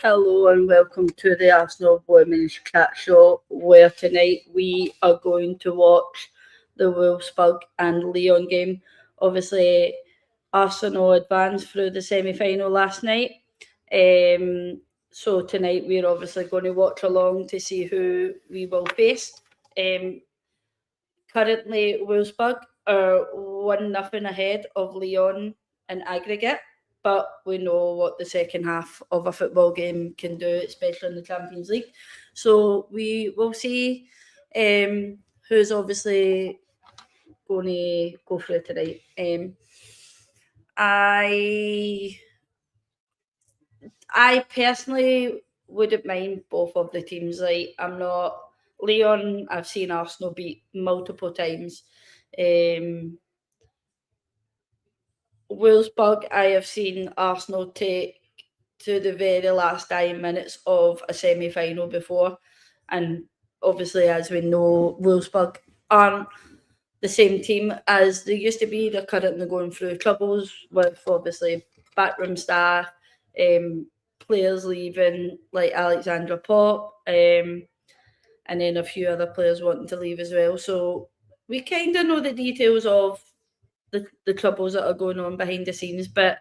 Hello and welcome to the Arsenal Women's Chat Show, where tonight we are going to watch the Wolfsburg and Lyon game. Obviously, Arsenal advanced through the semi-final last night. So tonight we're obviously going to watch along to see who we will face. Currently, Wolfsburg are 1-0 ahead of Lyon in aggregate, but we know what the second half of a football game can do, especially in the Champions League. So we will see who's obviously going to go through tonight. I personally wouldn't mind both of the teams. Like, I'm not Lyon. I've seen Arsenal beat multiple times. Wolfsburg, I have seen Arsenal take to the very last 9 minutes of a semi-final before, and obviously, as we know, Wolfsburg aren't the same team as they used to be. They're currently going through troubles with obviously backroom staff, players leaving like Alexandra Pop, and then a few other players wanting to leave as well. So we kind of know the details of the troubles that are going on behind the scenes. But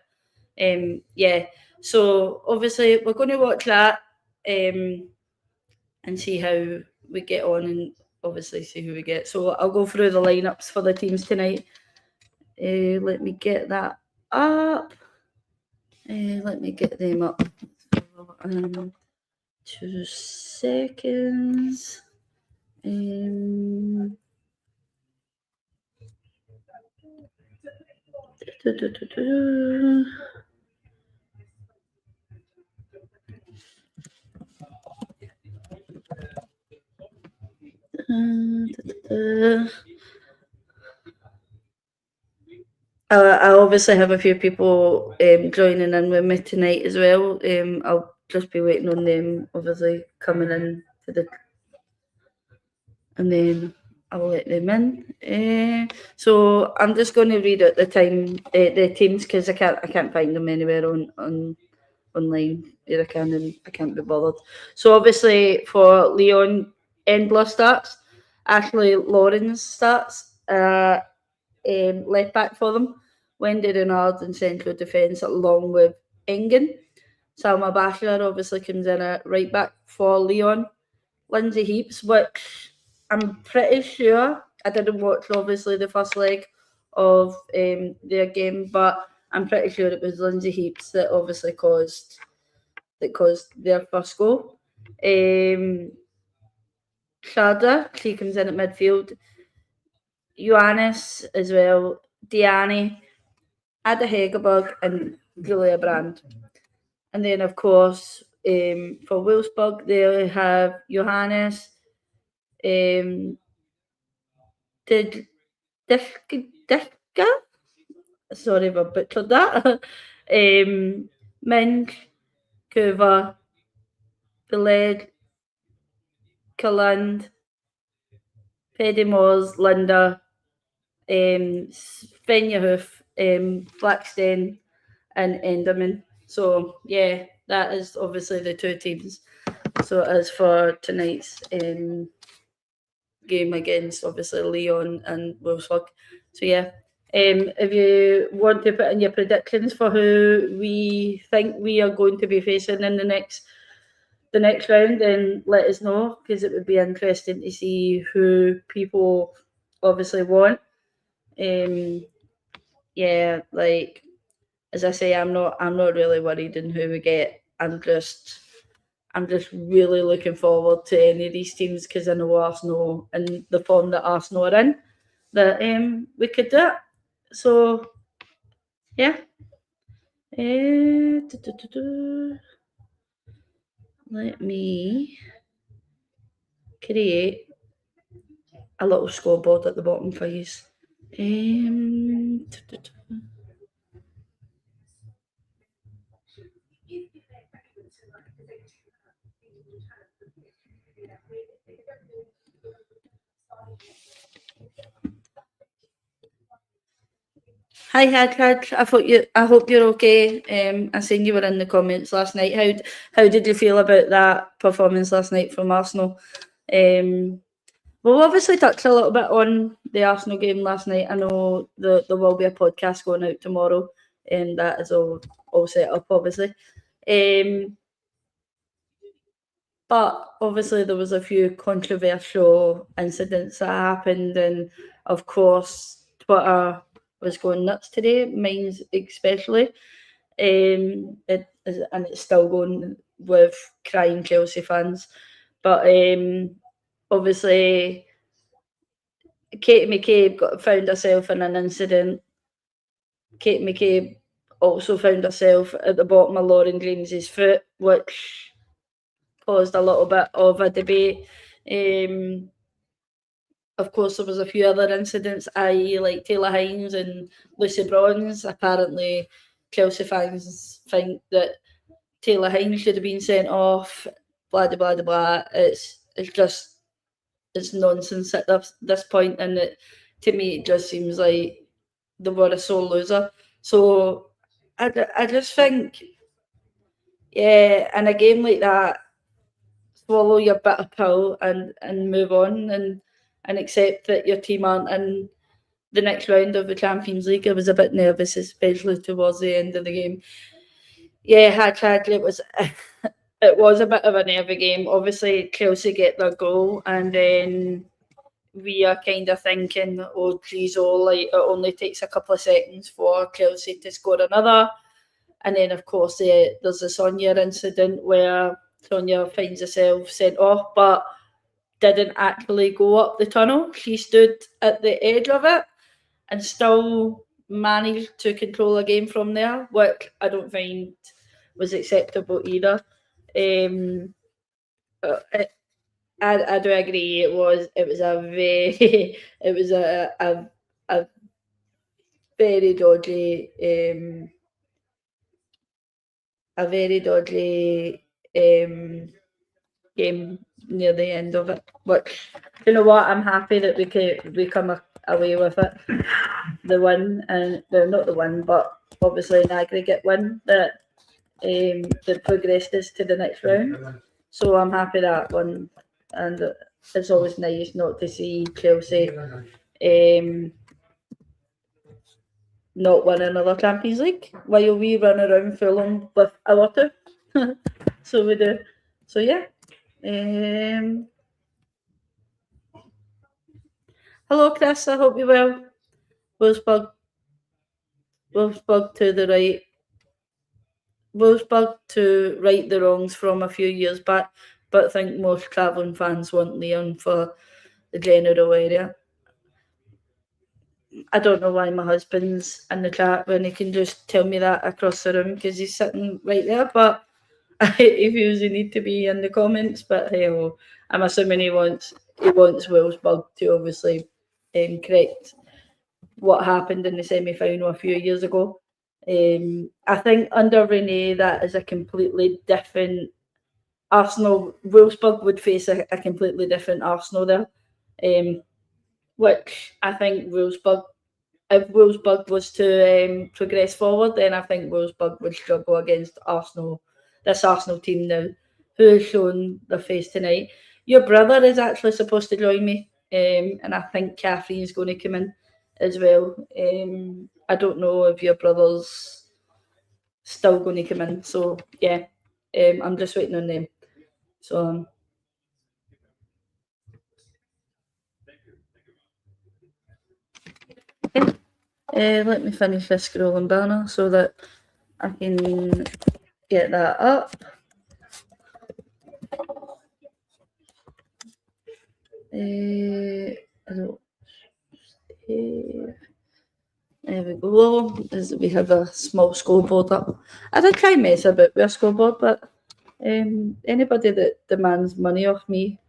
yeah, so obviously we're going to watch that and see how we get on, and obviously see who we get. So I'll go through the lineups for the teams tonight. Let me get that up. Let me get them up. 2 seconds. I obviously have a few people joining in with me tonight as well. I'll just be waiting on them, obviously coming in to the, and then I'll let them in. So I'm just going to read out the teams, because I can't find them anywhere on online. Here I can, and I can't be bothered. So obviously for Lyon, Endler starts. Ashley Lawrence starts. Left back for them. Wendy Renard in central defence along with Engen. Salma Bashir obviously comes in at right back for Lyon. Lindsay Heaps, which I'm pretty sure, I didn't watch obviously the first leg of their game, but I'm pretty sure it was Lindsay Heaps that obviously caused their first goal. Shada, she comes in at midfield. Ioannis as well, Diani, Ada Hegerberg, and Julia Brand. And then, of course, for Wolfsburg, they have Johannes, Dishka, sorry if I butchered that, Minch, Kuva, Piled, Kaland, Pedimors, Linda, Svenjahoof, Blackstone, and Enderman. So yeah, that is obviously the two teams. So as for tonight's game against obviously Lyon and Wolfsburg. So yeah, if you want to put in your predictions for who we think we are going to be facing in the next round, then let us know, because it would be interesting to see who people obviously want. Yeah, like, as I say, I'm not really worried in who we get. I'm just really looking forward to any of these teams, because I know Arsenal and the form that Arsenal are in, that we could do it. So yeah. Let me create a little scoreboard at the bottom for you. Hi, Hadhad. I hope you're okay. I seen you were in the comments last night. How did you feel about that performance last night from Arsenal? We'll obviously touch a little bit on the Arsenal game last night. I know there will be a podcast going out tomorrow, and that is all set up, obviously. But obviously there was a few controversial incidents that happened, and of course Twitter was going nuts today, mine's especially. And it's still going with crying Chelsea fans. But obviously Katie McCabe found herself in an incident. Katie McCabe also found herself at the bottom of Lauren James's foot, which caused a little bit of a debate. Of course, there was a few other incidents, i.e. like Taylor Hines and Lucy Bronze. Apparently, Chelsea fans think that Taylor Hines should have been sent off, blah, blah, blah, blah. It's nonsense at this point, and to me, it just seems like they were a sore loser. So I just think, yeah, in a game like that, swallow your bitter pill and move on and accept that your team aren't in the next round of the Champions League. I was a bit nervous, especially towards the end of the game. Yeah, it was it was a bit of a nervy game. Obviously, Chelsea get their goal, and then we are kind of thinking, oh, geez, like it only takes a couple of seconds for Chelsea to score another. And then, of course, there's the Sonia incident where Sonia finds herself sent off, but didn't actually go up the tunnel. She stood at the edge of it and still managed to control a game from there, which I don't find was acceptable either. I do agree. It was a very it was a very dodgy a very dodgy game near the end of it. But you know what? I'm happy that we come away with it. The win, and well, not the win, but obviously an aggregate win that progressed us to the next round. So I'm happy that one, and it's always nice not to see Chelsea not win another Champions League while we run around Fulham with a lot of. So we do. So yeah. Hello, Chris. I hope you're well. Wolfsburg, Wolfsburg to the right. Wolfsburg to right the wrongs from a few years back, but I think most travelling fans want Lyon for the general area. I don't know why my husband's in the chat when he can just tell me that across the room because he's sitting right there, but he feels he need to be in the comments. But hey, oh, I'm assuming he wants Wolfsburg to obviously correct what happened in the semi-final a few years ago. I think under Renee that is a completely different Arsenal. Wolfsburg would face a completely different Arsenal there, which I think if Wolfsburg was to progress forward, then I think Wolfsburg would struggle against Arsenal, this Arsenal team now, who has shown their face tonight. Your brother is actually supposed to join me, and I think Catherine's going to come in as well. I don't know if your brother's still going to come in, so yeah, I'm just waiting on them. So. Let me finish this scrolling banner so that I can get that up. There we go. We have a small scoreboard up. I did try mess about with a scoreboard, but anybody that demands money off me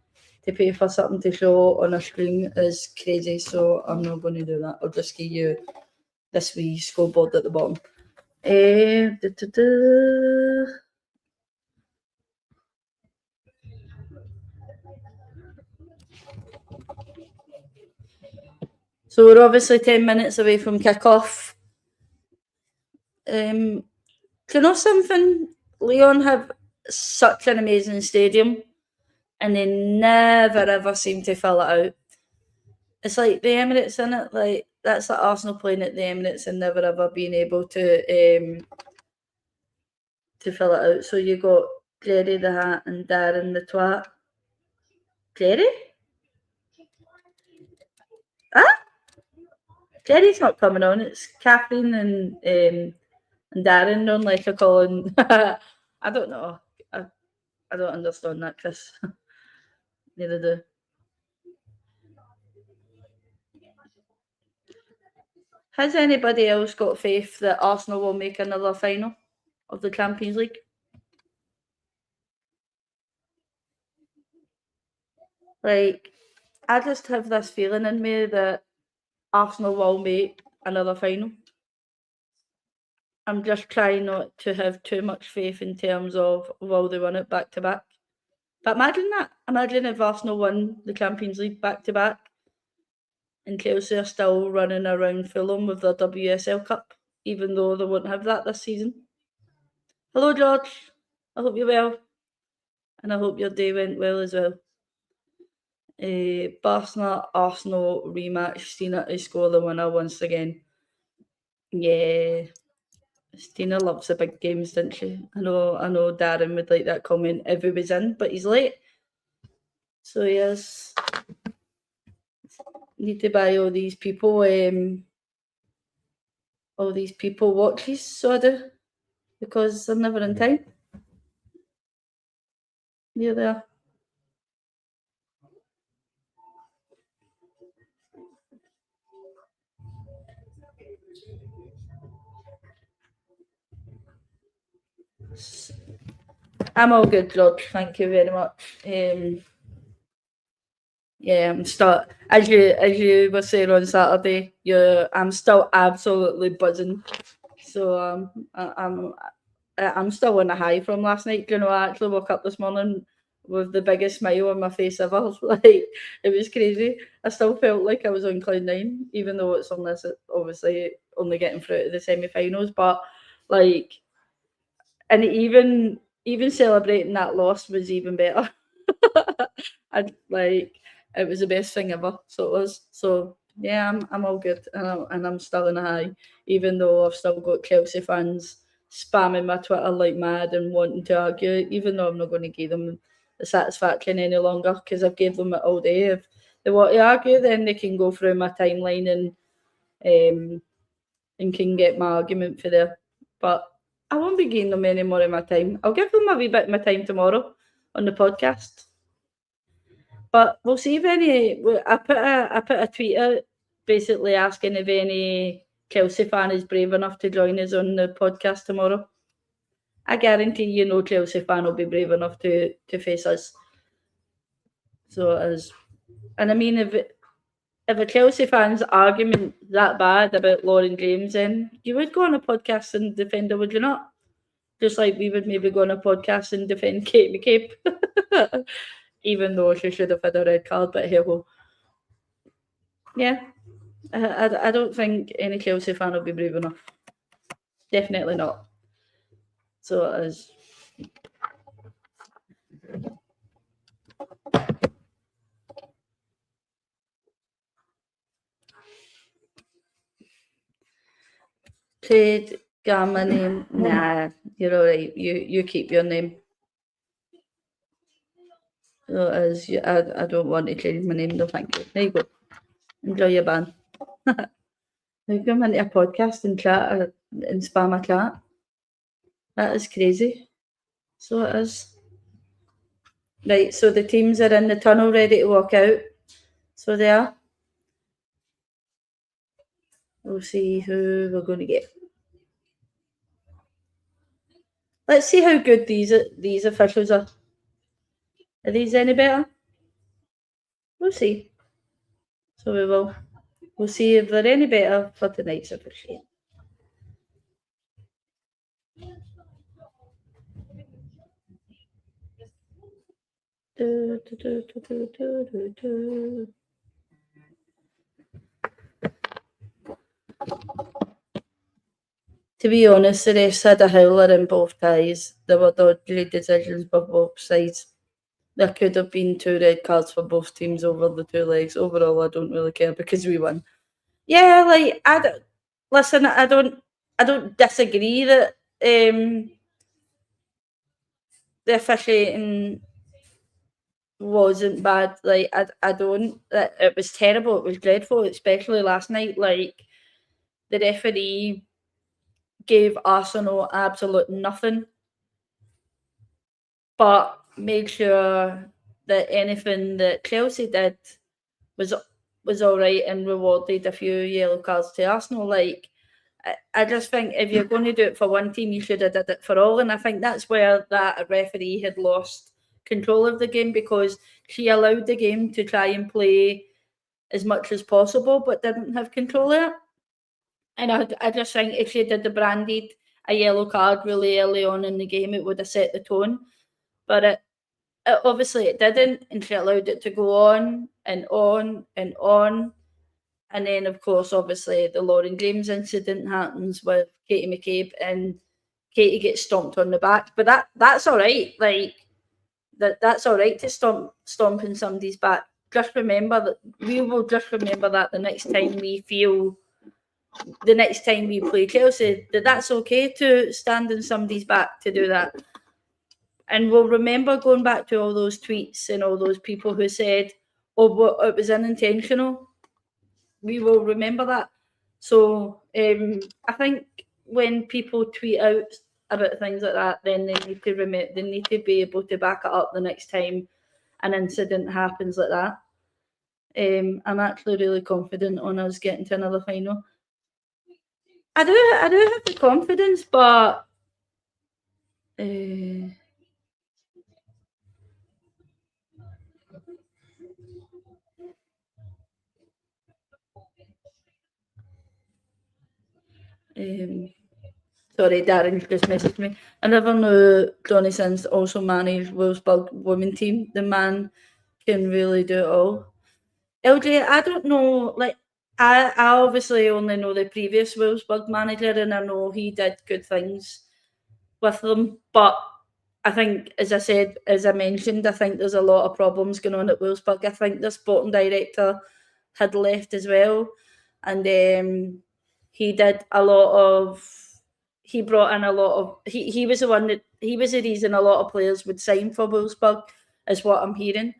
to pay for something to show on a screen is crazy, so I'm not going to do that. I'll just give you this wee scoreboard at the bottom. So we're obviously 10 minutes away from kick-off. Do you know something? Lyon have such an amazing stadium, and they never ever seem to fill it out. It's like the Emirates in it. Like that's like Arsenal playing at the Emirates and never ever being able to fill it out. So you got Jerry the Hat and Darren the Twat. Jerry? Ah, Jerry's not coming on. It's Catherine and Darren on like a calling. I don't know. I don't understand that, Chris. Neither do. Has anybody else got faith that Arsenal will make another final of the Champions League? Like, I just have this feeling in me that Arsenal will make another final. I'm just trying not to have too much faith in terms of will they win it back to back. But imagine that. Imagine if Arsenal won the Champions League back to back and Chelsea are still running around Fulham with their WSL Cup, even though they won't have that this season. Hello, George. I hope you're well. And I hope your day went well as well. Barcelona Arsenal rematch. Stina to score the winner once again. Yeah. Stina loves the big games, doesn't she? I know Darren would like that comment if he was in, but he's late. So yes. Need to buy all these people watches, so I do. Because they're never in time. Yeah, they are. I'm all good, George. Thank you very much. Yeah, I'm still as you were saying on Saturday. I'm still absolutely buzzing. So I'm still on a high from last night. You know, I actually woke up this morning with the biggest smile on my face ever. Like it was crazy. I still felt like I was on cloud nine, even though it's obviously only getting through to the semi-finals. But like, and even celebrating that loss was even better. I like it was the best thing ever. So it was. So yeah, I'm all good, and I'm still in a high, even though I've still got Chelsea fans spamming my Twitter like mad and wanting to argue, even though I'm not going to give them the satisfaction any longer because I've gave them it all day. If they want to argue, then they can go through my timeline and can get my argument for there. But I won't be giving them any more of my time. I'll give them a wee bit of my time tomorrow on the podcast. But we'll see if any. I put a tweet out basically asking if any Chelsea fan is brave enough to join us on the podcast tomorrow. I guarantee you, no Chelsea fan will be brave enough to face us. So as, and I mean, if a Chelsea fan's argument that bad about Lauren James, then you would go on a podcast and defend her, would you not? Just like we would maybe go on a podcast and defend Kate McCabe, even though she should have had a red card. But here we yeah, I don't think any Chelsea fan will be brave enough. Definitely not. So it is. Trade gamma name. Nah, you're alright. You keep your name. So it is. I don't want to change my name. No, thank you. There you go. Enjoy your ban. Now come into a podcast and chat and spam a chat. That is crazy. So it is. Right, so the teams are in the tunnel ready to walk out. So they are. We'll see who we're going to get. Let's see how good these officials are. Are these any better? We'll see. So we'll see if they're any better for tonight's officiating. To be honest, the refs had a howler in both ties. There were dodgy decisions by both sides. There could have been 2 red cards for both teams over the 2 legs. Overall, I don't really care because we won. Yeah, like listen. I don't disagree that the officiating wasn't bad. Like I don't. It was terrible. It was dreadful, especially last night. Like the referee gave Arsenal absolute nothing, but made sure that anything that Chelsea did was was all right and rewarded a few yellow cards to Arsenal. Like I just think if you're going to do it for one team, you should have did it for all. And I think that's where that referee had lost control of the game because she allowed the game to try and play as much as possible, but didn't have control of it. And I just think if she did the branded a yellow card really early on in the game, it would have set the tone. But it obviously it didn't, and she allowed it to go on and on and on. And then, of course, obviously the Lauren James incident happens with Katie McCabe, and Katie gets stomped on the back. But that's all right. Like that's all right to stomping somebody's back. Just remember that we will just remember that the next time we play Chelsea, that's okay to stand in somebody's back to do that. And we'll remember going back to all those tweets and all those people who said, "Oh, but it was unintentional." We will remember that. So I think when people tweet out about things like that, then they need to they need to be able to back it up the next time an incident happens like that. I'm actually really confident on us getting to another final. I do have the confidence, but sorry, Darren just messaged me. I never knew Johnny Sins also managed Wolfsburg women team. The man can really do it all. LJ, I don't know. Like, I obviously only know the previous Wolfsburg manager, and I know he did good things with them. But I think, as I said, as I mentioned, I think there's a lot of problems going on at Wolfsburg. I think the sporting director had left as well, and he did a lot of. He brought in a lot of. He was the one that he was the reason a lot of players would sign for Wolfsburg, is what I'm hearing.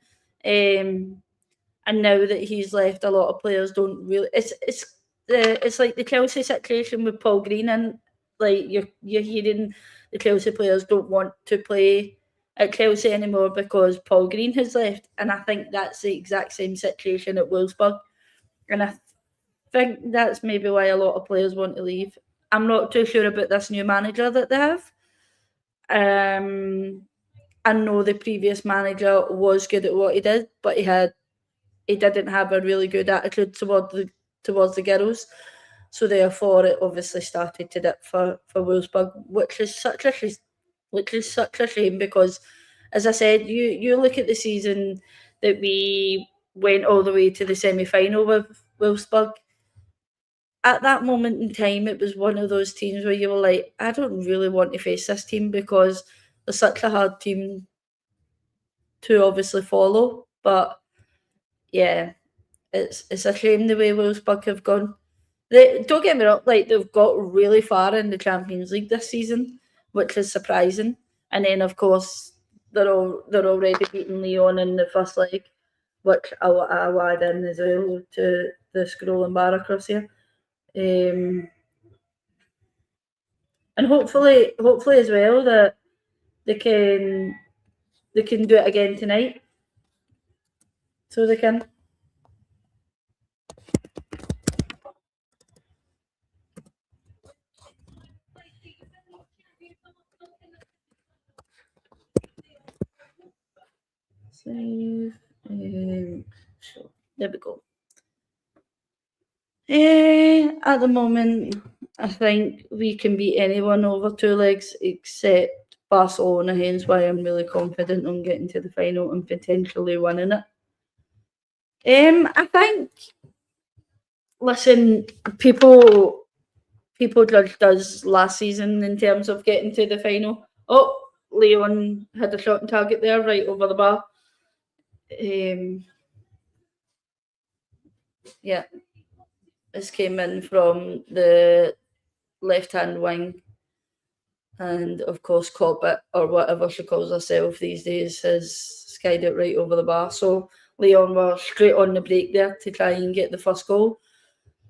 And now that he's left, a lot of players don't really. It's like the Chelsea situation with Paul Green, and like you're hearing the Chelsea players don't want to play at Chelsea anymore because Paul Green has left, and I think that's the exact same situation at Wolfsburg, and I think that's maybe why a lot of players want to leave. I'm not too sure about this new manager that they have. I know the previous manager was good at what he did, but he didn't have a really good attitude towards the girls. So therefore, it obviously started to dip for Wolfsburg, which is such a shame because, as I said, you look at the season that we went all the way to the semi-final with Wolfsburg. At that moment in time, it was one of those teams where you were like, I don't really want to face this team because they're such a hard team to obviously follow. But yeah, it's a shame the way Wolfsburg have gone. Don't get me wrong, like they've got really far in the Champions League this season, which is surprising. And then of course they're already beating Lyon in the first leg, which I'll add in as well to the scrolling bar across here. And hopefully as well that they can do it again tonight. So they can. Save. So there we go. At the moment, I think we can beat anyone over 2 legs except Barcelona, hence why I'm really confident on getting to the final and potentially winning it. I think, listen, people people judged us last season in terms of getting to the final. Oh, Lyon had a shot on target there, right over the bar. Yeah, this came in from the left-hand wing, and of course Cobbett, or whatever she calls herself these days, has skied it right over the bar. So Lyon were straight on the break there to try and get the first goal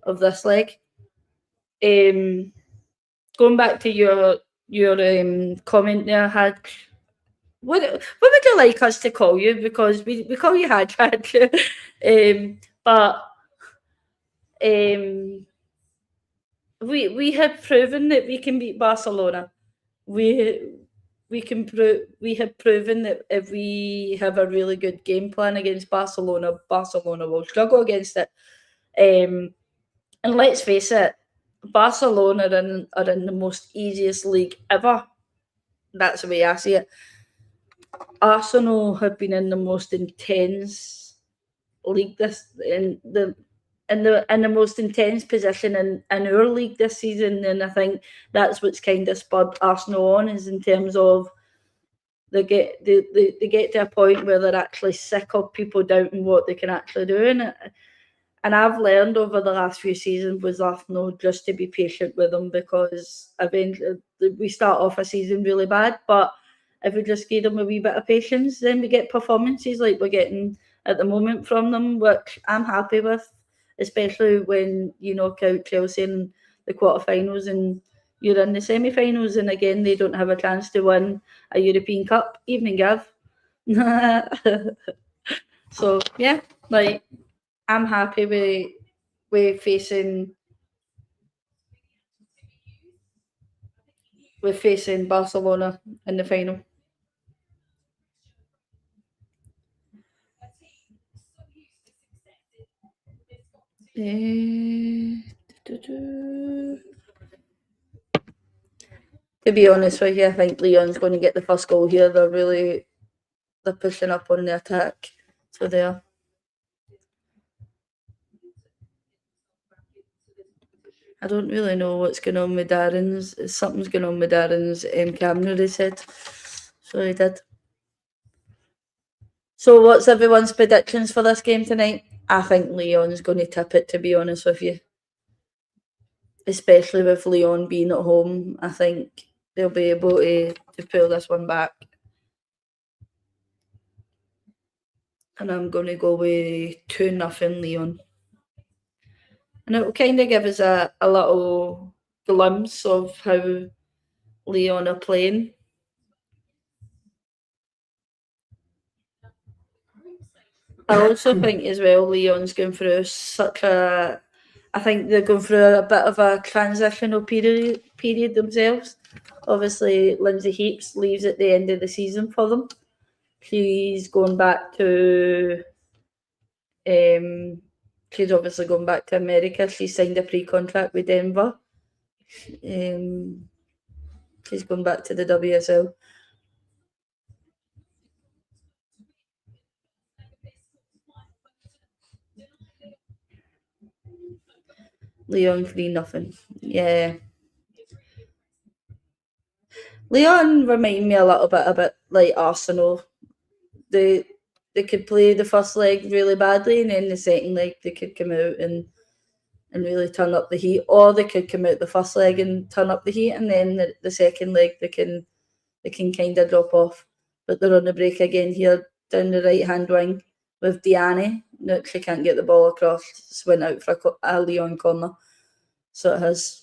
of this leg. Going back to your comment there, Hadge. What would you like us to call you? Because we call you Hadge. But we have proven that we can beat Barcelona. We have proven that if we have a really good game plan against Barcelona, Barcelona will struggle against it. And let's face it, Barcelona are in the most easiest league ever. That's the way I see it. Arsenal have been in the most intense league in the most intense position in our league this season, and I think that's what's kind of spurred Arsenal on, is in terms of they get to a point where they're actually sick of people doubting what they can actually do, and I've learned over the last few seasons with Arsenal just to be patient with them, because eventually we start off a season really bad, but if we just give them a wee bit of patience, then we get performances like we're getting at the moment from them, which I'm happy with, especially when you knock out Chelsea in the quarterfinals and you're in the semi-finals, and again they don't have a chance to win a European Cup. Evening, Gav. So yeah, like, I'm happy with facing Barcelona in the final. To be honest with you, I think Lyon's going to get the first goal here. They're pushing up on the attack, so there. I don't really know what's going on with Darren's. Something's going on with Darren's camera, he said. So he did. So what's everyone's predictions for this game tonight? I think Lyon's going to tip it, to be honest with you. Especially with Lyon being at home, I think they'll be able to pull this one back. And I'm going to go with 2-0 Lyon. And it will kind of give us a little glimpse of how Lyon are playing. I also think as well Lyon's going through I think they're going through a bit of a transitional period themselves. Obviously, Lindsay Heaps leaves at the end of the season for them. She's going back to she's obviously going back to America. She signed a pre-contract with Denver. She's going back to the WSL. Lyon 3-0. Yeah. Lyon remind me a little bit like Arsenal. They could play the first leg really badly, and then the second leg they could come out and really turn up the heat, or they could come out the first leg and turn up the heat, and then the second leg they can kind of drop off. But they're on the break again here down the right hand wing with Diane. No, she can't get the ball across. It's went out for a Lyon corner. So it has.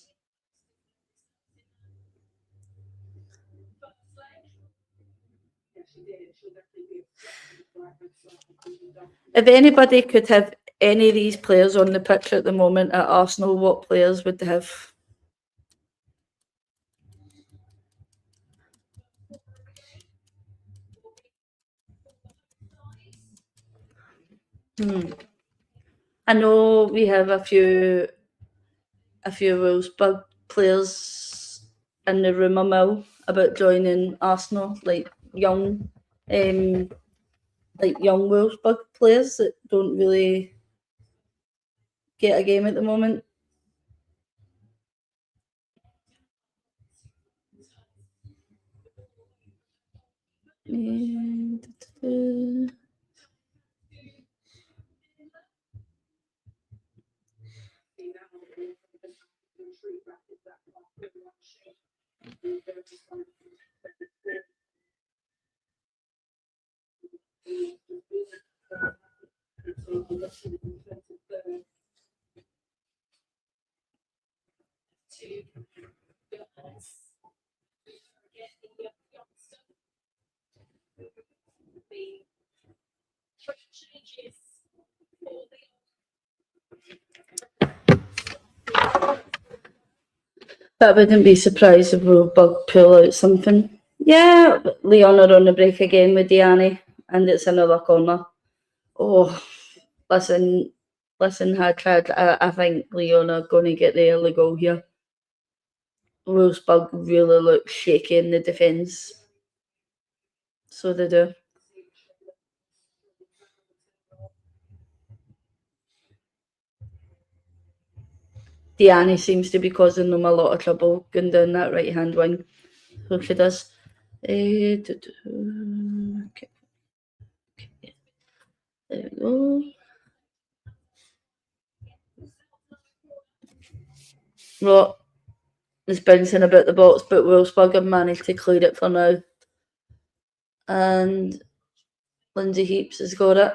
If anybody could have any of these players on the pitch at the moment at Arsenal, what players would they have? I know we have a few Wolfsburg players in the rumour mill about joining Arsenal, like young Wolfsburg players that don't really get a game at the moment. But I wouldn't be surprised if Wolfsburg pull out something. Yeah, Lyon are on the break again with Diani, and it's another corner. Oh, listen, Hadtrad, I think Lyon are going to get the early goal here. Wolfsburg really look shaky in the defence. So they do. Diani seems to be causing them a lot of trouble going down that right hand wing. So she does. Okay. There we go. Well, it's bouncing about the box, but Wolfsburg have managed to clear it for now. And Lindsay Heaps has got it.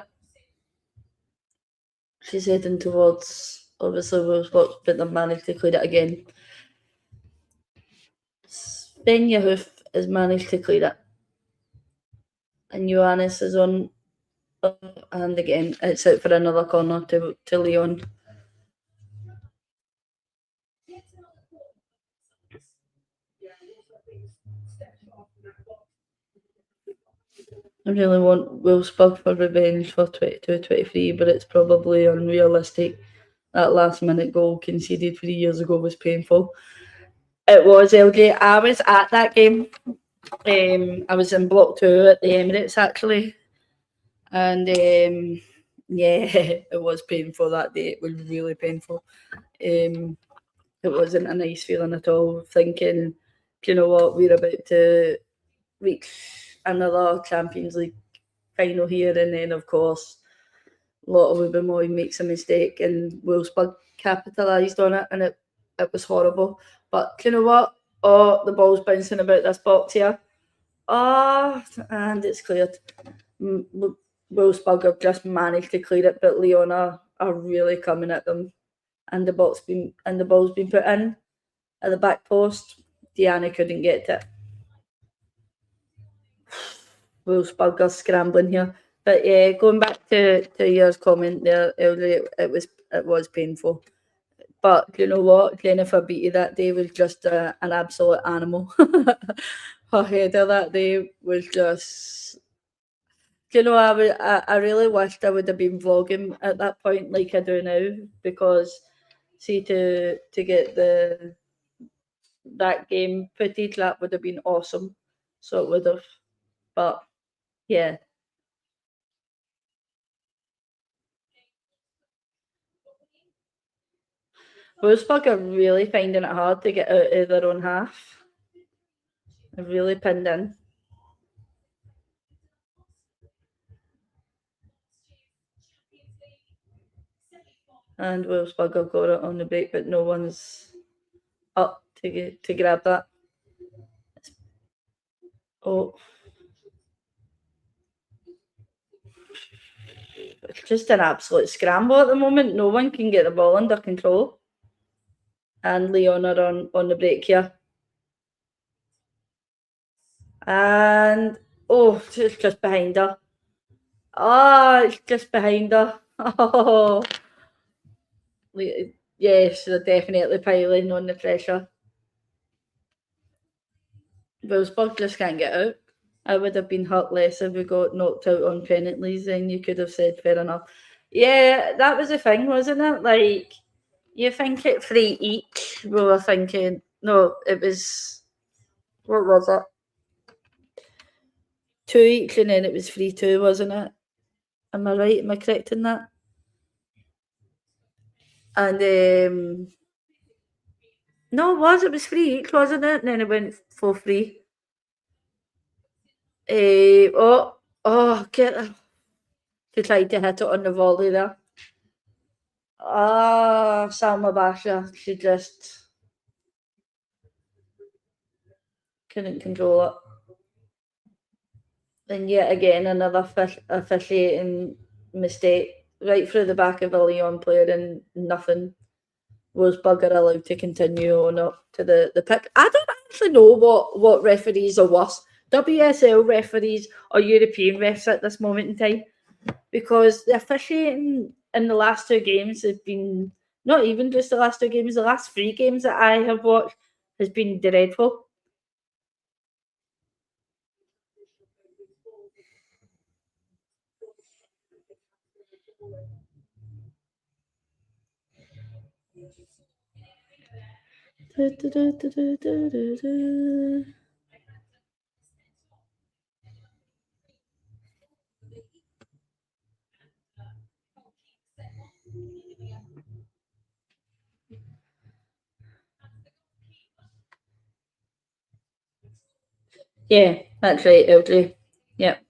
She's heading towards, obviously, Wolfsburg, but they've managed to clear it again. Sven Yahoof has managed to clear it. And Ioannis is on, and again, it's out for another corner to Lyon. I really want Wolfsburg for revenge for 22-23, but it's probably unrealistic. That last minute goal conceded 3 years ago was painful. It was, LJ. I was at that game. I was in Block 2 at the Emirates, actually. And yeah, it was painful that day. It was really painful. It wasn't a nice feeling at all, thinking, do you know what, we're about to reach another Champions League final here, and then of course Lotte Wubben makes a mistake and Wolfsburg capitalised on it, and it was horrible. But do you know what? Oh, the ball's bouncing about this box here. Oh, and it's cleared. Wolfsburg have just managed to clear it, but Lyon are really coming at them, and the ball's been put in at the back post. Diana couldn't get it. Wolfsburg are scrambling here. But yeah, going back to your comment there, earlier, it was painful. But you know what? Jennifer Beattie that day was just an absolute animal. Her header that day was just. You know, I really wished I would have been vlogging at that point like I do now, because see, to get that game footage, that would have been awesome. So it would have. But yeah. Wolfsburg are really finding it hard to get out of their own half. They're really pinned in. And Wolfsburg have got it on the break, but no one's up to grab that. Oh. It's just an absolute scramble at the moment. No one can get the ball under control. And Lyon are on the break here. And oh, it's just behind her. Oh, it's just behind her. Oh, yes, they're definitely piling on the pressure. Wolfsburg just can't get out. I would have been hurt less if we got knocked out on penalties, then you could have said fair enough. Yeah, that was the thing, wasn't it? Like, you think it 3 each. We were thinking, no, it was, what was it? 2 each, and then it was 3-2, wasn't it? Am I right? Am I correct in that? And no, it was 3 each, wasn't it? And then it went 4-3. Get her. She tried to hit it on the volley there. Salma Basha. She just couldn't control it. And yet again, another officiating mistake right through the back of a Lyon player, and nothing was bugger allowed to continue on up to the pitch. I don't actually know what referees are worse, WSL referees or European refs at this moment in time, because the officiating in the last two games have been, not even just the last two games, the last three games that I have watched has been dreadful. Yeah, that's right, LJ. Yep.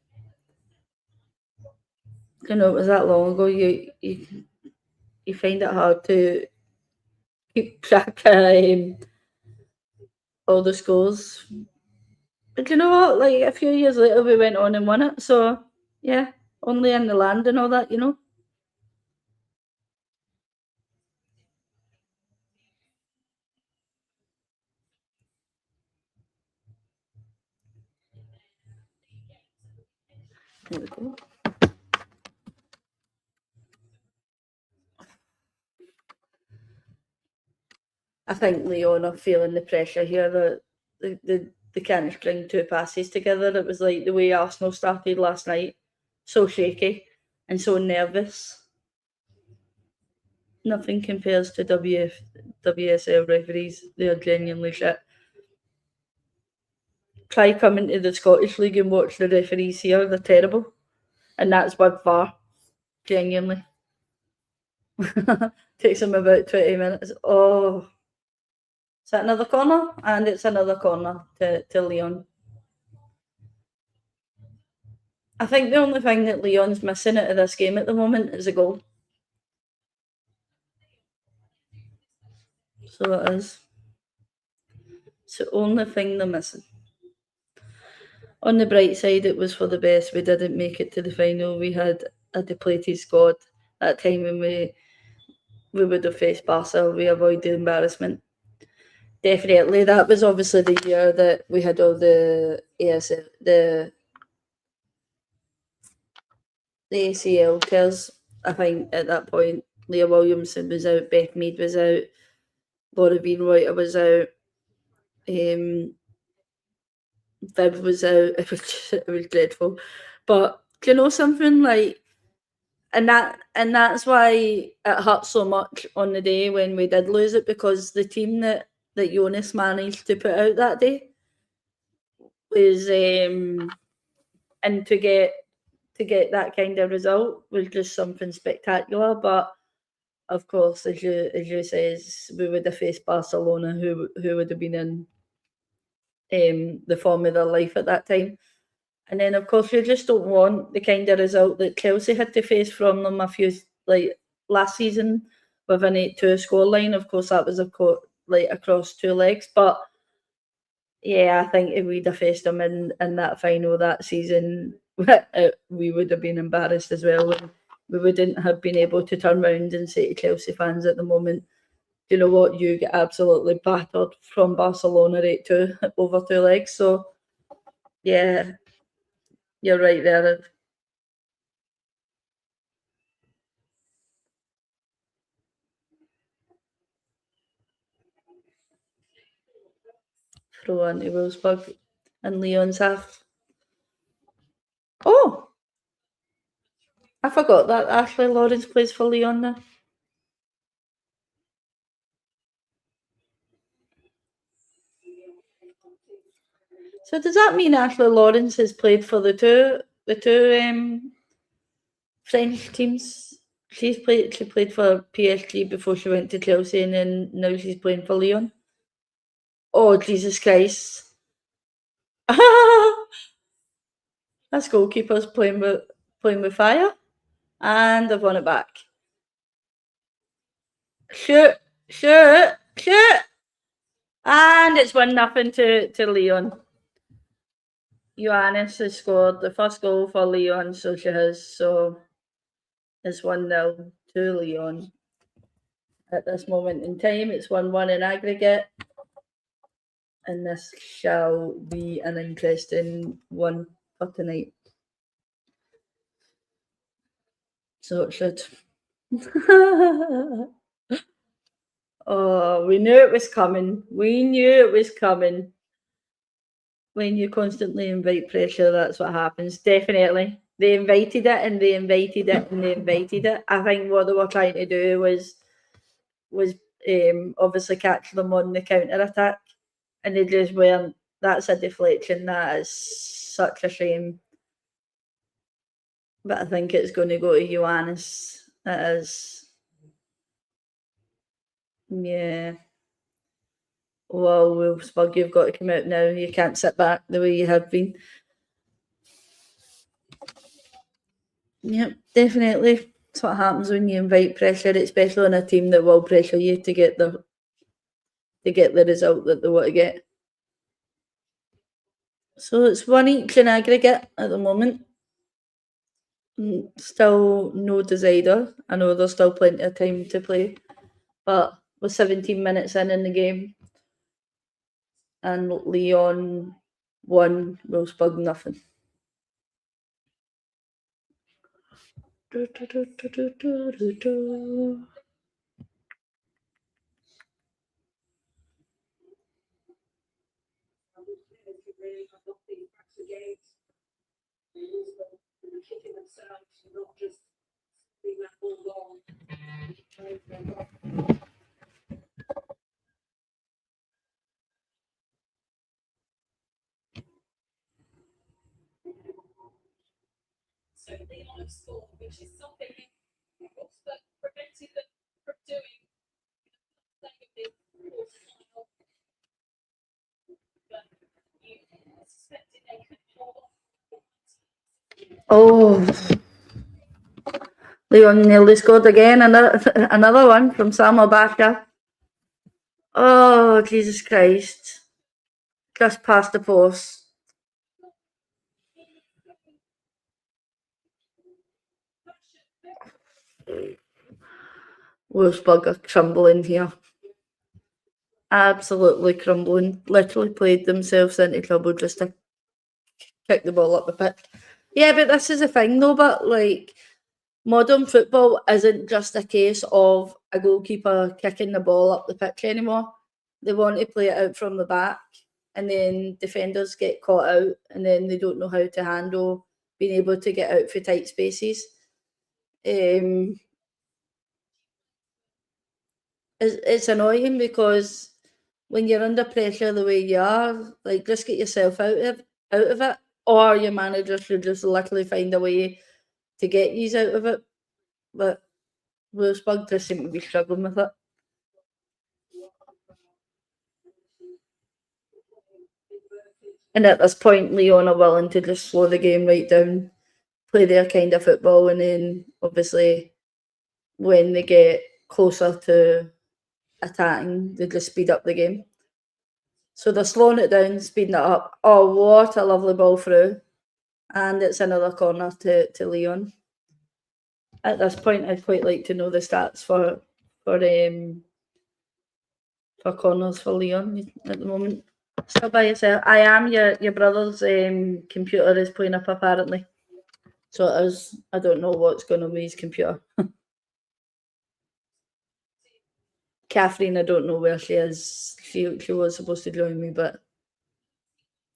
You know, it was that long ago. You find it hard to keep track of all the scores. But you know what? Like a few years later, we went on and won it. So yeah, only in the land and all that, you know. There we go. I think Lyon are feeling the pressure here that they can't string two passes together. It was like the way Arsenal started last night, so shaky and so nervous. Nothing compares to WSL referees. They are genuinely shit. Try coming to the Scottish League and watch the referees here. They're terrible. And that's by far, genuinely. Takes them about 20 minutes. Oh, is that another corner? And it's another corner to Lyon. I think the only thing that Lyon's missing out of this game at the moment is a goal. So it is. It's the only thing they're missing. On the bright side, it was for the best. We didn't make it to the final. We had a depleted squad. That time when we would have faced Barca, we avoided embarrassment. Definitely, that was obviously the year that we had all the ACL tears. I think at that point, Leah Williamson was out, Beth Mead was out, Laura Beanreuter was out, Viv was out. It was dreadful. But do you know something, like, and that's why it hurt so much on the day when we did lose it, because the team that Jonas managed to put out that day was and to get that kind of result was just something spectacular. But of course, as you says, we would have faced Barcelona, who would have been in the form of their life at that time. And then, of course, you just don't want the kind of result that Chelsea had to face from them a few, like, last season with an 8-2 scoreline. Of course, that was like across two legs. But yeah, I think if we'd have faced them in that final that season, we would have been embarrassed as well. And we wouldn't have been able to turn around and say to Chelsea fans at the moment, you know what, you get absolutely battered from Barcelona 8-2 over two legs. So yeah, you're right there. Throw into Wolfsburg and Lyon's half. Oh, I forgot that Ashley Lawrence plays for Lyon now. So does that mean Ashley Lawrence has played for the two French teams? She played for PSG before she went to Chelsea, and then now she's playing for Lyon. Oh, Jesus Christ! This goalkeeper's playing with fire, and they've won it back. Shoot, shoot, shoot, and it's 1-0 to Lyon. Ioannis has scored the first goal for Lyon, so she has. So it's 1-0 to Lyon. At this moment in time, it's 1-1 in aggregate. And this shall be an interesting one for tonight. So it should. Oh, we knew it was coming. We knew it was coming. When you constantly invite pressure, that's what happens. Definitely. They invited it and they invited it and they invited it. I think what they were trying to do was obviously catch them on the counter attack, and they just weren't. That's a deflection. That is such a shame. But I think it's going to go to Ioannis. It is. Yeah. Well, Wolfsburg, you've got to come out now. You can't sit back the way you have been. Yep, definitely. That's what happens when you invite pressure, especially on a team that will pressure you to get the result that they want to get. So it's 1 each in aggregate at the moment. Still no decider. I know there's still plenty of time to play, but we're 17 minutes in the game, and Lyon 1, Wolfsburg nothing. So Lyon have scored, which is something Wolfsburg prevented them from doing. Oh, Lyon nearly scored again. Another one from Samuel Bacha. Oh, Jesus Christ. Just past the post. Wolfsburg are crumbling here. Absolutely crumbling. Literally played themselves into trouble just to kick the ball up the pitch. Yeah, but this is the thing though, but like modern football isn't just a case of a goalkeeper kicking the ball up the pitch anymore. They want to play it out from the back, and then defenders get caught out, and then they don't know how to handle being able to get out for tight spaces. It's annoying because when you're under pressure the way you are, like just get yourself out of it, or your manager should just literally find a way to get you out of it. But Wolfsburg just seem to be struggling with it. And at this point, Lyon are willing to just slow the game right down, play their kind of football, and then obviously when they get closer to attacking, they just speed up the game. So they're slowing it down, speeding it up. Oh, what a lovely ball through. And it's another corner to Lyon. At this point, I'd quite like to know the stats for corners for Lyon at the moment. Still by yourself. I am. Your brother's computer is playing up apparently. So it is. I don't know what's going on with his computer. Catherine, I don't know where she is. She was supposed to join me, but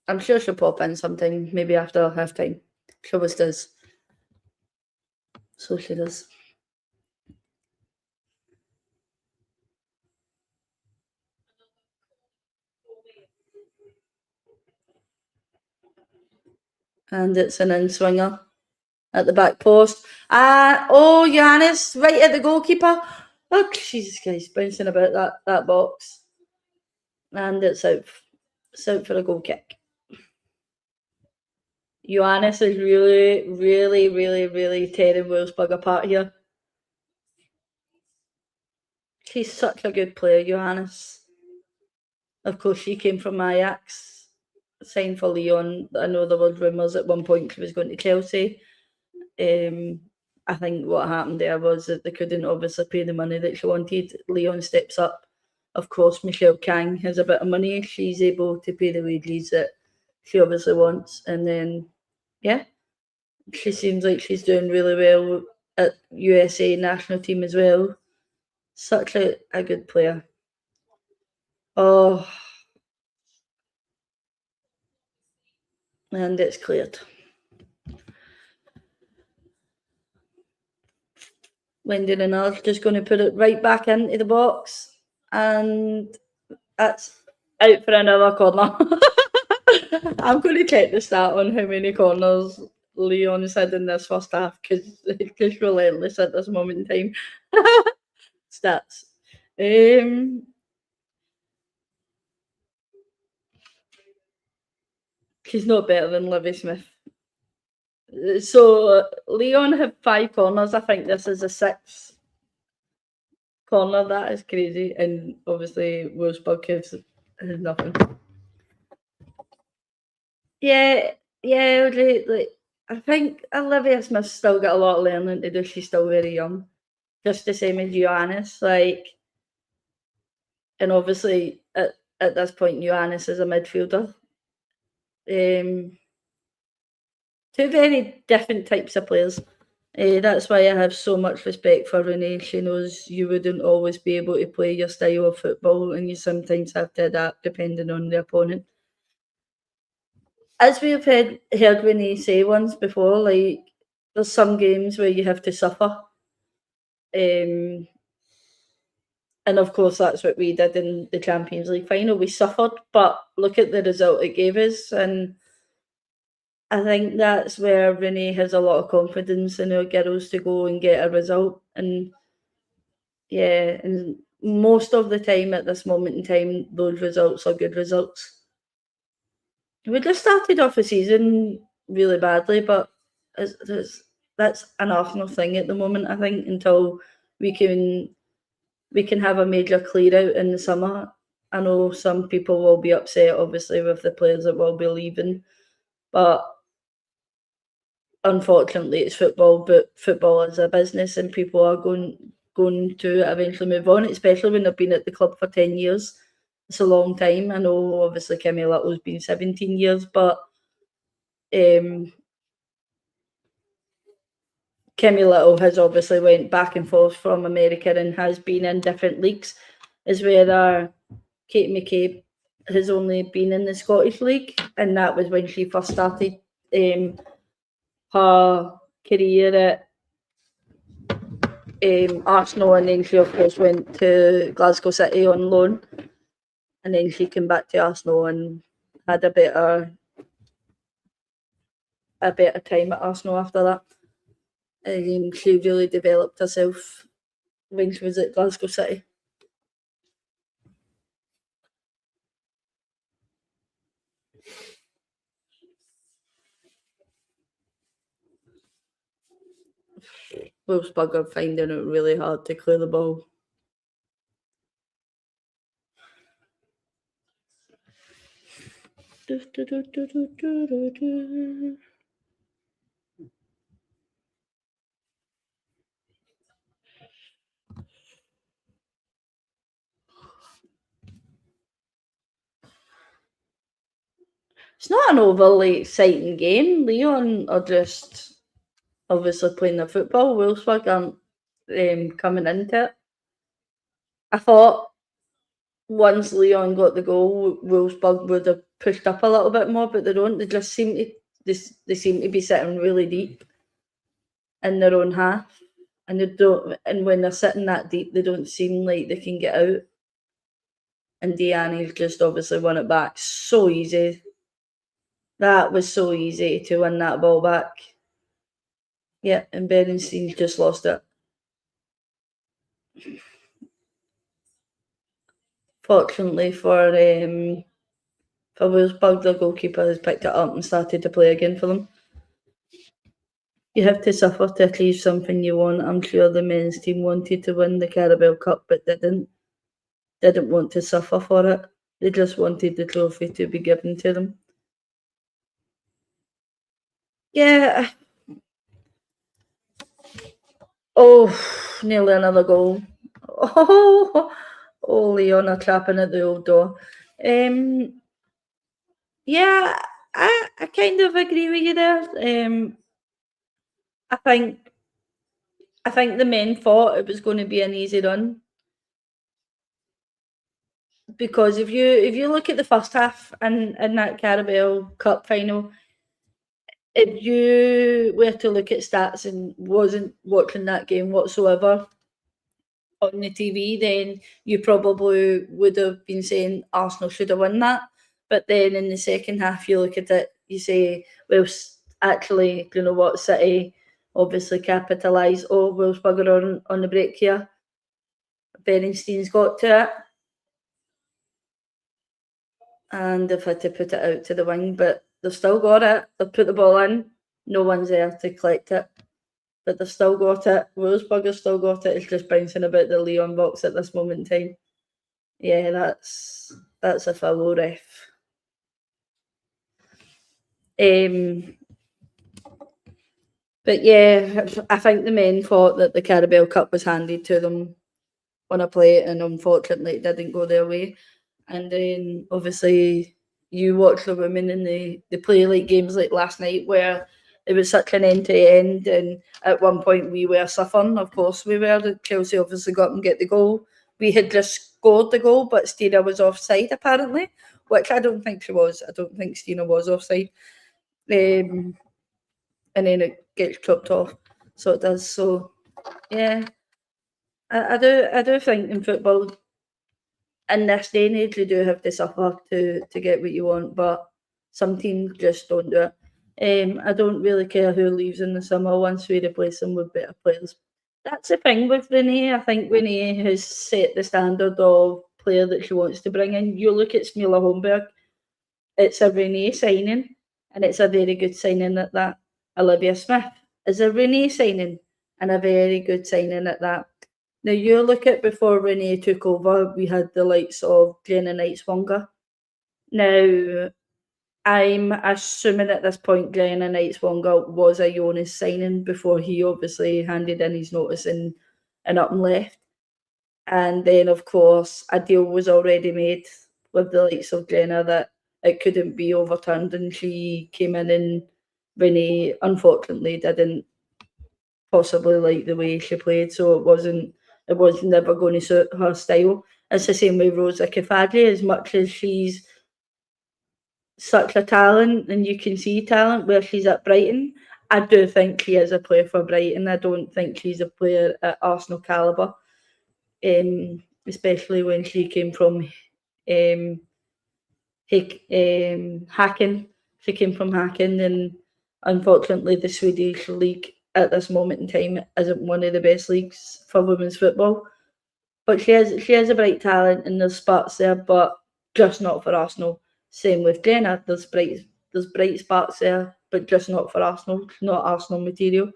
I'm sure she'll pop in sometime, maybe after half time. She always does. So she does. And it's an in-swinger at the back post. Oh, Ioannis, right at the goalkeeper. Oh, Jesus Christ, bouncing about that box. And it's out for a goal kick. Johannes is really, really, really, really tearing Wolfsburg apart here. She's such a good player, Johannes. Of course, she came from Ajax, signed for Lyon. I know there were rumours at one point she was going to Chelsea. I think what happened there was that they couldn't obviously pay the money that she wanted. Lyon steps up. Of course, Michelle Kang has a bit of money. She's able to pay the wages that she obviously wants. And then, yeah, she seems like she's doing really well at USA national team as well. Such a good player. Oh, and it's cleared. Wendy Renard's just going to put it right back into the box, and that's out for another corner. I'm going to check the stat on how many corners Lyon's had in this first half because it's just relentless at this moment in time. Stats. She's not better than Livy Smith. So Lyon have 5 corners. I think this is a 6th corner. That is crazy. And obviously Wolfsburg has nothing. Yeah, like I think Olivia Smith's still got a lot of learning to do. She's still very young. Just the same as Johannes, like, and obviously at this point Johannes is a midfielder. Two very different types of players. That's why I have so much respect for Renee. She knows you wouldn't always be able to play your style of football, and you sometimes have to adapt depending on the opponent. As we've heard Renee say once before, like there's some games where you have to suffer. And of course that's what we did in the Champions League final. We suffered, but look at the result it gave us, and I think that's where Renee has a lot of confidence in her girls to go and get a result. And yeah, and most of the time at this moment in time, those results are good results. We just started off the season really badly, but that's an Arsenal thing at the moment, I think, until we can have a major clear out in the summer. I know some people will be upset, obviously, with the players that will be leaving, but unfortunately it's football. But football is a business, and people are going to eventually move on, especially when they've been at the club for 10 years. It's a long time. I know obviously Kimmy Little's been 17 years, but Kimmy Little has obviously went back and forth from America and has been in different leagues, as where Kate McCabe has only been in the Scottish League, and that was when she first started her career at Arsenal, and then she of course went to Glasgow City on loan, and then she came back to Arsenal and had a better time at Arsenal after that. She really developed herself when she was at Glasgow City. Wolfsburg are finding it really hard to clear the ball. It's not an overly exciting game. Lyon are just obviously playing their football. Wolfsburg aren't coming into it. I thought once Lyon got the goal, Wolfsburg would have pushed up a little bit more, but they don't. They just seem to they seem to be sitting really deep in their own half, and they don't. And when they're sitting that deep, they don't seem like they can get out. And Diani's just obviously won it back so easy. That was so easy to win that ball back. Yeah, and Berenstein's just lost it. Fortunately for Wolfsburg, their goalkeeper has picked it up and started to play again for them. You have to suffer to achieve something you want. I'm sure the men's team wanted to win the Carabao Cup, but didn't want to suffer for it. They just wanted the trophy to be given to them. Yeah. Oh, nearly another goal. Oh, Lyon are trapping at the old door. Yeah, I kind of agree with you there. I think I think the men thought it was going to be an easy run because if you look at the first half in that Carabao Cup final, if you were to look at stats and wasn't watching that game whatsoever on the TV, then you probably would have been saying Arsenal should have won that. But then in the second half, you look at it, you say, well, actually, you know what, City obviously capitalised. Oh, Wolfsburg are on the break here. Berenstein's got to it. And they've had to put it out to the wing, but they've still got it. They've put the ball in. No one's there to collect it. But they've still got it. Wolfsburg have still got it. It's just bouncing about the Lyon box at this moment in time. Yeah, that's a foul, ref. But yeah, I think the men thought that the Carabao Cup was handed to them on a plate, and unfortunately, it didn't go their way. And then obviously, you watch the women and they play like games like last night where it was such an end to end, and at one point we were suffering. Of course, we were. Chelsea obviously got and get the goal. We had just scored the goal, but Stina was offside apparently, which I don't think she was. I don't think Stina was offside. And then it gets chopped off, so it does. So yeah, I do think in football in this day and age, you do have to suffer to get what you want, but some teams just don't do it. I don't really care who leaves in the summer once we replace them with better players. That's the thing with Renee. I think Renee has set the standard of player that she wants to bring in. You look at Smila Holmberg, it's a Renee signing, and it's a very good signing at that. Olivia Smith is a Renee signing, and a very good signing at that. Now you look at before Renee took over, we had the likes of Jenna Knights-Wonga. Now I'm assuming at this point Jenna Knights-Wonga was a Jonas signing before he obviously handed in his notice and up and left. And then of course a deal was already made with the likes of Jenna that it couldn't be overturned, and she came in, and Renee unfortunately didn't possibly like the way she played, so it was never going to suit her style. It's the same with Rosa Kafadji. As much as she's such a talent, and you can see talent where she's at Brighton, I do think she is a player for Brighton. I don't think she's a player at Arsenal calibre, especially when she came from Hacken. She came from Hacken, and unfortunately, the Swedish league at this moment in time isn't one of the best leagues for women's football. But she has a bright talent, and there's sparks there, but just not for Arsenal. Same with Jenna. There's bright sparks there, but just not for Arsenal. Not Arsenal material.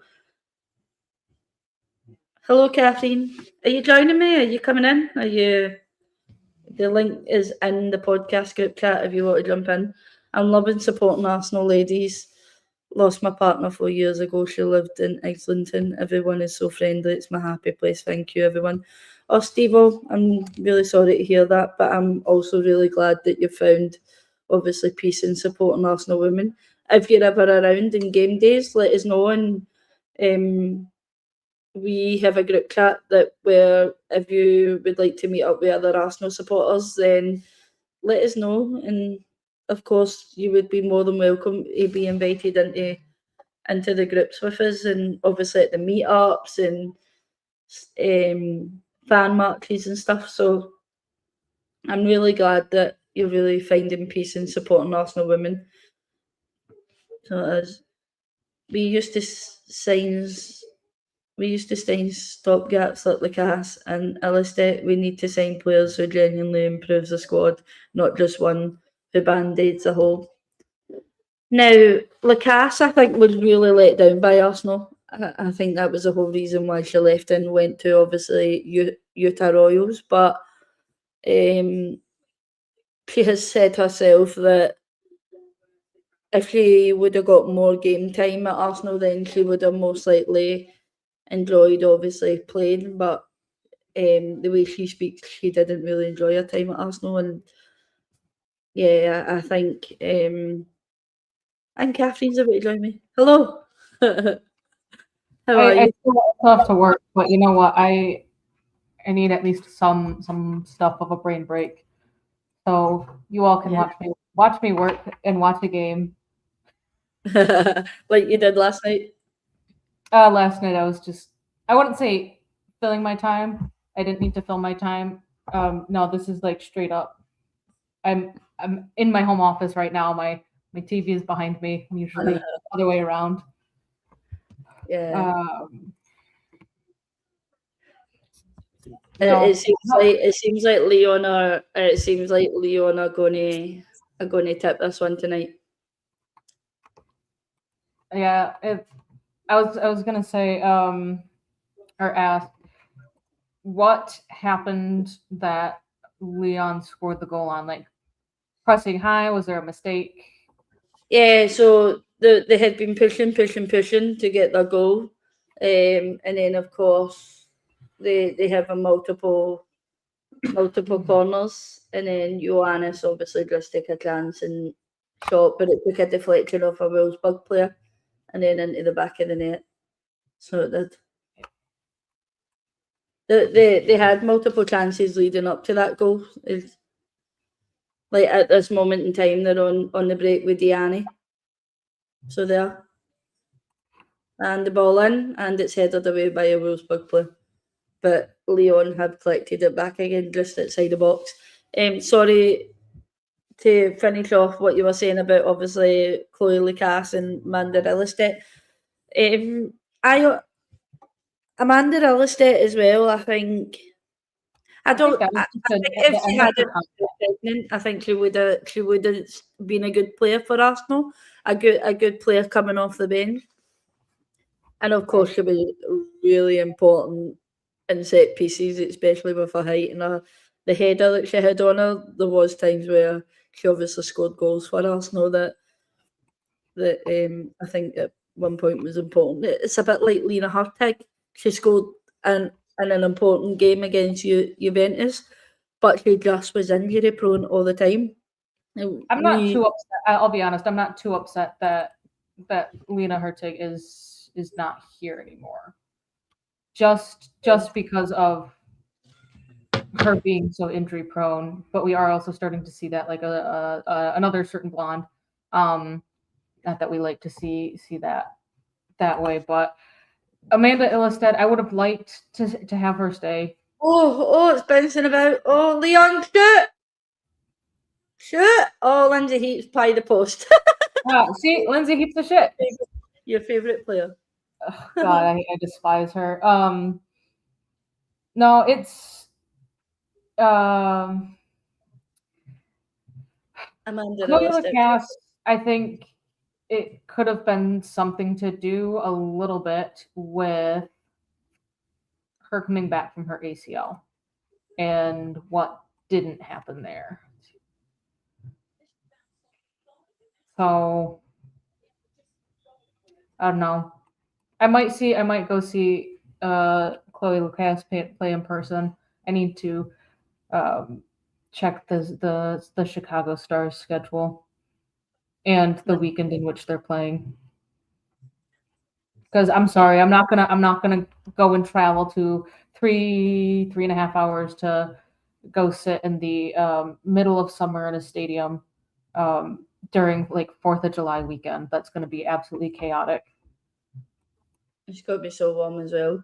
Hello, Kathleen. Are you joining me? Are you coming in? Are you? The link is in the podcast group chat if you want to jump in. I'm loving supporting Arsenal ladies. Lost my partner 4 years ago. She lived in Islington. Everyone is so friendly. It's my happy place. Thank you, everyone. Oh, Steve-O, I'm really sorry to hear that, but I'm also really glad that you found, obviously, peace in supporting Arsenal women. If you're ever around in game days, let us know, and we have a group chat that where if you would like to meet up with other Arsenal supporters, then let us know. And of course, you would be more than welcome to be invited into the groups with us, and obviously at the meetups and fan marches and stuff. So I'm really glad that you're really finding peace in supporting Arsenal women. So as we used to signs. We used to sign stopgaps like Lacasse and Illistead. We need to sign players who genuinely improves the squad, not just one who band-aids the whole. Now, Lacasse, I think, was really let down by Arsenal. I think that was the whole reason why she left and went to, obviously, Utah Royals. But um, she has said herself that if she would have got more game time at Arsenal, then she would have most likely enjoyed, obviously, playing. But the way she speaks, she didn't really enjoy her time at Arsenal. And yeah, I think and Catherine's about to join me. Hello. How are I you? still have to work, but you know what? I need at least some stuff of a brain break. So you all can Yeah. watch me work and watch a game. Like you did last night. Last night I wouldn't say filling my time. I didn't need to fill my time. No, this is like straight up. I'm in my home office right now. My TV is behind me. I'm usually other way around. Yeah. Um, It no, seems like Leon are gonna tip this one tonight. yeah. I was gonna say or ask what happened that Leon scored the goal on? Like pressing high? Was there a mistake? Yeah, so they had been pushing to get their goal. And then of course they have a multiple corners, and then Johannes obviously just took a chance and shot, but it took a deflection off a Wolfsburg player and then into the back of the net. So it did. They had multiple chances leading up to that goal. It's, like at this moment in time, they're on the break with Diani. So there. And the ball in, and it's headed away by a Wolfsburg player. But Lyon had collected it back again just outside the box. Sorry to finish off what you were saying about obviously Chloe Lucas and Amanda Illistedt. I Amanda Illistedt as well. I think I I think don't. that was just I think if the she end of her hadn't been contract. pregnant, I think she would have been a good player for Arsenal. A good player coming off the bench, and of course she'll be really important in set pieces, especially with her height and the header that she had on her. There was times where she obviously scored goals for Arsenal that I think at one point was important. It's a bit like Lena Hurtig. She scored in an important game against Juventus, but she just was injury prone all the time. And I'm not too upset. I'll be honest. I'm not too upset that Lena Hurtig is not here anymore. Just because of her being so injury prone, but we are also starting to see that like another certain blonde. Not that we like to see that way, but Amanda Illistedt, I would have liked to have her stay. it's bouncing about. Oh, Leon, shoot! Shoot! Oh, Lindsay Heaps by the post. See, Lindsay heaps the shit. Your favourite player. Oh, God, I despise her. No, it's um, Amanda Chloe Illistedt. Lacasse. I think it could have been something to do a little bit with her coming back from her ACL and what didn't happen there. So I don't know. I might go see Chloe Lucas play in person. I need to um, check the Chicago Stars schedule and the weekend in which they're playing. Because I'm sorry, I'm not gonna go and travel to 3.5 hours to go sit in the middle of summer in a stadium during like 4th of July weekend. That's gonna be absolutely chaotic. It's got to be so warm as well.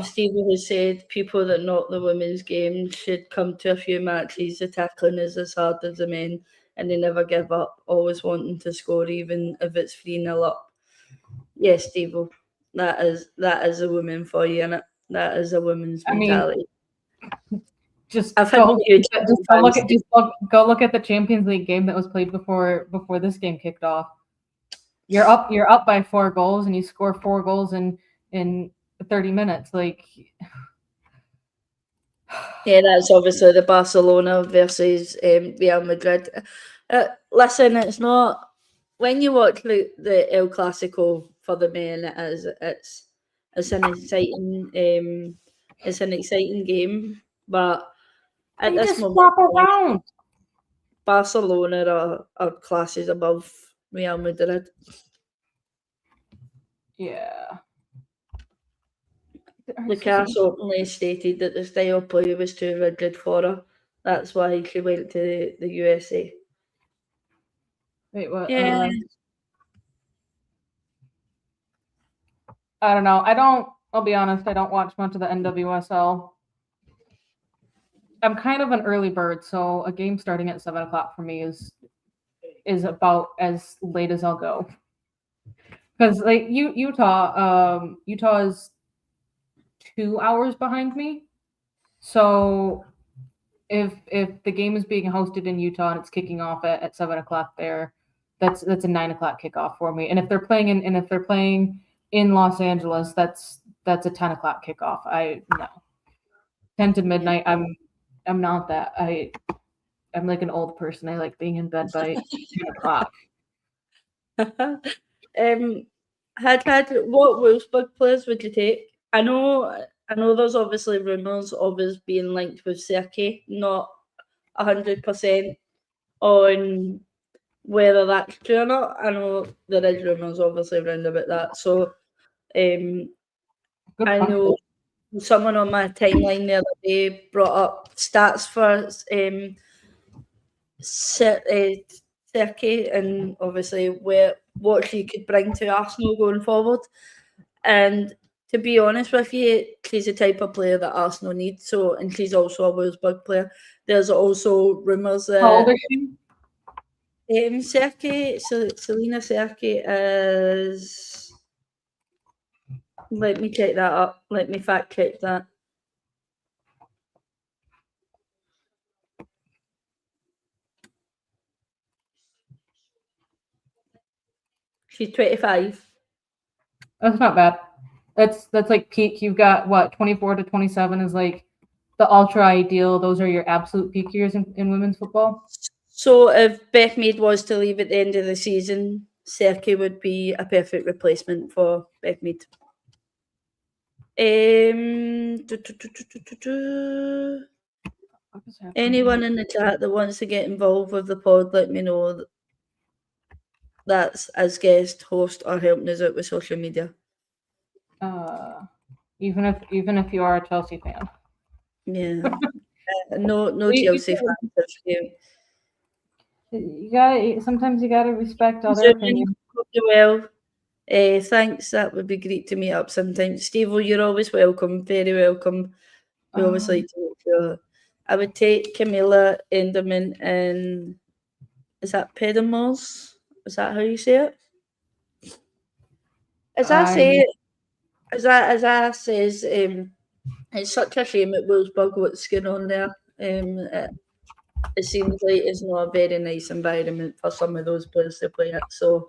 Stevie has said people that knock the women's game should come to a few matches. The tackling is as hard as the men, and they never give up, always wanting to score, even if it's 3-0 up. Yes, Stevie, that is a woman for you, and that is a woman's I mean, mentality. just I've had go huge just go look at go look at the Champions League game that was played before this game kicked off. You're up by 4 goals, and you score 4 goals in 30 minutes. Like, Yeah, that's obviously the Barcelona versus Real Madrid. Listen, it's not when you watch the El Clasico for the men. It's an exciting game, but at they this just moment, flop around. Barcelona are classes above Real Madrid. Yeah. Lucas openly stated that the style of play was too rigid for her. That's why she went to the USA. Wait, what? Yeah. I don't know. I'll be honest, I don't watch much of the NWSL. I'm kind of an early bird, so a game starting at 7 o'clock for me is about as late as I'll go. Because like Utah is 2 hours behind me. So if the game is being hosted in Utah and it's kicking off at 7 o'clock there, that's a 9 o'clock kickoff for me. And if they're playing in Los Angeles, that's a 10 o'clock kickoff. No. 10 to midnight. I'm not that. I'm like an old person. I like being in bed by 10 o'clock. What Wolfsburg players would you take? I know there's obviously rumours of us being linked with Serki, not 100% on whether that's true or not. I know there is rumours obviously around about that. So I know someone on my timeline the other day brought up stats for Serki and obviously what she could bring to Arsenal going forward. And to be honest with you, she's the type of player that Arsenal needs. So, and she's also a Wolfsburg player. There's also rumours that How old is she? Selena Serki is. Let me check that up. Let me fact check that. She's 25. That's not bad. That's like peak. You've got what 24 to 27 is like the ultra ideal. Those are your absolute peak years in women's football. So if Beth Mead was to leave at the end of the season, Serki would be a perfect replacement for Beth Mead. Anyone in the chat that wants to get involved with the pod, let me know. That's as guest, host, or helping us out with social media. Even if you are a Chelsea fan. Yeah. No Chelsea fans. Sometimes you gotta respect other opinions. Well, thanks. That would be great to meet up sometime. Steve, you're always welcome. Very welcome. We always like to meet you. I would take Camilla Enderman and is that Pedimos? Is that how you say it? As I says, it's such a shame at Wolfsburg what's going on there. It seems like it's not a very nice environment for some of those players to play at. So,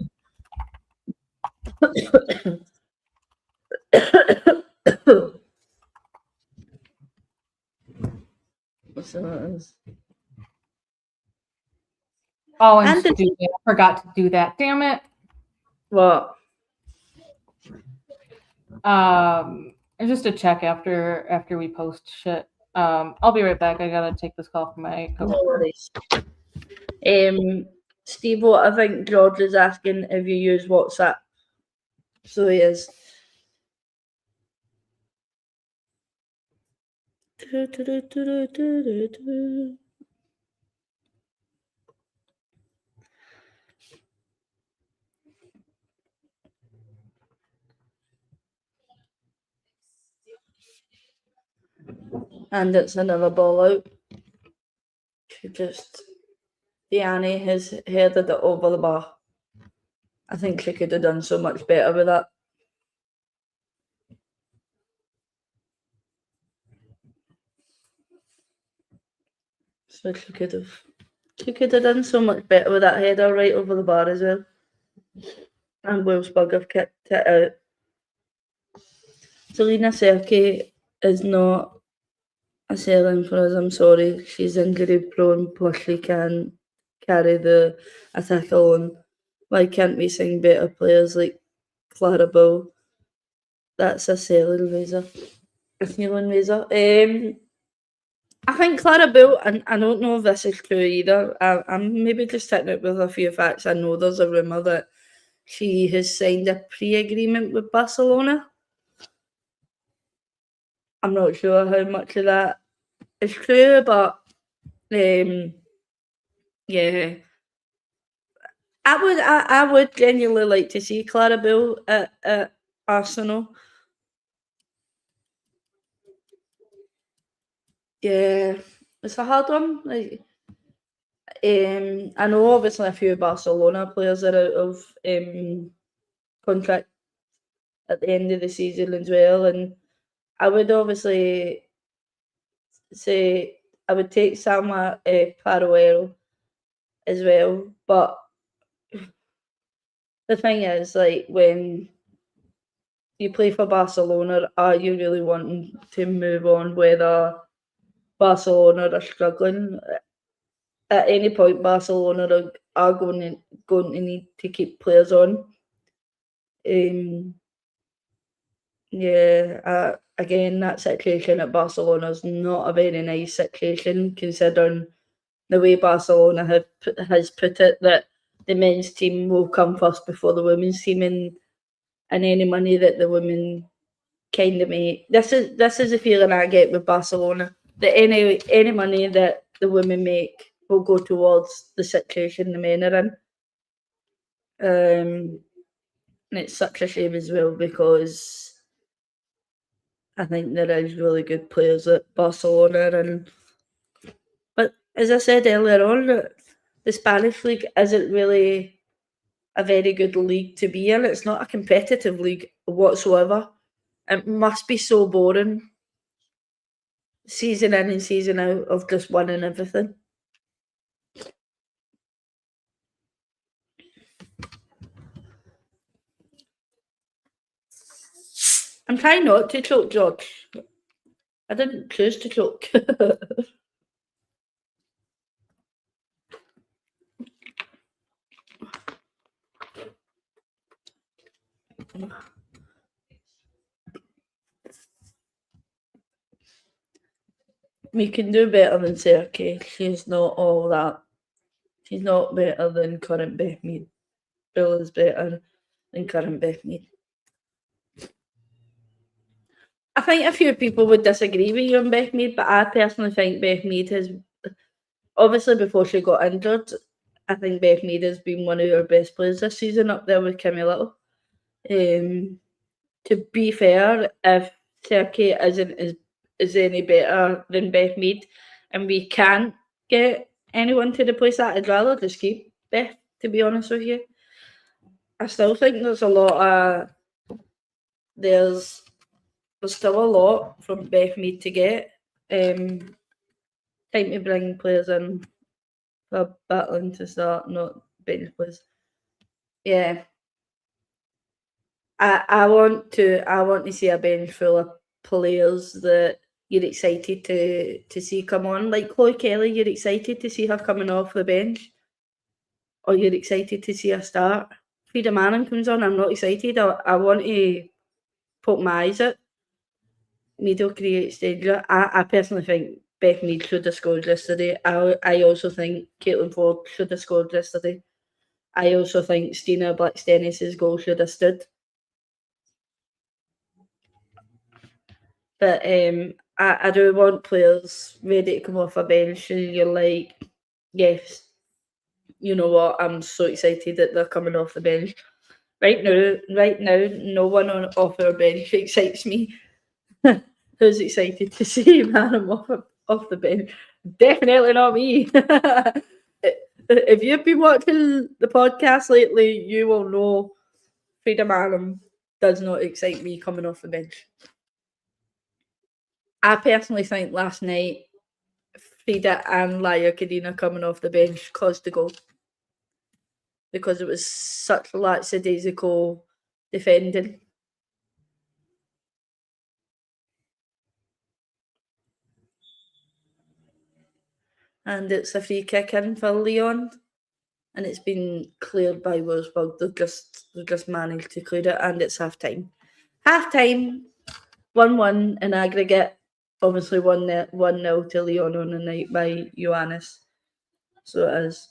Oh, and stupid. I forgot to do that. Damn it. What? Just a check after we post shit. I'll be right back. I gotta take this call from my coworker. No worries. Steve, I think George is asking if you use WhatsApp. So he is. And it's another ball out. Diane has headed it over the bar. I think she could have done so much better with that. So she could have done so much better with that header right over the bar as well. and Wolfsburg have kicked it out. Selena Serkey is not a sell-in for us, I'm sorry. She's injury prone, plus she can't carry the attack alone. Why can't we sing better players like Clara Bull? That's a selling razor. A ceiling razor. I think Clara Bull, and I don't know if this is true either. I'm maybe just hitting it with a few facts. I know there's a rumour that she has signed a pre-agreement with Barcelona. I'm not sure how much of that is true, but yeah. I would genuinely like to see Clara Bull at Arsenal. Yeah, it's a hard one. I know obviously a few Barcelona players are out of contract at the end of the season as well, and I would obviously say I would take Sama Paruero as well, but the thing is, like, when you play for Barcelona, are you really wanting to move on whether Barcelona are struggling? At any point, Barcelona are going to need to keep players on. Yeah, again, that situation at Barcelona is not a very nice situation, considering the way Barcelona has put it, that the men's team will come first before the women's team, and any money that the women kind of make. This is the feeling I get with Barcelona, that any money that the women make will go towards the situation the men are in. And it's such a shame as well, because I think there is really good players at Barcelona, but as I said earlier on, the Spanish league isn't really a very good league to be in. It's not a competitive league whatsoever. It must be so boring, season in and season out, of just winning everything. I'm trying not to choke, George. I didn't choose to choke. We can do better than Serkey. She's not all that. She's not better than current Beth Mead. Bill is better than current Beth Mead. I think a few people would disagree with you on Beth Mead, but I personally think Beth Mead has, obviously before she got injured, I think Beth Mead has been one of our best players this season, up there with Kimmy Little. To be fair, if Serkey isn't is any better than Beth Mead, and we can't get anyone to replace that, I'd rather just keep Beth, to be honest with you. I still think there's still a lot from Beth Mead to get. Time to bring players in for battling to start, not bench players. Yeah. I want to see a bench full of players that you're excited to see come on. Like Chloe Kelly, you're excited to see her coming off the bench, or you're excited to see her start. Frida Manning comes on, I'm not excited. I want to poke my eyes at. Meadow creates danger. I personally think Beth Mead should have scored yesterday. I also think Caitlin Ford should have scored yesterday. I also think Stina Blackstenius' goal should have stood. But I do want players ready to come off a bench, and you're like, yes, you know what? I'm so excited that they're coming off the bench. Right now, no one off our bench excites me. Who's excited to see Manham off the bench? Definitely not me. If you've been watching the podcast lately, you will know Frida Manham does not excite me coming off the bench. I personally think last night Frida and Laya Kadina coming off the bench caused the goal. because it was such lackadaisical defending. And it's a free kick in for Lyon, and it's been cleared by Wolfsburg. They've just managed to clear it, and it's half time. 1-1 in aggregate. Obviously 1-0 to Lyon on the night by Ioannis. So it is.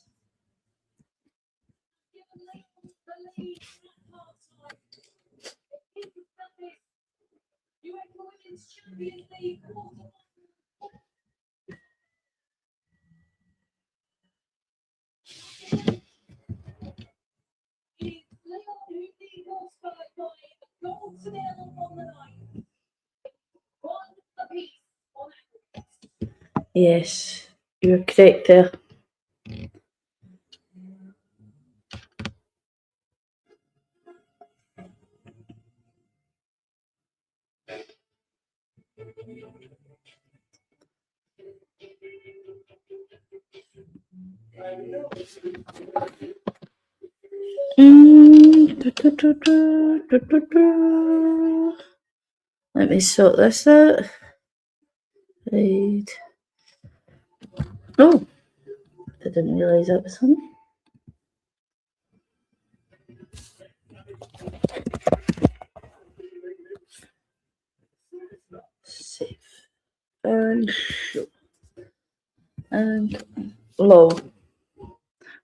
Yes, you're correct there. Let me sort this out. Right. Oh, I didn't realise that was on. Save. And show. And lol.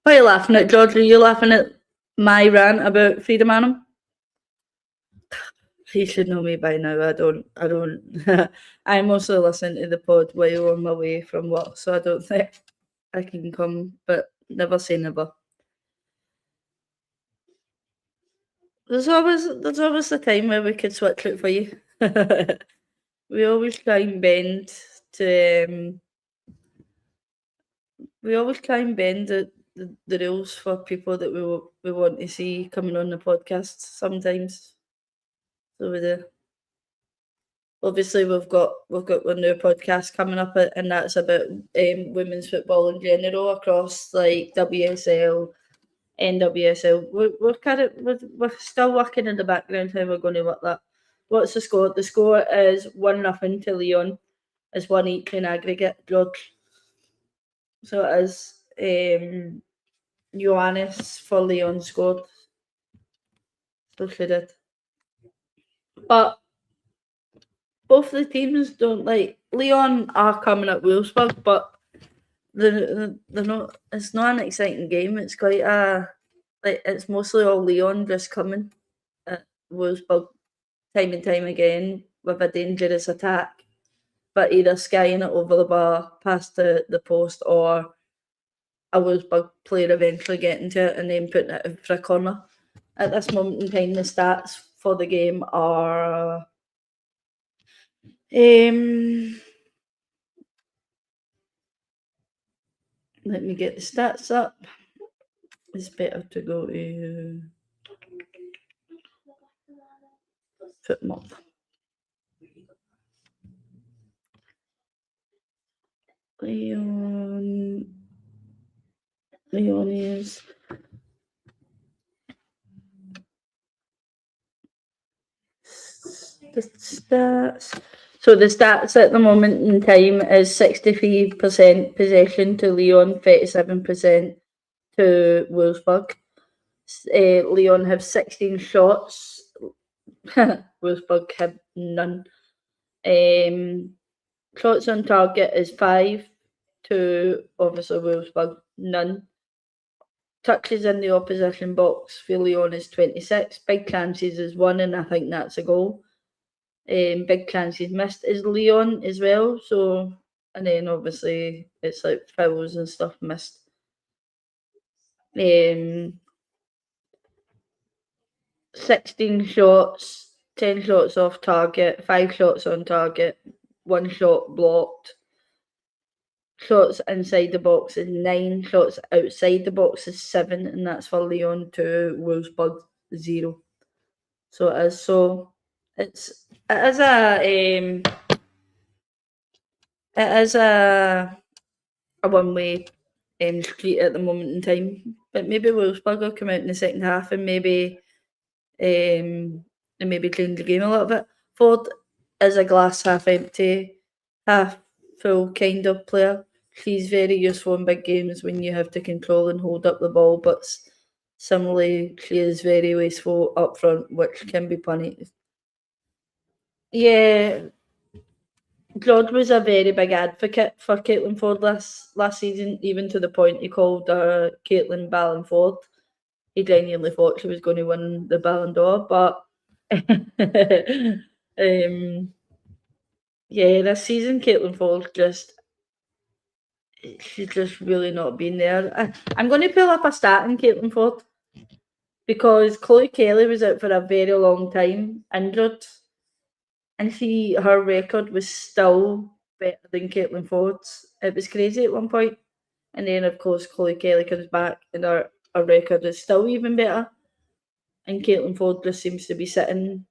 Why are you laughing at, George? Are you laughing at my rant about Freedom Animal? You should know me by now. I don't. I mostly listen to the pod while on my way from work, so I don't think I can come, but never say never. There's always a time where we could switch it for you. We always try and bend to the rules for people that we want to see coming on the podcast sometimes. So we do. Obviously we've got one new podcast coming up, and that's about women's football in general across like WSL, NWSL. We're still working in the background how we're going to work that. What's the score? The score is 1-0 to Lyon. It's 1 each in aggregate, George. So it is Ioannis for Lyon scored. So she did. But both the teams don't like Lyon are coming at Wolfsburg, but they're not. It's not an exciting game. It's quite it's mostly all Lyon just coming at Wolfsburg time and time again with a dangerous attack, but either skying it over the bar past the post, or a Wolfsburg player eventually getting to it and then putting it in for a corner. At this moment in time, the stats for the game are let me get the stats up. It's better to go to football. Lyon is the stats. So the stats at the moment in time is 63% possession to Lyon, 37% to Wolfsburg. Lyon have 16 shots. Wolfsburg have none. Shots on target is 5 to obviously Wolfsburg, none. Touches in the opposition box for Lyon is 26. Big chances is 1, and I think that's a goal. Big chances missed is Lyon as well. So, and then obviously it's like fouls and stuff missed. 16 shots, 10 shots off target, 5 shots on target, 1 shot blocked. Shots inside the box is 9, shots outside the box is 7, and that's for Lyon 2, Wolfsburg 0. So it is. So it is a one-way street at the moment in time. But maybe Wolfsburg will come out in the second half and maybe change the game a little bit. Ford is a glass half empty, half full kind of player. She's very useful in big games when you have to control and hold up the ball, but similarly, she is very wasteful up front, which can be punished. Yeah, George was a very big advocate for Caitlin Ford last season, even to the point he called her Caitlin Ballon Ford. He genuinely thought she was going to win the Ballon d'Or, but yeah, this season Caitlin Ford she's just really not been there. I'm going to pull up a stat on Caitlin Ford because Chloe Kelly was out for a very long time, injured, and her record was still better than Caitlin Ford's. It was crazy at one point, and then of course Chloe Kelly comes back, and her record is still even better, and Caitlin Ford just seems to be sitting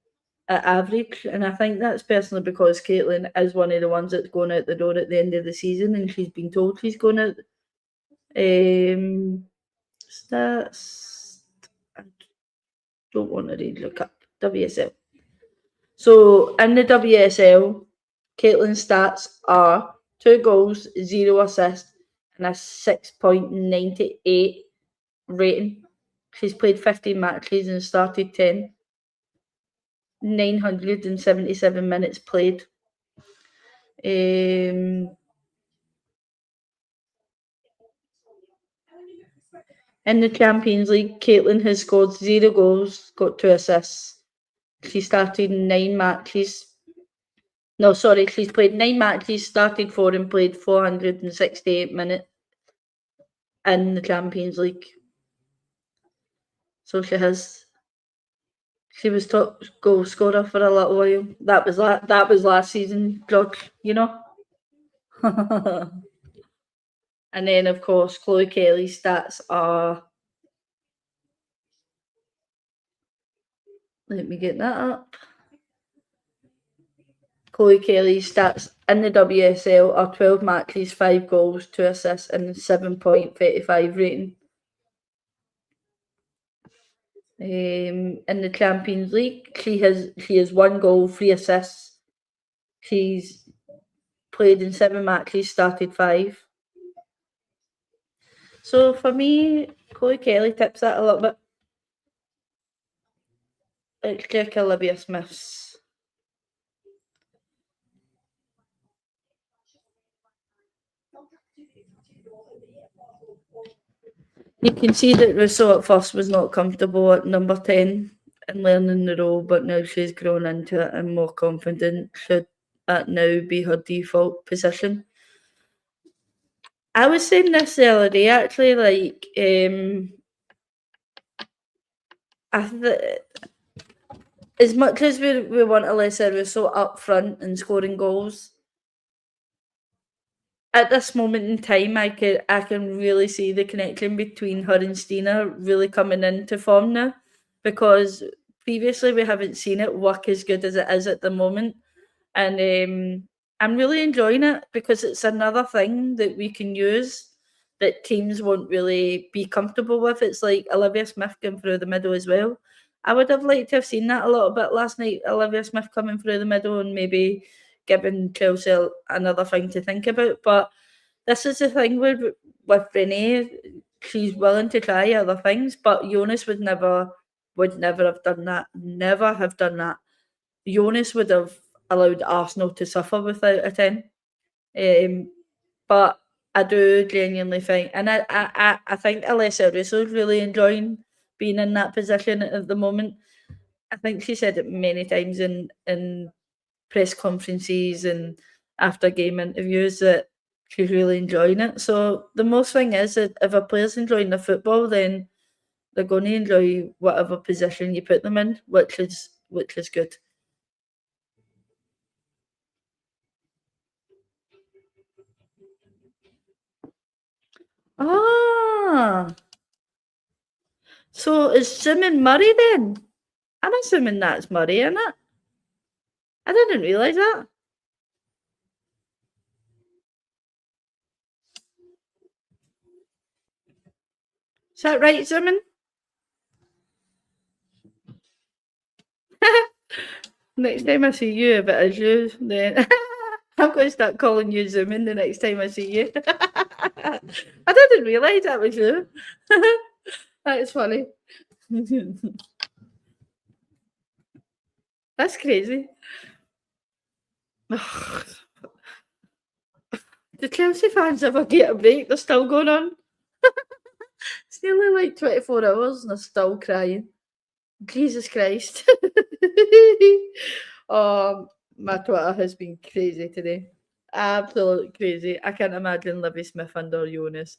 at average, and I think that's personally because Caitlin is one of the ones that's going out the door at the end of the season, and she's been told she's going out. Stats. I don't want to read. Look up WSL. So in the WSL, Caitlin's stats are 2 goals, 0 assists, and a 6.98 rating. She's played 15 matches and started 10. 977 minutes played. In the Champions League, Caitlin has scored 0 goals, got 2 assists. She started 9 matches. No, sorry, she's played 9 matches, started 4 and played 468 minutes in the Champions League. So she was top goal scorer for a little while. That was last season, George, you know. And then of course Chloe Kelly's stats are, let me get that up. Chloe Kelly's stats in the WSL are 12 matches, 5 goals, 2 assists, and 7.35 rating. In the Champions League, she has 1 goal, 3 assists. She's played in 7 matches, started 5. So for me, Chloe Kelly tips that a little bit. Let's check Olivia Smith's. You can see that Rousseau at first was not comfortable at number 10 and learning the role, but now she's grown into it and more confident. Should that now be her default position? I was saying this the other day, actually, like, as much as we want Alessia Russo up front and scoring goals, at this moment in time, I can really see the connection between her and Stina really coming into form now, because previously we haven't seen it work as good as it is at the moment, and I'm really enjoying it because it's another thing that we can use that teams won't really be comfortable with. It's like Olivia Smith going through the middle as well. I would have liked to have seen that a little bit last night, Olivia Smith coming through the middle and maybe giving Chelsea another thing to think about. But this is the thing with Renee. She's willing to try other things, but Jonas would never have done that. Never have done that. Jonas would have allowed Arsenal to suffer without a 10. But I do genuinely think, and I think Alessia Russo is really enjoying being in that position at the moment. I think she said it many times in press conferences and after game interviews that she's really enjoying it. So the most thing is that if a player's enjoying the football, then they're going to enjoy whatever position you put them in, which is good. Ah, so is Simon Murray then? I'm assuming that's Murray, isn't it? I didn't realise that. Is that right, Zimmerman? Next time I see you, if it is you, then I'm going to start calling you Zoomin the next time I see you. I didn't realise that was you. That is funny. That's crazy. The Chelsea fans ever get a break? They're still going on. It's nearly like 24 hours and they're still crying. Jesus Christ. My Twitter has been crazy today. Absolutely crazy. I can't imagine Livy Smith under Jonas.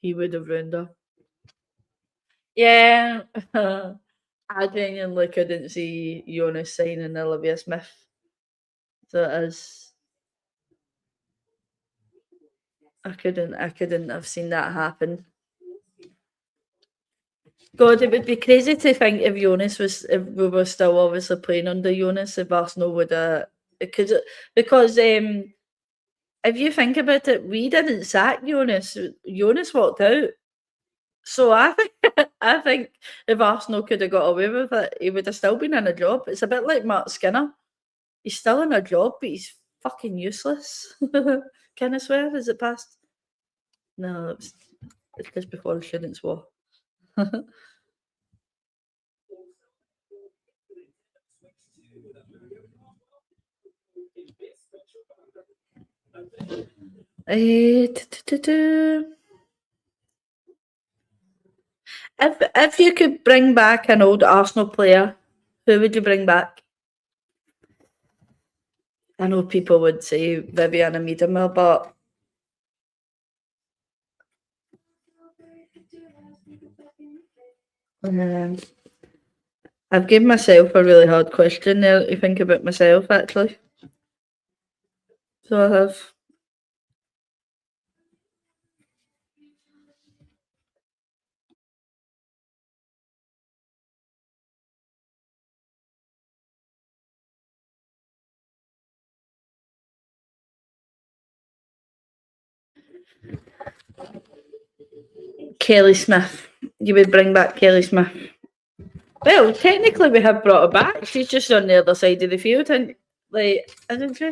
He would have ruined her. Yeah. I genuinely couldn't see Jonas signing Olivia Smith. So it is. I couldn't have seen that happen. God, it would be crazy to think if we were still obviously playing under Jonas, if Arsenal would have, because if you think about it, we didn't sack Jonas. Jonas walked out. So I think if Arsenal could have got away with it, he would have still been in a job. It's a bit like Mark Skinner. He's still in a job, but he's fucking useless. Can I swear? Is it past? No, it's just before the students' war. If you could bring back an old Arsenal player, who would you bring back? I know people would say Viviana Miedema, but I've given myself a really hard question there to think about myself, actually. So I have. Kelly Smith. You would bring back Kelly Smith. Well, technically we have brought her back. She's just on the other side of the field, and isn't she?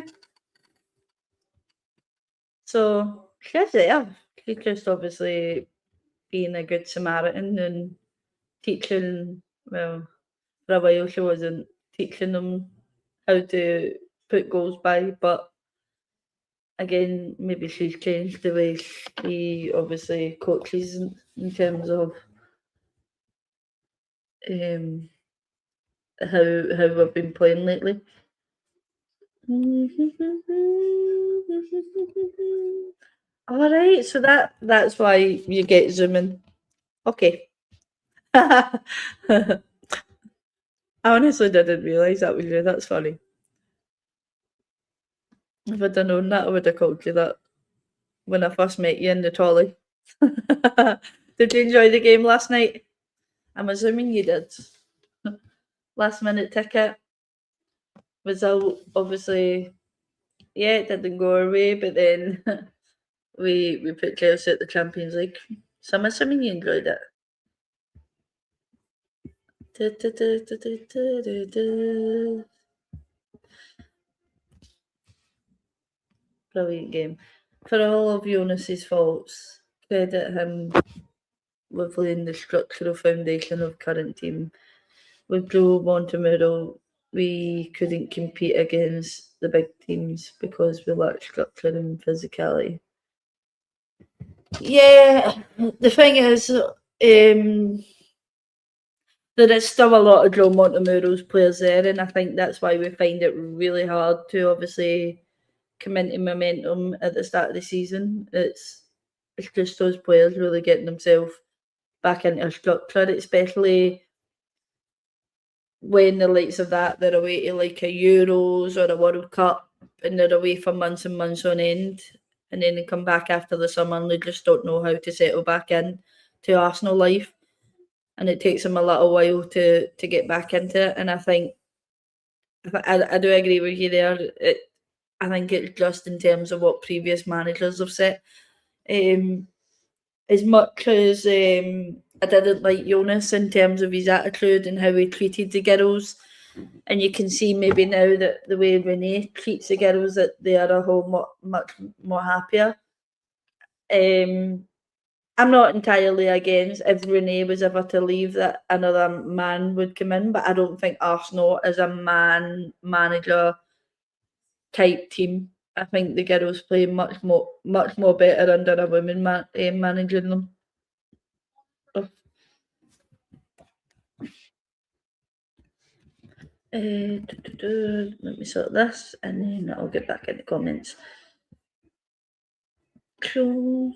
So she's there. She's just obviously being a good Samaritan and teaching. Well, for a while she wasn't teaching them how to put goals by, but again, maybe she's changed the way she obviously coaches in terms of how we've been playing lately. All right, so that's why you get zooming. Okay. I honestly didn't realise that was you. That's funny. If I'd have known that, I would have called you that when I first met you in the trolley. Did you enjoy the game last night? I'm assuming you did. Last minute ticket. Result, obviously, yeah, it didn't go our way, but then we put Chelsea at the Champions League. So I'm assuming you enjoyed it. Brilliant game. For all of Jonas's faults, credit him with laying the structural foundation of current team. With Joe Montemuro, we couldn't compete against the big teams because we lacked structure and physicality. Yeah, the thing is, there is still a lot of Joe Montemuro's players there, and I think that's why we find it really hard to obviously come into momentum at the start of the season. It's just those players really getting themselves back into a structure, especially when the likes of that they're away to like a Euros or a World Cup and they're away for months and months on end, and then they come back after the summer and they just don't know how to settle back in to Arsenal life, and it takes them a little while to get back into it. And I think I do agree with you there. I think it's just in terms of what previous managers have said. As much as I didn't like Jonas in terms of his attitude and how he treated the girls. And you can see maybe now that the way Renee treats the girls, that they are a whole much more happier. I'm not entirely against if Renee was ever to leave that another man would come in, but I don't think Arsenal is a man manager type team. I think the girls play much more better under a woman managing them. Let me sort this and then I'll get back in the comments. Cool.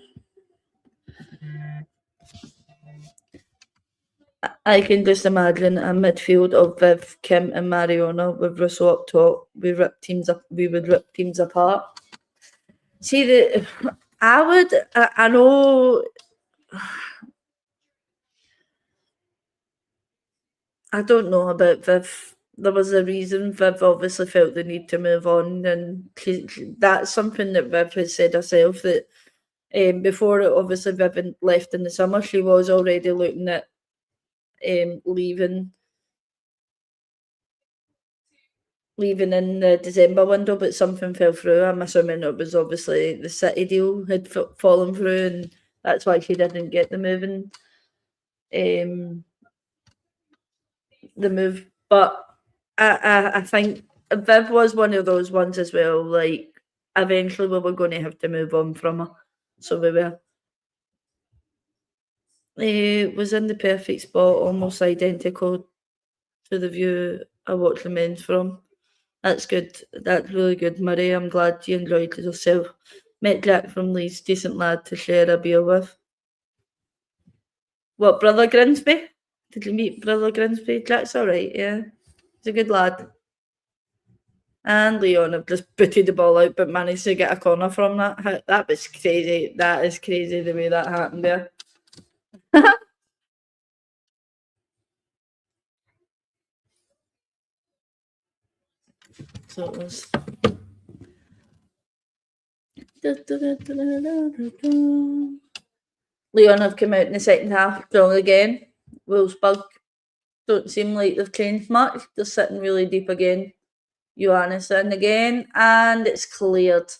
I can just imagine a midfield of Viv, Kim, and Mariona with Russell up top. We would rip teams apart. See, I know. I don't know about Viv. There was a reason Viv obviously felt the need to move on, and that's something that Viv has said herself that before obviously Viv left in the summer, she was already looking at leaving in the December window, but something fell through. I'm assuming it was obviously the City deal had fallen through, and that's why she didn't get the move. But I think Viv was one of those ones as well. Like eventually we were going to have to move on from her, so we were. It was in the perfect spot, almost identical to the view I watched the men's from. That's good. That's really good, Murray. I'm glad you enjoyed yourself. Met Jack from Leeds, decent lad to share a beer with. What, Brother Grimsby? Did you meet Brother Grimsby? Jack's alright, yeah. He's a good lad. And Lyon have just booted the ball out but managed to get a corner from that. That was crazy. That is crazy the way that happened there. So it was. Lyon have come out in the second half strong again. Wolfsburg don't seem like they've changed much. They're sitting really deep again. Johannes in again, and it's cleared.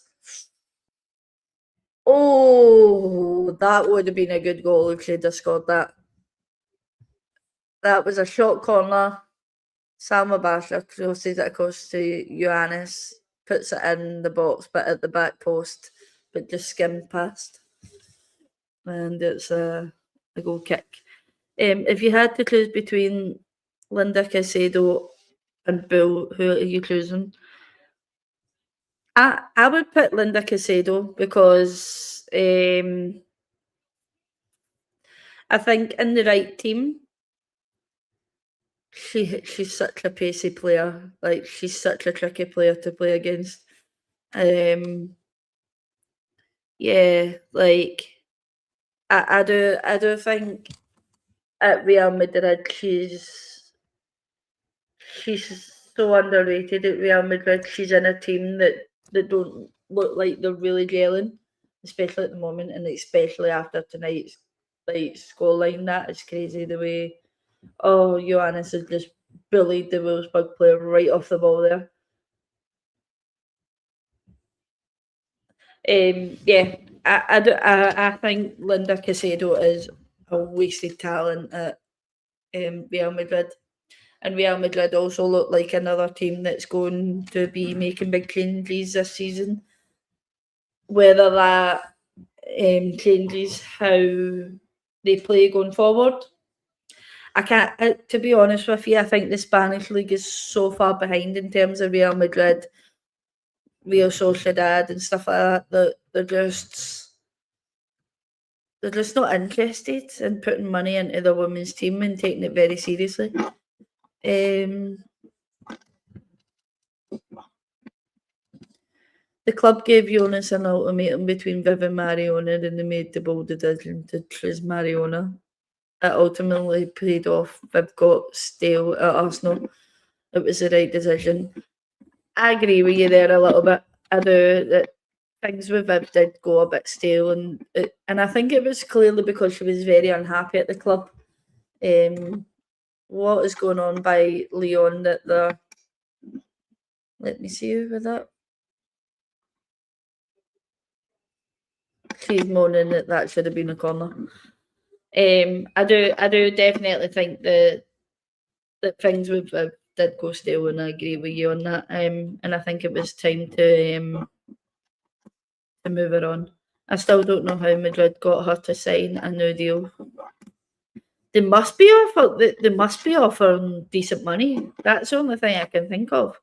Oh, that would have been a good goal if she'd have scored that. That was a short corner. Salma Basha crosses it across to Johannes, puts it in the box, but at the back post, but just skimmed past. And it's a goal kick. If you had to choose between Linda Caicedo and Bull, who are you choosing? I would put Linda Caicedo because I think in the right team, she's such a pacey player. Like she's such a tricky player to play against. Yeah, like I do think at Real Madrid she's so underrated at Real Madrid. She's in a team that don't look like they're really gelling, especially at the moment, and especially after tonight's scoreline. That is crazy. The way Johannes has just bullied the Wolfsburg player right off the ball there. Yeah, I think Linda Caicedo is a wasted talent at Real Madrid. And Real Madrid also look like another team that's going to be making big changes this season. Whether that changes how they play going forward. I can't, to be honest with you, I think the Spanish league is so far behind in terms of Real Madrid, Real Sociedad and stuff like that they're just not interested in putting money into the women's team and taking it very seriously. The club gave Jonas an ultimatum between Viv and Mariona, and they made the bold decision to choose Mariona. It ultimately paid off. Viv got stale at Arsenal. It was the right decision. I agree with you there a little bit. I do. That things with Viv did go a bit stale, and I think it was clearly because she was very unhappy at the club. What is going on by Lyon that they're... Let me see over that. She's moaning that should have been a corner. I do definitely think that things with Viv did go stale, and I agree with you on that. And I think it was time to move her on. I still don't know how Madrid got her to sign a new deal. They must be offering decent money. That's the only thing I can think of.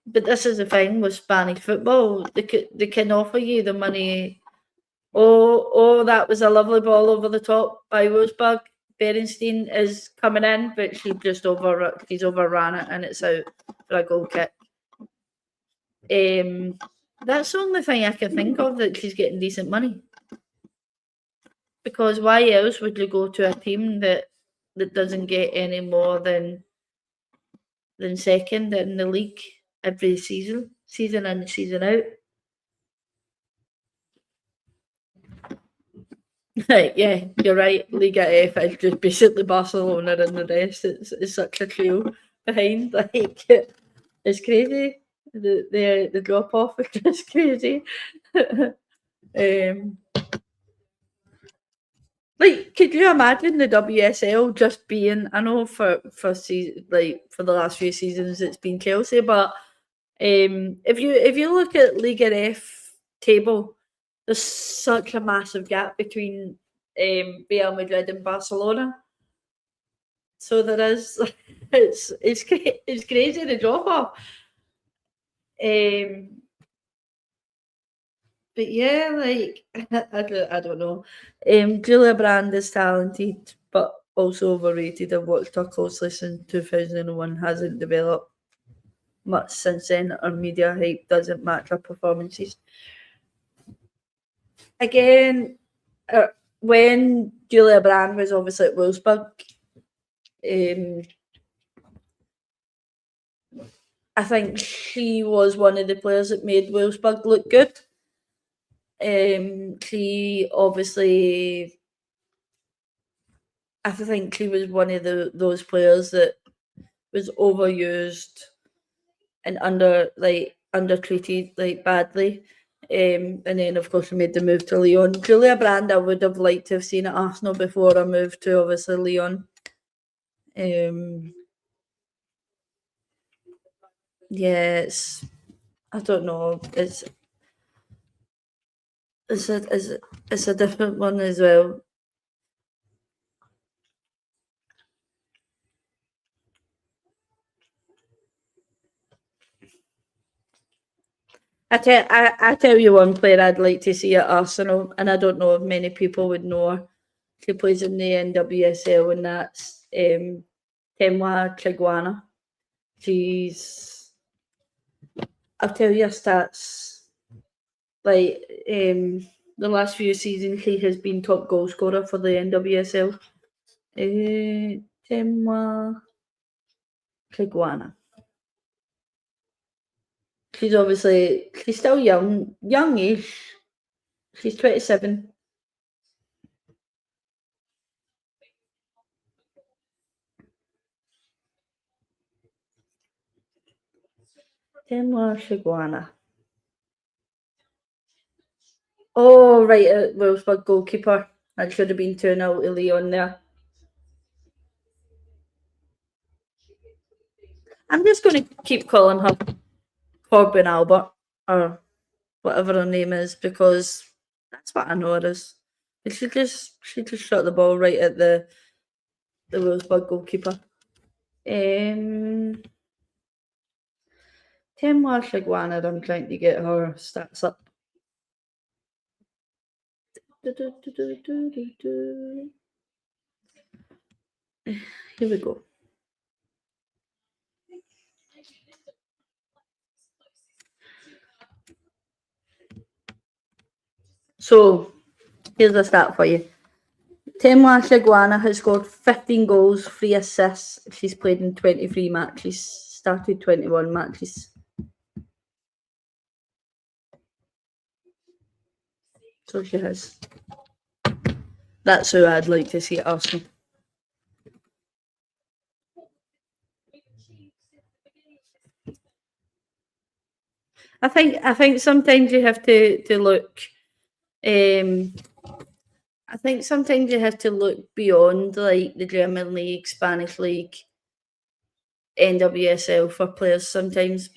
But this is the thing with Spanish football. They can offer you the money. Oh, that was a lovely ball over the top by Wolfsburg. Berenstein is coming in, but she's overran it, and it's out for a goal kick. That's the only thing I can think of that she's getting decent money. Because why else would you go to a team that doesn't get any more than second in the league every season in and season out? Right, yeah, you're right. Liga F is just basically Barcelona and the rest. It's such a trio behind. Like, it's crazy. The drop off is just crazy. Like, could you imagine the WSL just being? I know for the last few seasons it's been Chelsea, but if you look at Liga F table, there's such a massive gap between Real Madrid and Barcelona. So there is, it's crazy the drop off. But yeah, like I don't know. Julia Brand is talented, but also overrated. I've watched her closely since 2001. Hasn't developed much since then. Her media hype doesn't match her performances. Again, when Julia Brand was obviously at Wolfsburg, I think she was one of the players that made Wolfsburg look good. She obviously, I think she was one of those players that was overused and undertreated like badly. And then of course we made the move to Lyon. Julia Brand, I would have liked to have seen at Arsenal before I moved to obviously Lyon. Yeah, I don't know. It's a different one as well. I tell you one player I'd like to see at Arsenal, and I don't know if many people would know her. She plays in the UWCL, and that's Temwa Chiguana. I'll tell you her stats. Like the last few seasons, she has been top goal scorer for the NWSL. Temwa Chiguana. She's still youngish. She's 27. Temwa Chiguana. Oh, right, Wolfsburg goalkeeper. That should have been 2-0 to Lyon there. I'm just going to keep calling her Corbin Albert, or whatever her name is, because that's what I know it is. She just shot the ball right at the Wolfsburg goalkeeper. Temwa Chiguana, I'm trying to get her stats up. Here we go. So, here's a stat for you. Temwa Chiguana has scored 15 goals, 3 assists. She's played in 23 matches, started 21 matches. So she has. That's who I'd like to see at Arsenal. I think sometimes you have to look. I think sometimes you have to look beyond like the German League, Spanish League, NWSL for players sometimes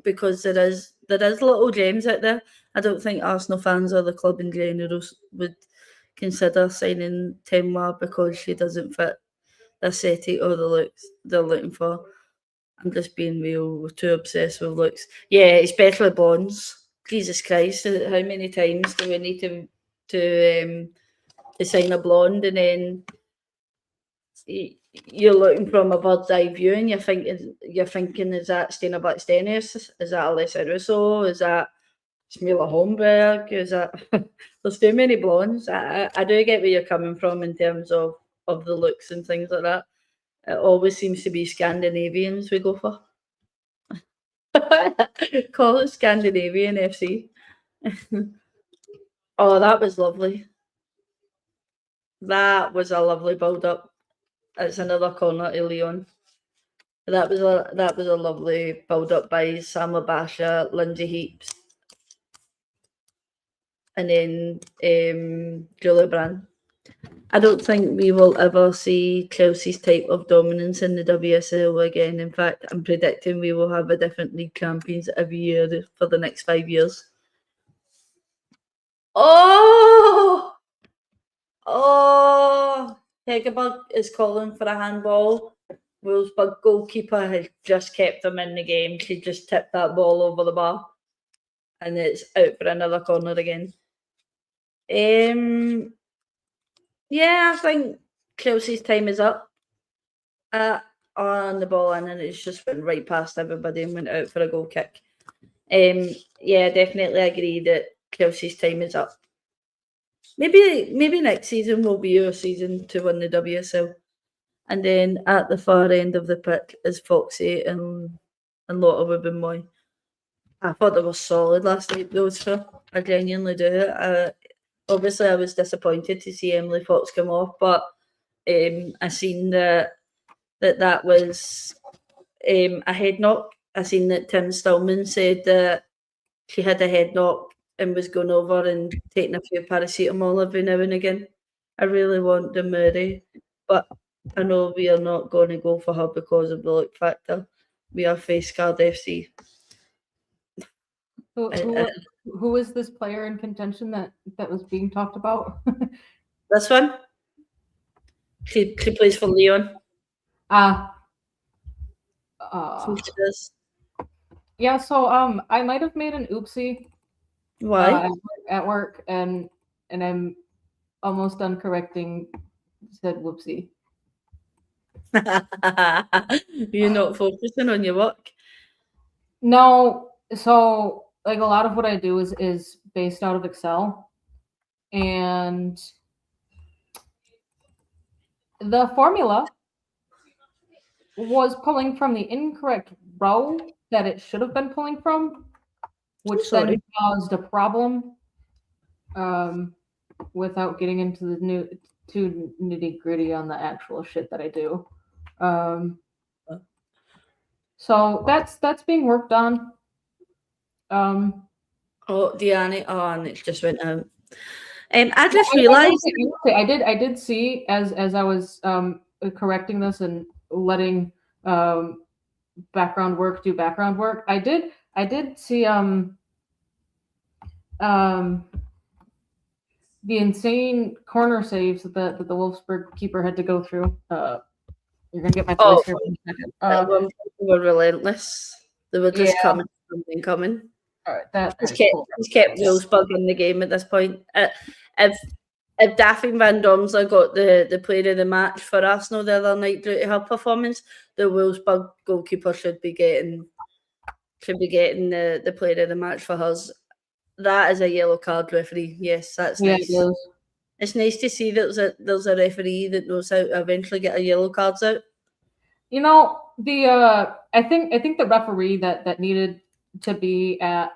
because there is little gems out there. I don't think Arsenal fans or the club in general would consider signing Temwa because she doesn't fit the aesthetic or the looks they're looking for. I'm just being real. We're too obsessed with looks. Yeah, especially blondes. Jesus Christ! How many times do we need to sign a blonde and then you're looking from a bird's eye view and you're thinking, is that Stina Blackstenius? Is that Alyssa Russo? Is that Smila Holmberg? Is that there's too many blondes. I do get where you're coming from in terms of the looks and things like that. It always seems to be Scandinavians we go for. Call it Scandinavian FC. Oh, that was lovely. That was a lovely build up. It's another corner to Lyon. That was a lovely build up by Sama Basha, Lindsay Heaps, and then Julia Brand. I don't think we will ever see Chelsea's type of dominance in the WSL again. In fact, I'm predicting we will have a different league champions every year for the next 5 years. Oh! Hegerberg is calling for a handball. Wolfsburg goalkeeper has just kept them in the game. She just tipped that ball over the bar. And it's out for another corner again. Yeah, I think Chelsea's time is up. On the ball in, and it's just went right past everybody and went out for a goal kick. Yeah, definitely agree that Chelsea's time is up. Maybe next season will be your season to win the WSL. And then at the far end of the pitch is Foxy and Lotta Wibbenmoy. I thought they were solid last night, those two. I genuinely do. Obviously, I was disappointed to see Emily Fox come off, but I seen that was a head knock. I seen that Tim Stillman said that she had a head knock and was going over and taking a few paracetamol every now and again. I really want the Murray, but I know we are not going to go for her because of the look factor. We are face card FC. Who is this player in contention that was being talked about? This one? She plays for Lyon. Yeah, so I might have made an oopsie. Why? At work, and I'm almost done correcting said whoopsie. You're not focusing on your work? No, so like a lot of what I do is based out of Excel, and the formula was pulling from the incorrect row that it should have been pulling from, which then caused a problem. Without getting into the too nitty gritty on the actual shit that I do. So that's being worked on. Deanne, and it just went out. I just realized I did see as I was correcting this and letting background work do background work. I did see the insane corner saves that the Wolfsburg keeper had to go through. You're gonna get my voice here in a second. They were relentless. They were just coming. All right, he's kept Wolfsburg in the game at this point. If Daphne Van Domsler got the player of the match for Arsenal the other night due to her performance, the Wolfsburg goalkeeper should be getting the player of the match for hers. That is a yellow card, referee. Yes, that's nice. It's nice to see that there's a referee that knows how to eventually get a yellow cards out. You know, I think the referee that needed to be at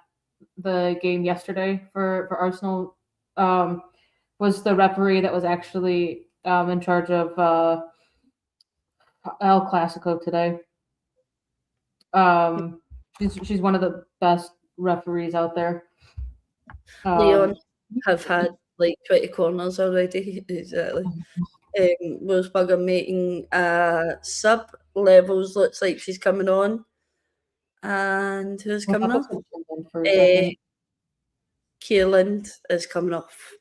the game yesterday for Arsenal was the referee that was actually in charge of El Clasico today. She's one of the best referees out there. Lyon have had like 20 corners already. Exactly. Wolfsburg are making sub levels. Looks like she's coming on. And who's coming off? Kierland is coming off.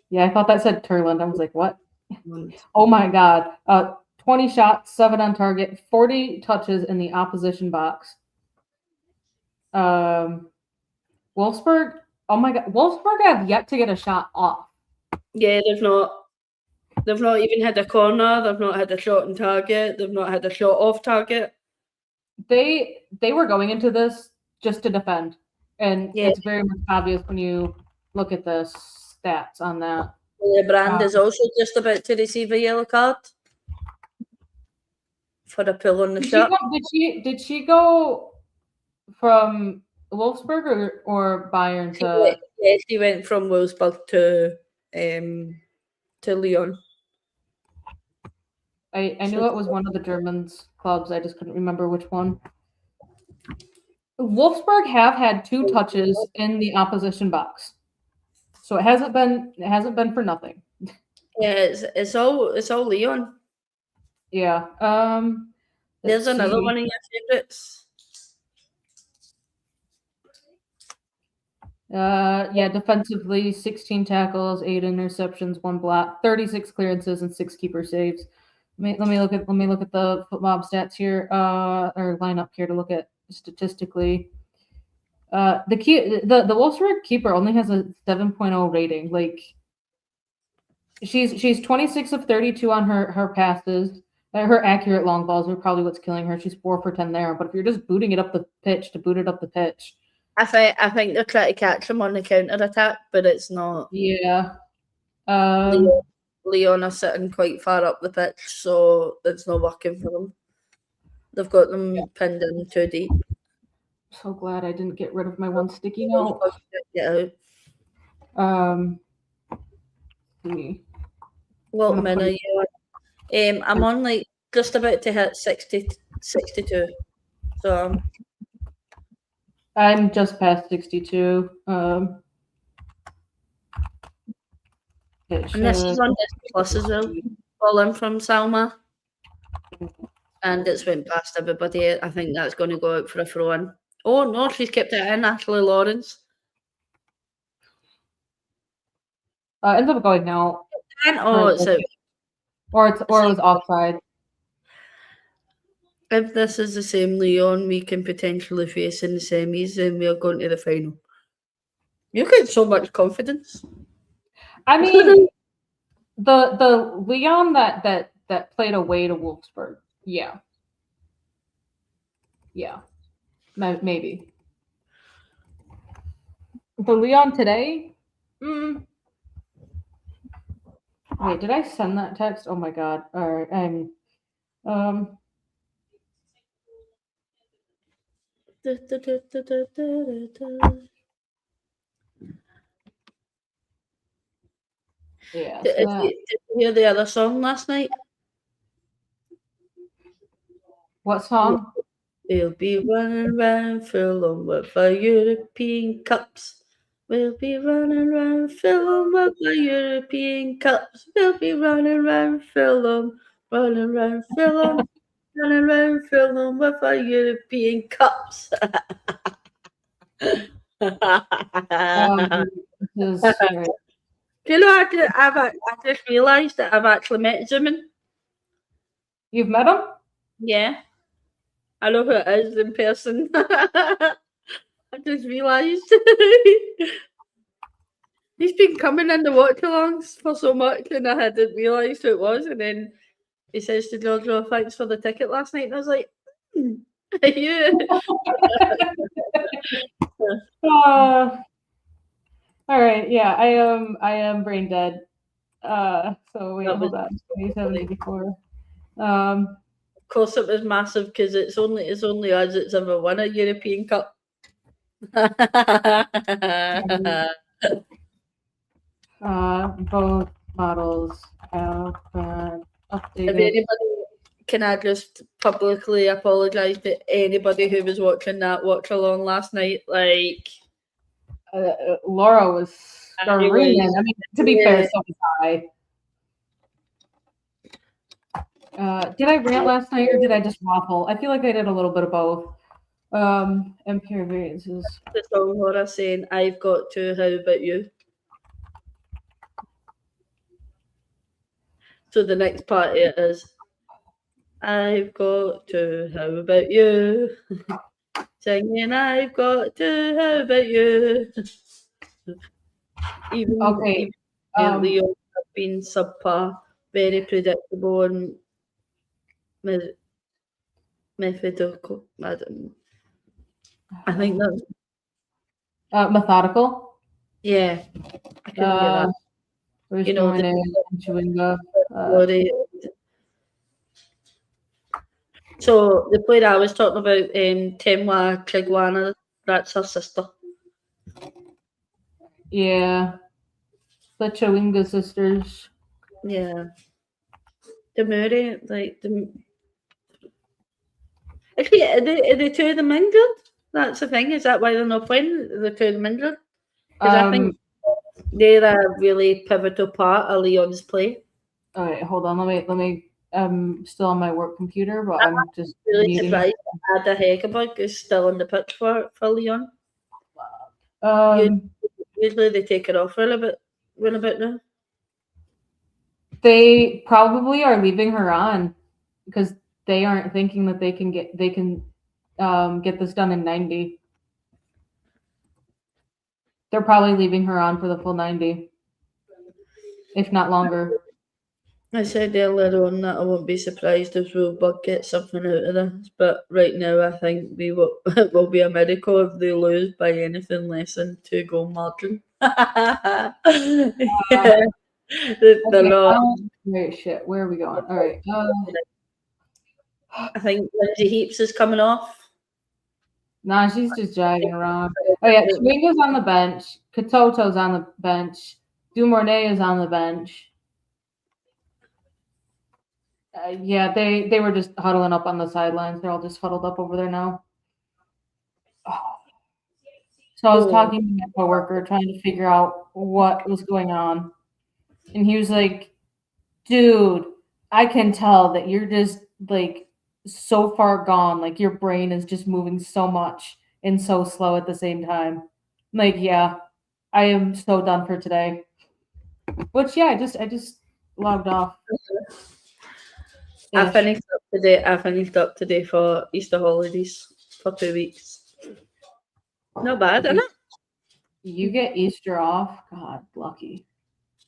Yeah, I thought that said Turland. I was like, what? Oh my god. 20 shots, 7 on target, 40 touches in the opposition box. Wolfsburg, oh my god. Wolfsburg have yet to get a shot off. Yeah, they've not even had a corner, they've not had a shot on target, they've not had a shot off target. They were going into this just to defend. And it's very much obvious when you look at the stats on that. Brand is also just about to receive a yellow card for a pull on the shot. Did she go from Wolfsburg or Bayern to? Yes, she went from Wolfsburg to Lyon. I knew it was one of the Germans clubs. I just couldn't remember which one. Wolfsburg have had 2 touches in the opposition box, so it hasn't been for nothing. Yeah, it's all Lyon. Yeah. There's another one of your favorites. Yeah, defensively, 16 tackles, 8 interceptions, 1 block, 36 clearances, and 6 keeper saves. Let me look at the football stats here, or lineup here to look at statistically. The Wolfsburg keeper only has a 7.0 rating. Like, she's 26 of 32 on her passes. Her accurate long balls are probably what's killing her. She's 4 for 10 there. But if you're just booting it up the pitch to boot it up the pitch, I think they're trying to catch him on the counter attack, but it's not. Yeah. Lyon are sitting quite far up the pitch, so it's not working for them. They've got them pinned in too deep. So glad I didn't get rid of my one sticky note. Yeah. What minute are you on? I'm on like just about to hit 62. So I'm just past 62. And this is on Disney Plus as well. All in from Salma. And it's went past everybody. I think that's going to go out for a throw-in. Oh no, she's kept it in, Ashley Lawrence. Ends up going now. Oh, it's out. Or it was offside. If this is the same Lyon we can potentially face in the semis, then we're going to the final. You get so much confidence. I mean, the Lyon that played away to Wolfsburg, yeah, maybe. The Lyon today. Wait, did I send that text? Oh my god! All right, Yeah. Did you hear the other song last night? What song? We'll be running round Fulham with our European cups. We'll be running round Fulham with our European cups. We'll be running round Fulham, running round Fulham, running round Fulham with our European cups. Do you know, I just realised that I've actually met Zoomin. You've met him? Yeah. I know who it is in person. I just realised. He's been coming in the watch-alongs for so much, and I hadn't realised who it was. And then he says to Giorgio, "Thanks for the ticket last night." And I was like, "Are you?" All right, yeah, I am brain dead. So wait, hold on. 27, 84. Of course, it was massive because it's only us that's ever won a European Cup. Both models have been If updated. anybody, can I just publicly apologise to anybody who was watching that watch along last night? Like, Laura was screaming. I mean, to be fair, so was I. Did I rant last night or did I just waffle? I feel like I did a little bit of both. MPR variances. The song Laura saying, "I've got to, how about you?" So the next part is, "I've got to, how about you?" Singing, "I've got to, how about you?" Even Lyon have been subpar, very predictable and methodical. I think that's methodical. Yeah, I couldn't get that. You know, Chewinga. So the player I was talking about, Temwa Chigwana, that's her sister. Yeah, the Chewinga sisters. Yeah, the Murray, like the. Actually, are the two of them injured? That's the thing. Is that why they're not playing? The two of them injured? Because I think they're a really pivotal part of Lyon's play. All right, hold on. Let me. I'm still on my work computer, but I'm just really surprised that Ada Hegerberg is still on the pitch for Lyon. Usually they take it off for a bit now. They probably are leaving her on because they aren't thinking that they can get this done in 90. They're probably leaving her on for the full 90, if not longer. I said earlier on that I won't be surprised if Wolfsburg get something out of this, but right now I think it will be a miracle if they lose by anything less than 2-goal margin. Yeah. They're not. Wait, shit. Where are we going? All right. I think Lindsay Heaps is coming off. Nah, she's just dragging around. Oh yeah, Chewinga's on the bench. Katoto's on the bench. Dumornay is on the bench. Yeah, they were just huddling up on the sidelines. They're all just huddled up over there now. So I was talking to my coworker, trying to figure out what was going on, and he was like, "Dude, I can tell that you're just like so far gone. Like your brain is just moving so much and so slow at the same time." I'm like, yeah, I am so done for today. Which yeah, I just logged off. I finished up today for Easter holidays for 2 weeks. Not bad, isn't it? You get Easter off? God, lucky.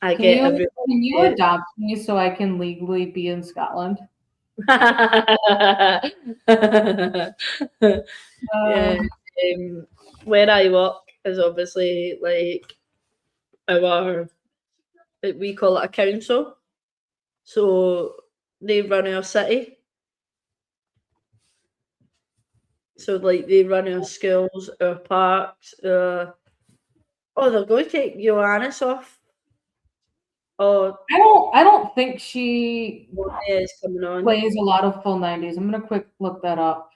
Can you adopt me so I can legally be in Scotland? Yeah. Where I work is obviously like we call it a council. So they run our city. So like they run our schools, our parks. They're going to take Johannes off. I don't think she is coming on. Plays a lot of full 90s. I'm gonna quick look that up.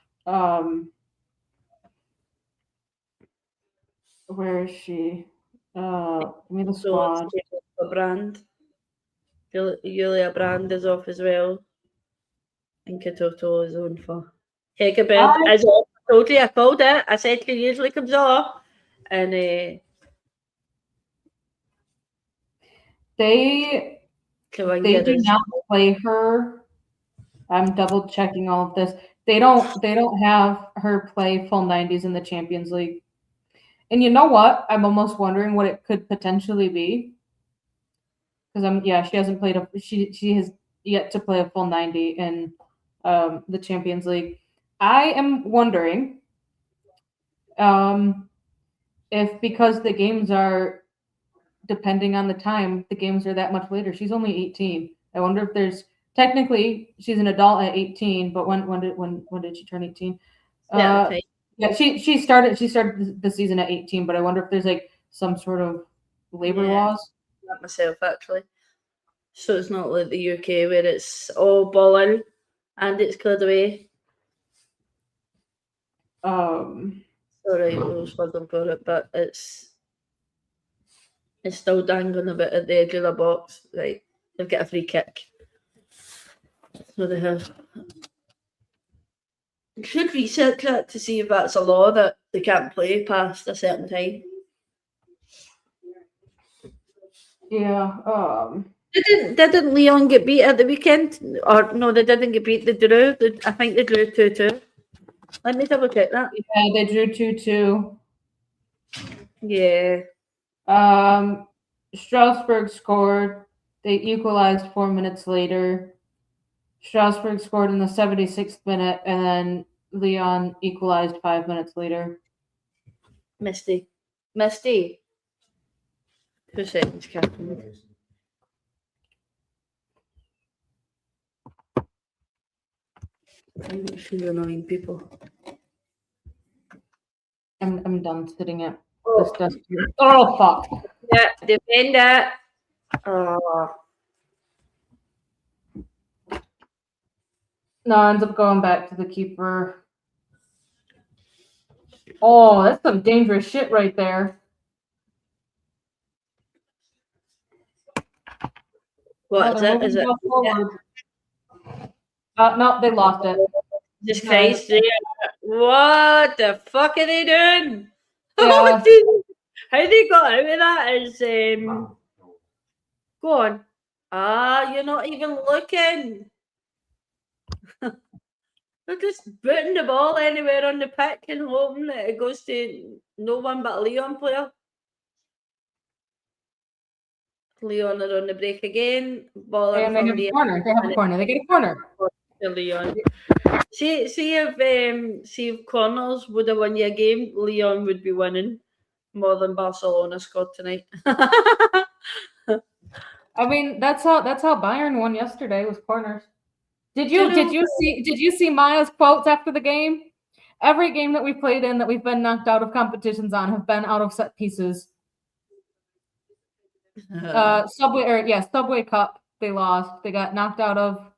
Where is she? Give me the squad. Brand. Julia Brand is off as well. And Katoto is on for. Hegerberg is off. I told you, I called it. I said he usually comes off. And they do not play her. I'm double checking all of this. They don't have her play full 90s in the Champions League. And you know what? I'm almost wondering what it could potentially be. Because she hasn't played she has yet to play a full 90 in the Champions League. I am wondering if because the games are depending on the time, the games are that much later. She's only 18. I wonder if there's technically she's an adult at 18, but when did she turn 18? She started the season at 18, but I wonder if there's like some sort of labor laws. myself actually. So it's not like the UK where it's all ball in and it's cleared away. Alright, we'll struggle for it, but it's still dangling a bit at the edge of the box. Right, they've got a free kick. So they have. Should research that to see if that's a law that they can't play past a certain time. Yeah. Didn't Lyon get beat at the weekend? Or no, they didn't get beat. They drew. I think they drew 2-2. Let me double check that. Yeah, they drew 2-2. Yeah. Strasbourg scored. They equalized 4 minutes later. Strasbourg scored in the 76th minute, and then Lyon equalized 5 minutes later. Misty. 2 seconds, Captain. I'm feeling annoying people. I'm done sitting at this desk. Oh fuck! Yeah, defend it. Oh. No, ends up going back to the keeper. Oh, that's some dangerous shit right there. What is it? Is it? No, they lost it. Jesus Christ! What the fuck are they doing? Yeah. How they got out of that is go on. You're not even looking. They're just putting the ball anywhere on the pitch and hoping that it goes to no one but a Lyon player. Lyon are on the break again. Ball And they have a corner. They have a corner. They get a corner. Lyon. See if Corners would have won your game, Lyon would be winning more than Barcelona scored tonight. I mean, that's how Bayern won yesterday with corners. Did you see Maya's quotes after the game? Every game that we've played in that we've been knocked out of competitions on have been out of set pieces. Subway Cup, they lost. They got knocked out of.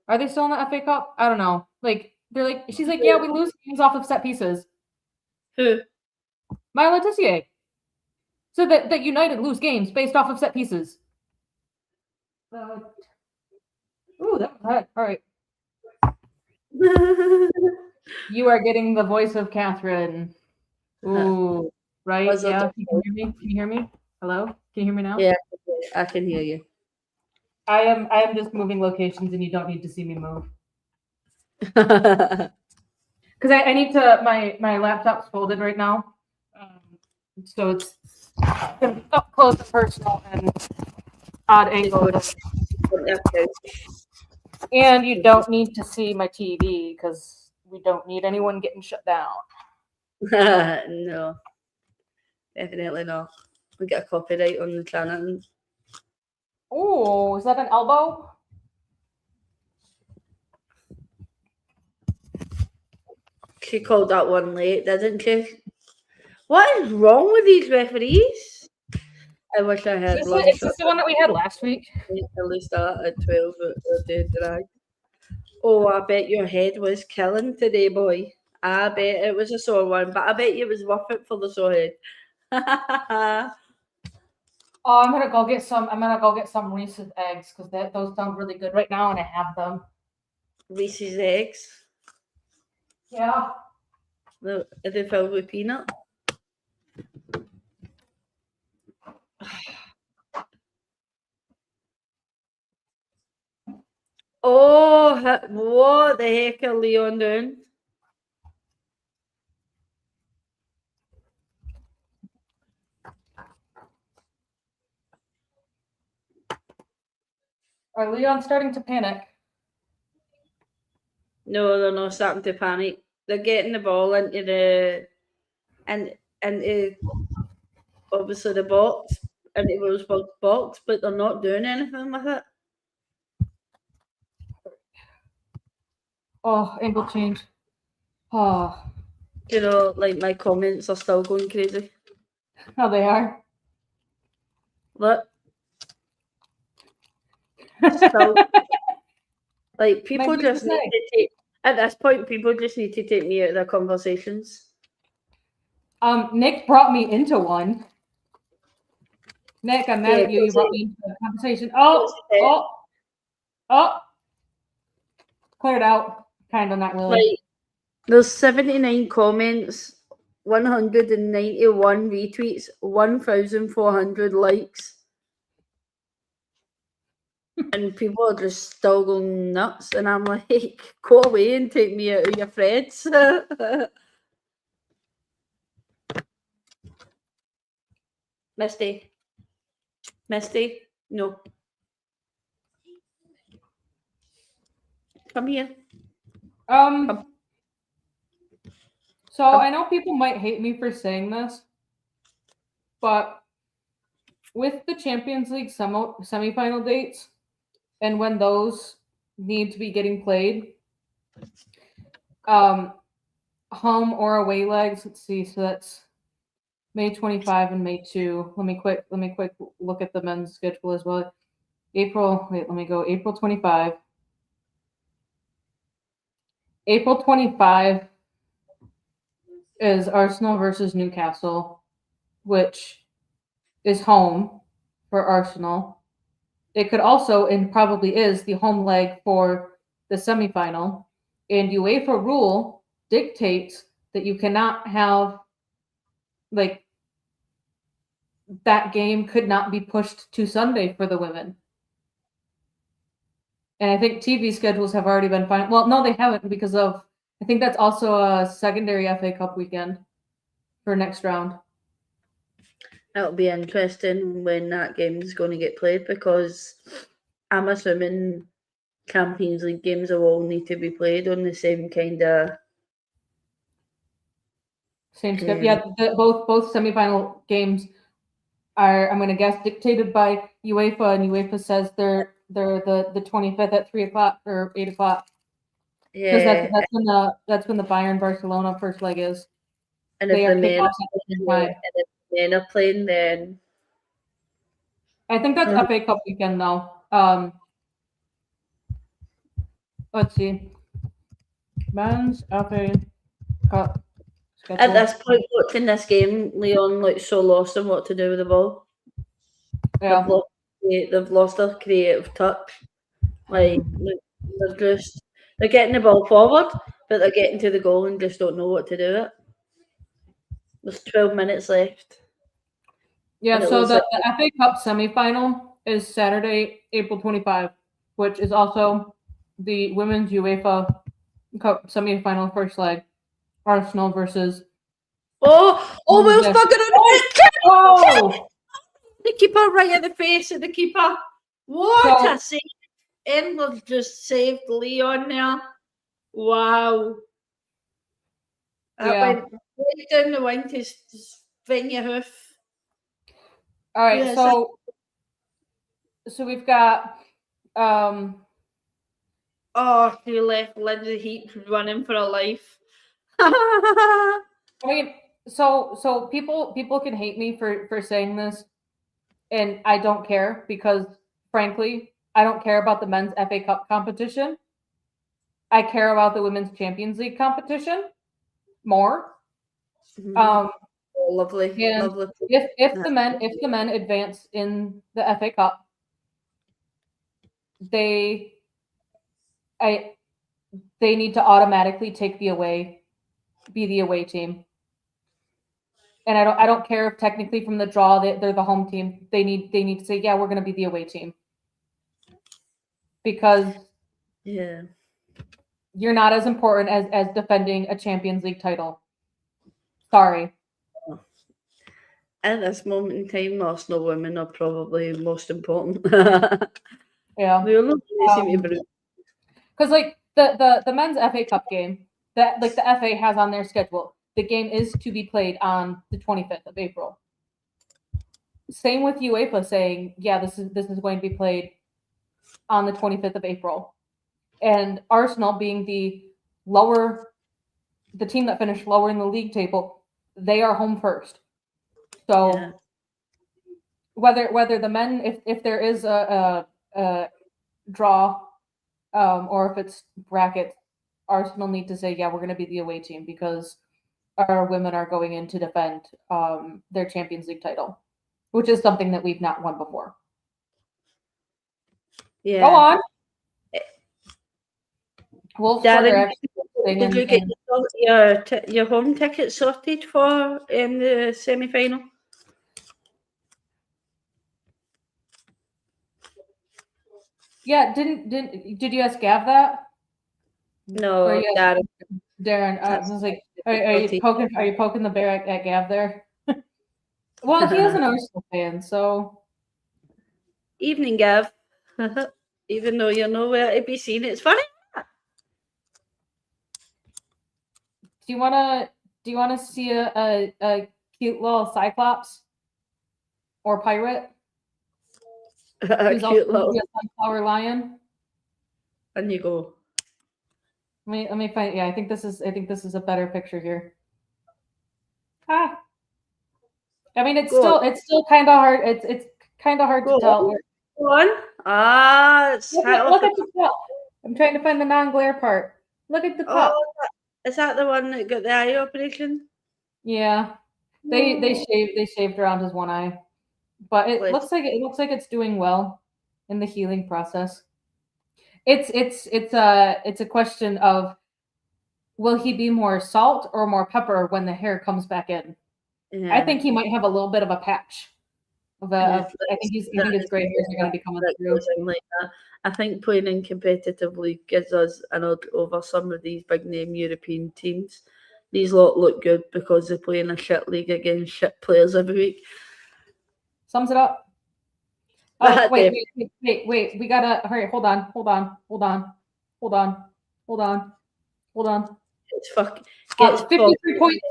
Are they still in the FA Cup? I don't know. She's like, yeah, we lose games off of set pieces. Who? Maya Letizier. So that United lose games based off of set pieces. Ooh, that was hot. All right. You are getting the voice of Catherine. Ooh, right? Yeah. Can you hear me? Can you hear me? Hello? Can you hear me now? Yeah, I can hear you. I am just moving locations, and you don't need to see me move. Because I need to. My laptop's folded right now, so it's up close and personal and odd angle. And you don't need to see my TV because we don't need anyone getting shut down. No, definitely not. We get a copyright on the channel. Oh, is that an elbow? She called that one late, didn't she? What is wrong with these referees? I wish I had one. Is this the one that we had last week? At least that at 12 at the drag. Oh, I bet your head was killing today, boy. I bet it was a sore one, but I bet it was worth it for the sore head. Oh, I'm gonna go get some Reese's eggs because those sound really good right now, and I have them. Reese's eggs. Yeah. Are they filled with peanut? Oh, what the heck are Lyon doing? Are Lyon starting to panic? No, they're not starting to panic. They're getting the ball into the obviously the box, into Wolfsburg's box, but they're not doing anything with it. Oh, angle change. Oh. You know, like my comments are still going crazy. Oh, they are. Look. So, like, people Maybe just you need say. to take, at this point, people just need to take me out of their conversations. Nick brought me into one. Nick, I'm mad Yeah, at you. You brought me into the conversation. Oh, cleared out. Kind of, not really. Like, there's 79 comments, 191 retweets, 1,400 likes. And people are just still going nuts. And I'm like, go away and take me out of your threads. Misty. Misty? No. Come here. So I know people might hate me for saying this, but with the Champions League semifinal dates and when those need to be getting played, home or away legs. Let's see. So that's May 25 and May 2. Let me quick look at the men's schedule as well. April 25. April 25 is Arsenal versus Newcastle, which is home for Arsenal. It could also, and probably is, the home leg for the semifinal. And UEFA rule dictates that you cannot have, like, that game could not be pushed to Sunday for the women. And I think TV schedules have already been fine. Well, no, they haven't, because of, I think that's also a secondary FA Cup weekend for next round. That'll be interesting when that game is going to get played, because I'm assuming Champions League games will all need to be played on the same kind of Same schedule. Yeah, both semifinal games are, I'm going to guess, dictated by UEFA, and UEFA says they're the 25th at 3 o'clock or 8 o'clock. Because yeah. that's when the Bayern Barcelona first leg is. And They if are the men, kickoffs at the same time. and if the men are playing, then I think that's FA Cup weekend though. Let's see. Men's FA Cup schedule. at this point, watching this game, Lyon looks so lost on what to do with the ball. Yeah. They've lost their creative touch. Like, they're getting the ball forward, but they're getting to the goal and just don't know what to do with it. There's 12 minutes left. Yeah, And it so looks the like- FA Cup semifinal is Saturday, April 25, which is also the Women's UEFA Cup semifinal first leg. Arsenal versus. Wolfsburg are Oh! the keeper right in the face of the keeper. What a save! Endler's just saved Lyon there. Wow. That Yeah. went right down the wing to swing your hoof. All right, Yes, so we've got she left Lindsay Heap running for her life. I mean, so people can hate me for saying this, and I don't care, because frankly, I don't care about the men's FA Cup competition. I care about the Women's Champions League competition more. Lovely. If the men advance in the FA Cup, they need to automatically be the away team. And I don't care if technically from the draw they're the home team. They need to say, yeah, we're going to be the away team, because you're not as important as defending a Champions League title. Sorry. At this moment in time, Arsenal women are probably most important. Yeah. Because like the men's FA Cup game that like the FA has on their schedule, the game is to be played on the 25th of April. Same with UEFA saying, yeah, this is going to be played on the 25th of April. And Arsenal being the team that finished lower in the league table, they are home first. So whether the men, if there is a draw, or if it's bracket, Arsenal need to say, yeah, we're going to be the away team because our women are going in to defend their Champions League title, which is something that we've not won before. Yeah. Go on. Wolfsburg Darren, actually did you get your home ticket sorted for the semi-final? Yeah, did you ask Gav that? No, Or yes, Darren. Darren, I was like, are you poking the bear at Gav there? Well, he is an Arsenal fan, so. Evening, Gav. Even though you're nowhere to be seen, it's funny. Do you wanna see a cute little Cyclops or pirate? A Who's cute also little. a sunflower lion? And you go. Let me find. Yeah, I think this is a better picture here. Ah, I mean, it's still kind of hard. It's kind of hard to tell. Go on. It's look at the top. I'm trying to find the non-glare part. Look at the top. Oh, is that the one that got the eye operation? Yeah, they shaved around his one eye, but it looks like it's doing well in the healing process. It's a question of, will he be more salt or more pepper when the hair comes back in? Yeah. I think he might have a little bit of a patch. I think his gray hairs are going to be coming through. Like that. I think playing in competitive league gives us an edge over some of these big name European teams. These lot look good because they play in a shit league against shit players every week. Sums it up. Oh, wait. We gotta hurry. Hold on. It's fuck. 53 points,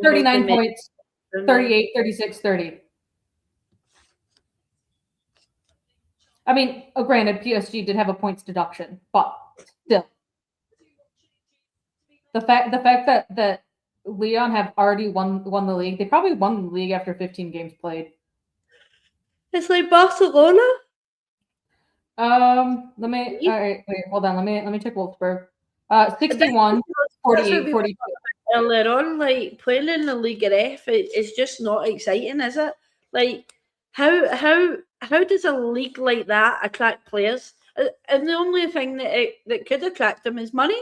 39 points, 38, 36, 30. I mean, granted, PSG did have a points deduction, but still. The fact that Lyon have already won the league, they probably won the league after 15 games played. It's like Barcelona. All right, wait, hold on. Let me check Wolfsburg. 61, 48, 42. Earlier on, like playing in the League of F, it's just not exciting, is it? Like, how does a league like that attract players? And the only thing that could attract them is money.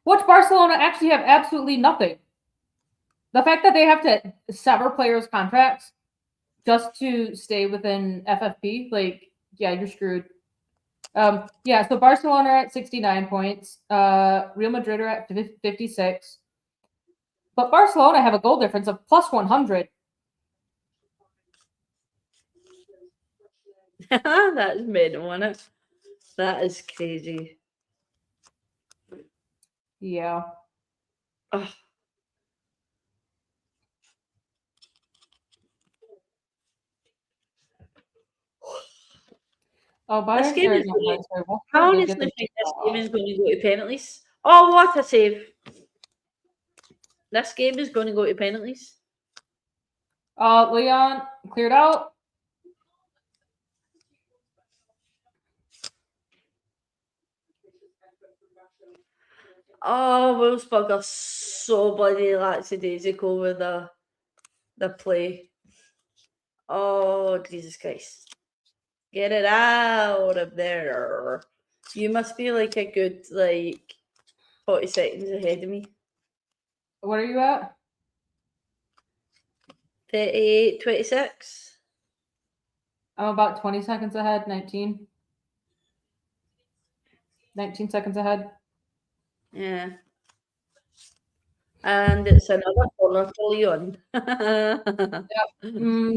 Which Barcelona actually have absolutely nothing. The fact that they have to sever players' contracts just to stay within FFP, like, yeah, you're screwed. Yeah, so Barcelona are at 69 points. Real Madrid are at 56. But Barcelona have a goal difference of plus 100. That's mental, isn't it? That is crazy. Yeah. Oh. This game is going I honestly think this game is going to go to penalties. Oh, what a save. This game is going to go to penalties. Lyon cleared out. Oh, Wolfsburg are so bloody lackadaisical with the play. Oh, Jesus Christ. Get it out of there. You must be like a good, 40 seconds ahead of me. What are you at? 38, 26. I'm about 20 seconds ahead, 19. 19 seconds ahead. Yeah. And it's another corner to Lyon. Yep.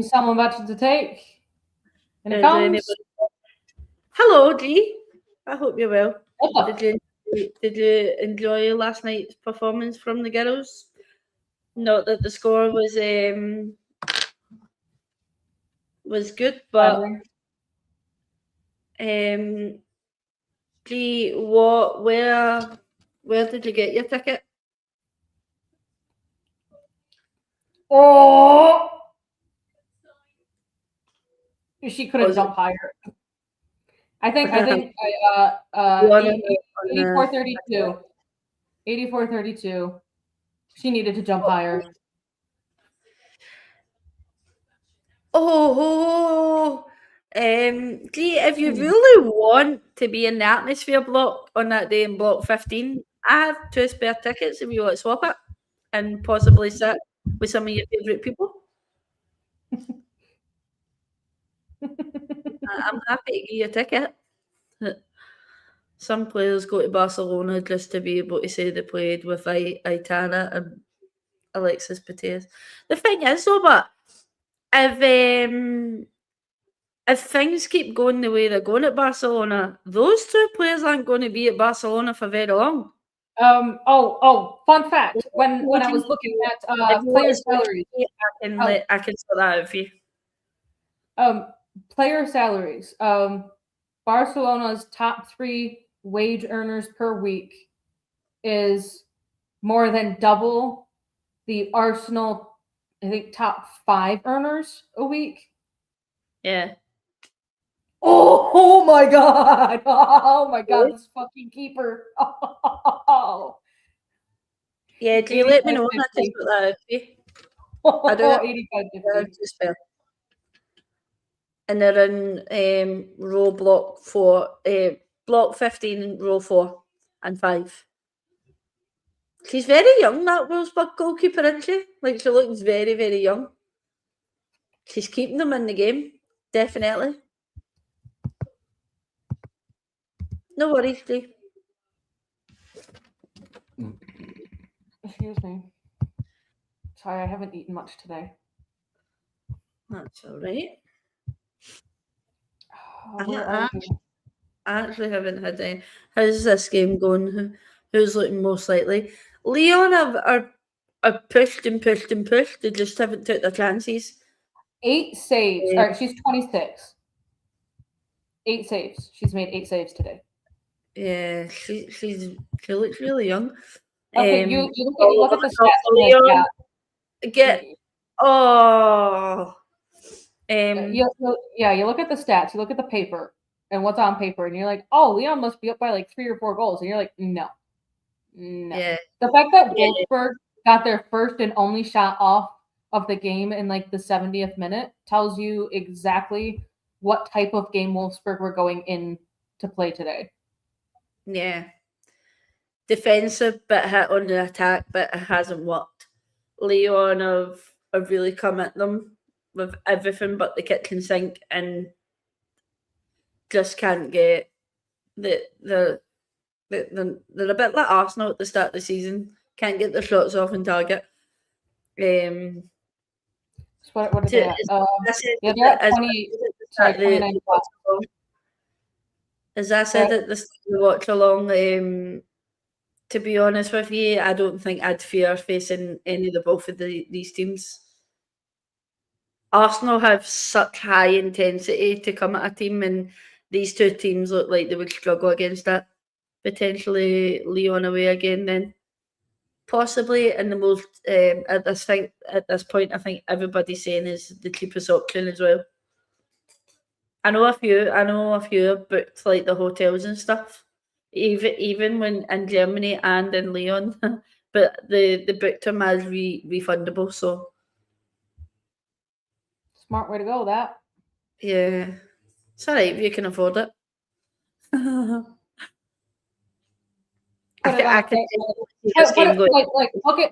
Someone about to take. And it comes. Hello, G. I hope you're well. Did you enjoy last night's performance from the girls? Not that the score was good, but G, where did you get your ticket? Oh, She couldn't jump higher. I think 84-32. 84-32. She needed to jump higher. Gee, if you really want to be in the atmosphere block on that day in block 15, I have 2 spare tickets if you want to swap it and possibly sit with some of your favourite people. I'm happy to give you a ticket. Some players go to Barcelona just to be able to say they played with Aitana and Alexis Putellas. The thing is, though, but if things keep going the way they're going at Barcelona, those 2 players aren't going to be at Barcelona for very long. Fun fact. When I was looking at player salaries, I can sort that out for you. Player salaries. Barcelona's top 3 wage earners per week is more than double the Arsenal, I think, top 5 earners a week. Yeah. Oh my god! Oh my god! This fucking keeper. Oh. Yeah, do you let me know? I can sort that out for you. I do it. And they're in row block 4, block 15, row 4 and 5. She's very young, that Wolfsburg goalkeeper, isn't she? Like, she looks very, very young. She's keeping them in the game, definitely. No worries, Lee. Excuse me. Sorry, I haven't eaten much today. That's all right. I actually haven't had any. How's this game going? Who's looking most likely? Lyon are pushed and pushed and pushed. They just haven't took their chances. 8 saves. All right, she's 26. 8 saves. She's made 8 saves today. Yeah, she looks really young. Okay, you look at the stats. You look at the stats. You look at the paper and what's on paper, and you're like, oh, Lyon must be up by like 3 or 4 goals, and you're like, no. Yeah. The fact that Wolfsburg got their first and only shot off of the game in like the 70th minute tells you exactly what type of game Wolfsburg were going in to play today. Yeah. Defensive, but hit on the attack, but it hasn't worked. Lyon have really come at them with everything but the kitchen sink and just can't get they're a bit like Arsenal at the start of the season. Can't get the shots off on target. What are they at? They're at 29. As I said at the start of the watch along, to be honest with you, I don't think I'd fear facing any of both of these teams. Arsenal have such high intensity to come at a team, and these 2 teams look like they would struggle against that. Potentially Lyon away again then. Possibly in the most at this point, I think everybody's saying is the cheapest option as well. I know a few have booked like the hotels and stuff, even when in Germany and in Lyon, but they booked them as refundable. So smart way to go. That yeah, it's alright if you can afford it.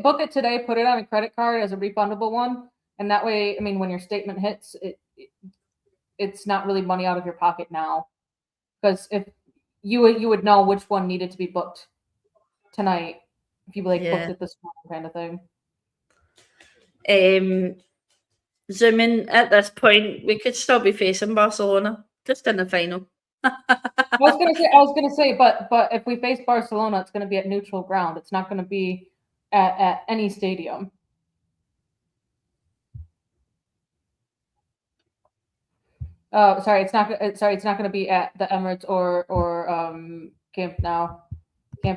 Book it today. Put it on a credit card as a refundable one, and that way, I mean, when your statement hits, it's not really money out of your pocket now, because if you would know which one needed to be booked tonight if you booked it this morning, kind of thing. Zooming at this point, we could still be facing Barcelona just in the final. I was gonna say, but if we face Barcelona, it's gonna be at neutral ground. It's not gonna be at any stadium. Oh, sorry, it's not gonna be at the Emirates or Camp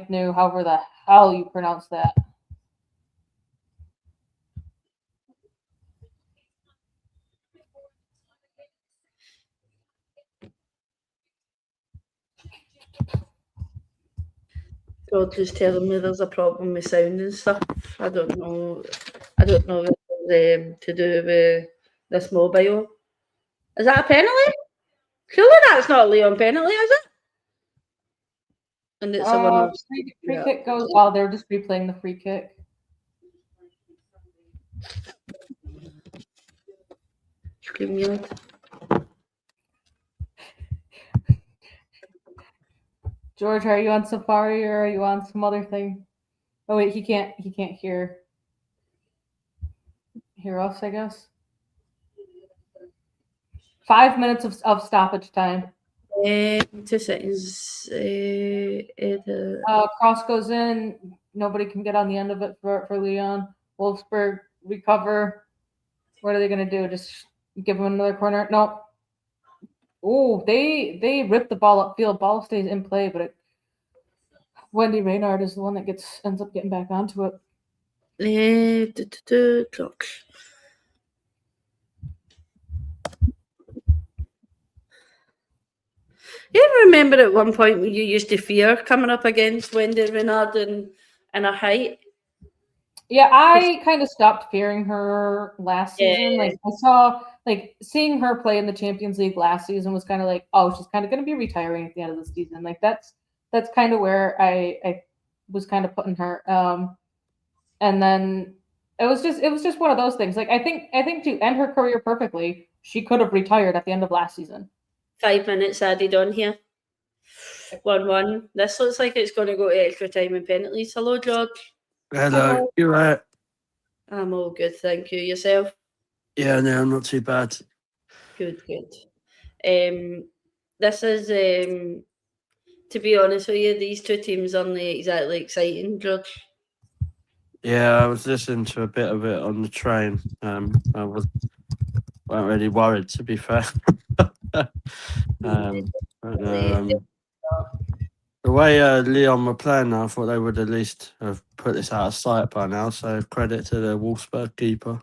Nou, however the hell you pronounce that. Roger's telling me there's a problem with sound and stuff. I don't know. If it's to do with this mobile. Is that a penalty? Surely that's not a Lyon penalty, is it? And it's a one-off. Free kick goes. Oh, they're just replaying the free kick. Scream yard. George, are you on Safari or are you on some other thing? Oh wait, he can't hear us, I guess. 5 minutes of stoppage time. 2 seconds. Cross goes in. Nobody can get on the end of it for Lyon. Wolfsburg recover. What are they going to do? Just give them another corner? No. Oh, they rip the ball upfield. Ball stays in play, but Wendy Reynard is the one that ends up getting back onto it. Clocks. You ever remember at one point when you used to fear coming up against Wendy Renard in her height? Yeah, I kind of stopped fearing her last season. Yeah. Like I saw, seeing her play in the Champions League last season was kind of like, oh, she's kind of going to be retiring at the end of the season. Like that's kind of where I was kind of putting her. And then it was just one of those things. Like I think to end her career perfectly, she could have retired at the end of last season. 5 minutes added on here. 1-1. This looks like it's going to go to extra time and penalties. Hello, George. Hello, you right? I'm all good, thank you. Yourself? Yeah, no, I'm not too bad. Good. This is, to be honest with you, these two teams aren't exactly exciting, George. Yeah, I was listening to a bit of it on the train. I weren't really worried, to be fair. The way Lyon were playing, I thought they would at least have put this out of sight by now. So credit to the Wolfsburg keeper.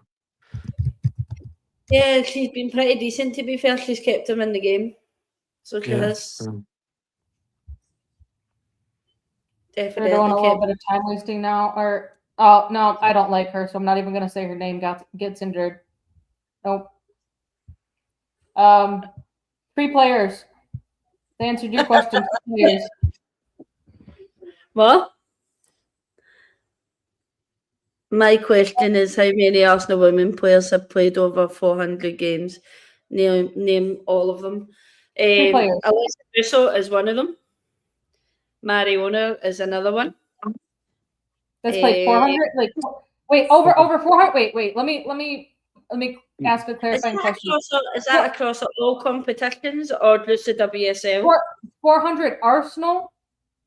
Yeah, she's been pretty decent, to be fair. She's kept him in the game. So she has. Definitely. We're doing a little bit of time wasting now. Oh, no, I don't like her, so I'm not even going to say her name gets injured. Nope. 3 players. They answered your question. Players. What? My question is, how many Arsenal women players have played over 400 games? Name all of them. 3 players. Alexa Russo is one of them. Mariona is another one. That's played 400. Wait, over 400. Wait. Let me ask a clarifying question. Is that across all competitions or just the WSL? 400 Arsenal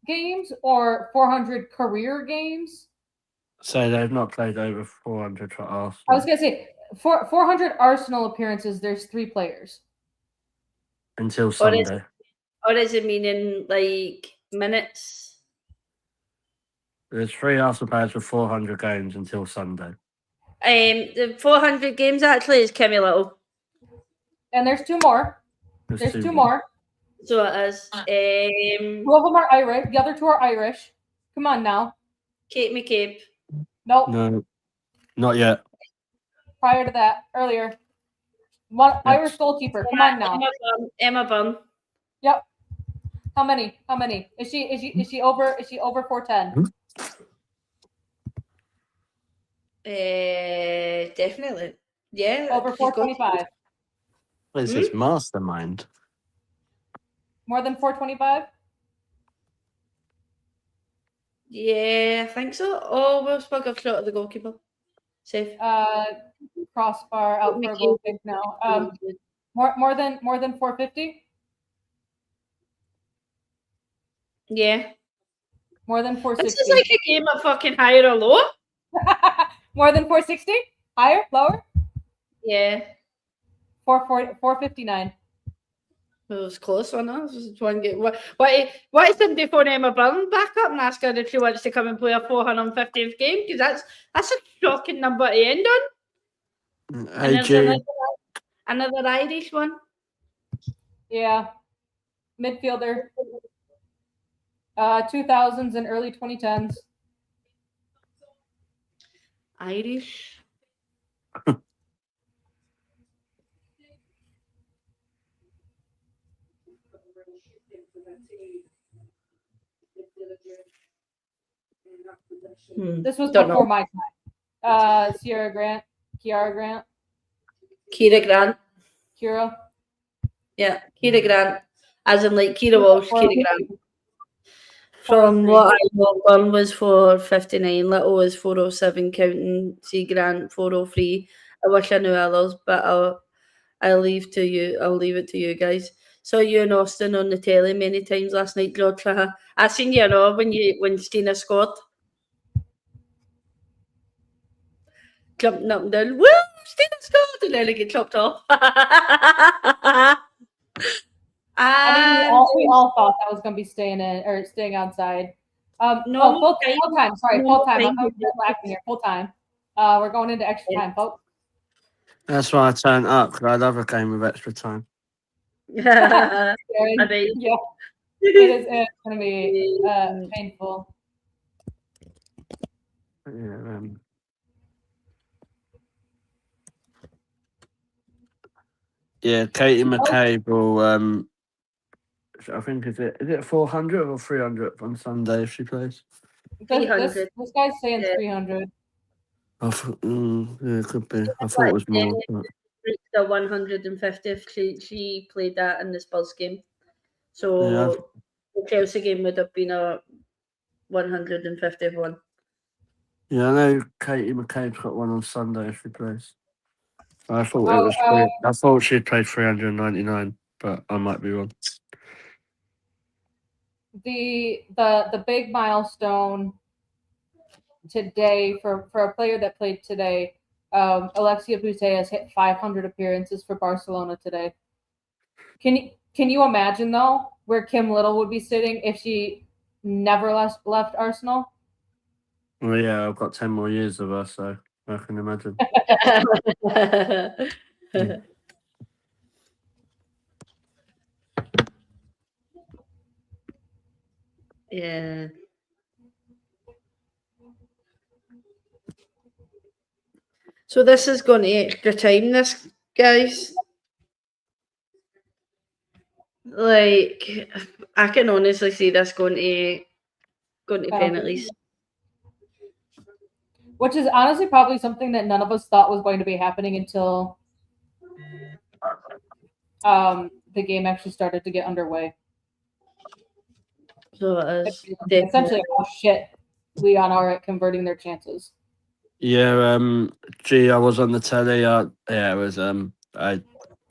games or 400 career games? So they've not played over 400 for Arsenal. I was going to say 400 Arsenal appearances. There's 3 players until Sunday. Or is it meaning like minutes? There's 3 Arsenal players for 400 games until Sunday. The 400 games actually is Kimmy Little. And there's 2 more. There's 2 more. So it is. 2 of them are Irish. The other 2 are Irish. Come on now. Kate McCabe. Nope. No, not yet. Prior to that, earlier. One Irish goalkeeper. Come on now. Emma Bunn. Yep. How many? Is she over 410? Definitely. Yeah. Over 425. This is mastermind. More than 425? Yeah, I think so. Oh, Wolfsburg have shot at the goalkeeper. Safe. Crossbar out for a goal kick now. More than 450? Yeah. More than 460. This is like a game of fucking higher or lower. More than 460? Higher? Lower? Yeah. 459. It was close, wasn't it? It was one game. What is somebody phone Emma Byrne back up and ask her if she wants to come and play a 450th game? Because that's a shocking number to end on. Another Irish one. Yeah. Midfielder. 2000s and early 2010s. Irish. This was Don't before know. my time. Kiara Grant. Kira Grant. Kira. Yeah, Kira Grant. As in like Kira Walsh, Kira Grant. From 403. what I know, Gun was 459, Little was 407, counting C Grant 403. I wish I knew others, but I'll leave to you. I'll leave it to you guys. Saw you in Austin on the telly many times last night, George. I seen you know when Stina scored. Jumping up and down, woo, Stina scored, and then it get chopped off. I mean, we And all thought that was going to be staying outside. no Full time. time. Sorry, No full time. time. I'm laughing here. Full time. We're going into extra Yeah. time, folks. That's why I turned up, because I love a game with extra time. I bet. Yeah, it's going to be painful. Yeah, Katie McCabe will. I think is it 400 or 300 on Sunday if she plays? 300. This guy's saying Yeah. 300. Yeah, it could be. I thought it was more. But... The 150th. She played that in the Spurs game. Yeah, So the Chelsea game would have been a 150th one. yeah, I know Katie McCabe's got one on Sunday if she plays. I thought Oh, it was. I thought she'd played 399, but I might be wrong. The big milestone today for a player that played today, Alexia Putellas hit 500 appearances for Barcelona today. Can you imagine though where Kim Little would be sitting if she never left Arsenal? Well, yeah, I've got 10 more years of her, so I can imagine. Yeah. So this is going to extra time, this, guys. Like, I can honestly see this going to penalties. Which is honestly probably something that none of us thought was going to be happening until the game actually started to get underway. So it is Essentially, oh shit, Lyon are at converting their chances. Yeah, I was on the telly. Yeah, it was.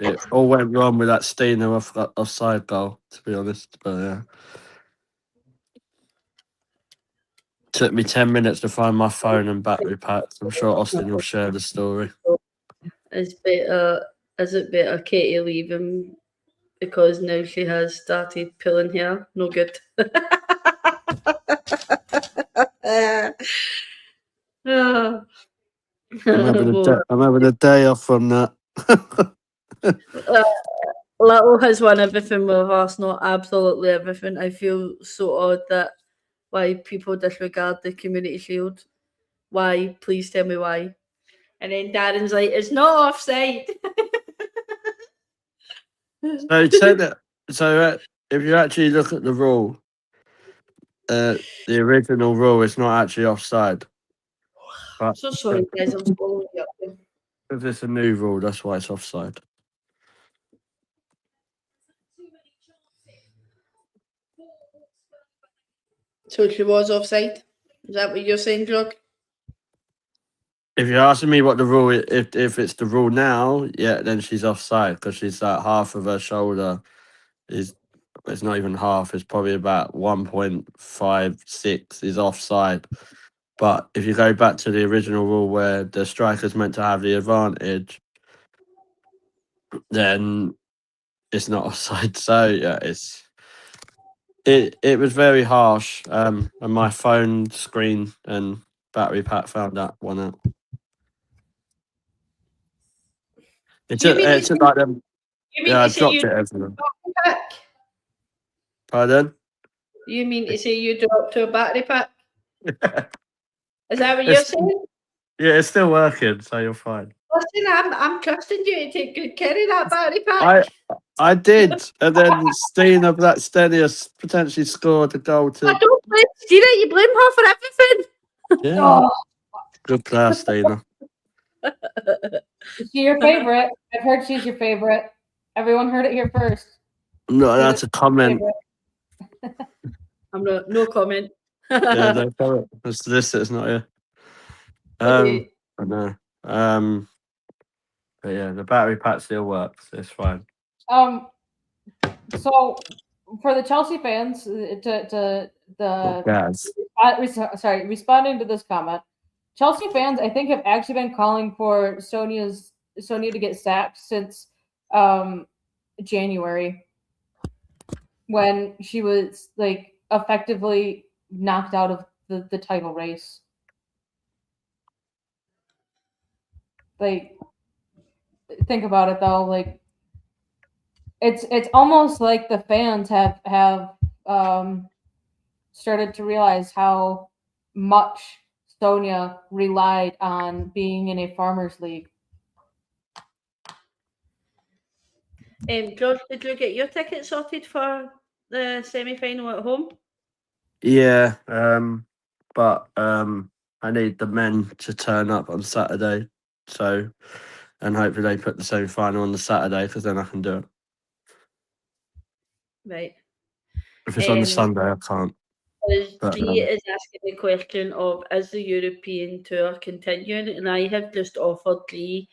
It all went wrong with that Steiner offside goal, to be honest. But yeah, took me 10 minutes to find my phone and battery packs. I'm sure Austin will share the story. Is it better Katie leave him because now she has started pulling hair? No good. I'm having a day off from that. Little has won everything with Arsenal, absolutely everything. I feel so odd that why people disregard the Community Shield. Why? Please tell me why. And then Darren's like, it's not offside. So he said that. So if you actually look at the rule, the original rule is not actually offside. But So sorry, guys, I'm swallowing you up. if it's a new rule, that's why it's offside. So she was offside? Is that what you're saying, Jog? If you're asking me what the rule is, if it's the rule now, yeah, then she's offside because she's like half of her shoulder is. It's not even half. It's probably about 1.56 is offside. But if you go back to the original rule where the striker's meant to have the advantage, then it's not offside. So yeah, it was very harsh. And my phone screen and battery pack found that one out. It took like them. Yeah, I dropped it everywhere. Pardon? You mean to say you dropped to a battery pack? Is that what you're It's- saying? Yeah, it's still working, so you're fine. Listen, I'm trusting you to take good care of that battery pack. I did, and then Stina Black Stenius potentially scored a goal I to. don't blame Stina, you blame her for everything. Yeah, Oh, good player, Stina. is she your favorite? I've heard she's your favorite. Everyone heard it here first. No, that's a comment. Favorite. I'm no comment. Yeah, no comment. It's not here. Okay. I know. But yeah, the battery pack still works. It's fine. So for the Chelsea fans, to the Guys. responding to this comment, Chelsea fans I think have actually been calling for Sonia to get sacked since January, when she was like effectively knocked out of the title race. Like, think about it though, like it's almost like the fans have started to realize how much Sonia relied on being in a farmers league. George, did you get your ticket sorted for the semi-final at home? Yeah, but I need the men to turn up on Saturday, so and hopefully they put the semi final on the Saturday because then I can do it. Right. If it's on the Sunday, I can't. But, G is asking the question of, is the European tour continuing? And I have just offered G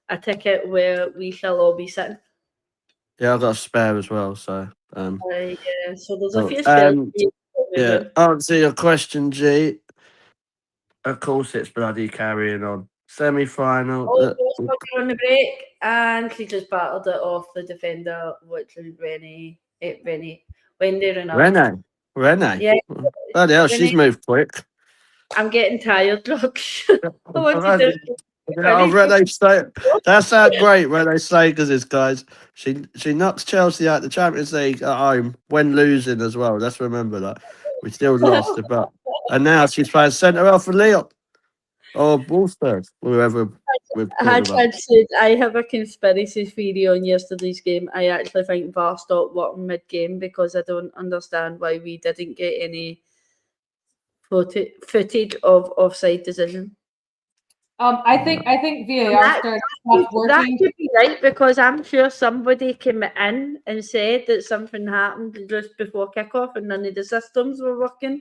a ticket where we shall all be sitting. Yeah, I've got a spare as well, so Yeah, so there's a Oh, few spares. yeah. Answer your question, G. Of course, it's bloody carrying on. Semi final. Wolfsburg on the break, and she just battled it off the defender, which is Wendy Renard. Rene. Yeah, Bloody hell, she's Renee. moved quick. I'm getting tired, Lux. I want to do Oh, Rene Slater. That's how great Rene Slater is, guys. She knocks Chelsea out the Champions League at home when losing as well. Let's remember that. We still lost, but and now she's playing centre half for Lyon or Wolfsburg, whoever we're talking about. Hatchard said, I have a conspiracy theory on yesterday's game. I actually think VAR stopped working mid-game because I don't understand why we didn't get any footage of offside decision. I think VAR stopped That working. could be right, because I'm sure somebody came in and said that something happened just before kickoff and none of the systems were working.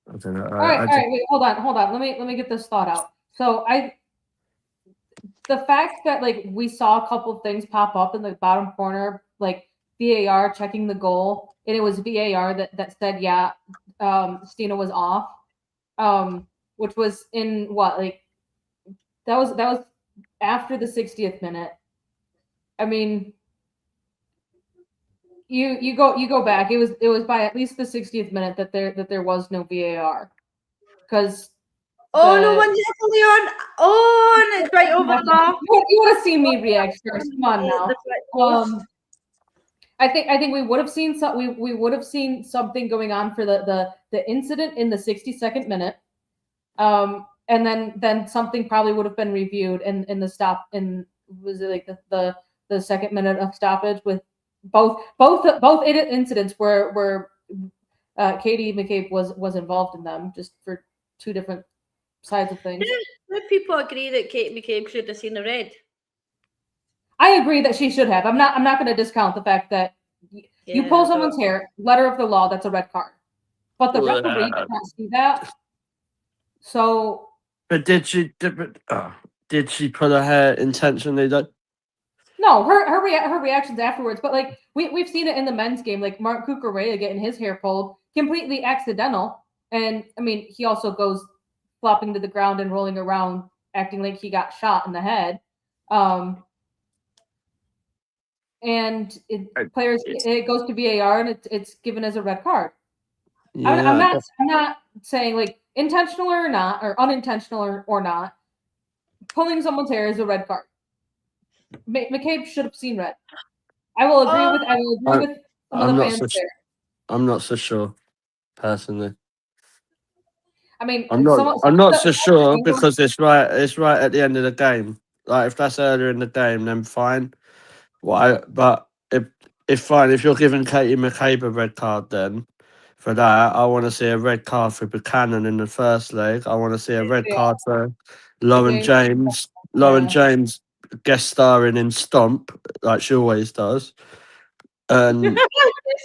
I don't know. All right, wait, hold on. Let me get this thought out. So the fact that like we saw a couple of things pop up in the bottom corner, like VAR checking the goal, and it was VAR that said Stina was off, which was in what, like that was after the 60th minute. I mean, you go back. It was by at least the 60th minute that there was no VAR, because no one's actually on. Oh, and it's right over the bar. You want to see me react first? Come on now. I think we would have seen we would have seen something going on for the incident in the 62nd minute, and then something probably would have been reviewed in the stop in, was it like the second minute of stoppage, with both incidents where Katie McCabe was involved in them, just for two different sides of things. Do people agree that Kate McCabe should have seen a red? I agree that she should have. I'm not going to discount the fact that you pull someone's hair, letter of the law, that's a red card. But the referee did not see that. So, but did she pull her hair intentionally though? No, her reactions afterwards. But like we've seen it in the men's game, like Mark Cucurella getting his hair pulled, completely accidental. And I mean, he also goes flopping to the ground and rolling around, acting like he got shot in the head. And it goes to VAR, and it's given as a red card. Yeah, I'm not saying like intentional or not, or unintentional or not. Pulling someone's hair is a red card. McCabe should have seen red. I will agree with some of the fans there. I'm not so sure personally. I mean, I'm not so sure angles- because it's right at the end of the game. Like if that's earlier in the game, then fine. But if fine, if you're giving Katie McCabe a red card, then for that, I want to see a red card for Buchanan in the first leg. I want to see a red Yeah. card for Lauren James. Lauren James guest starring in Stomp like she always does. And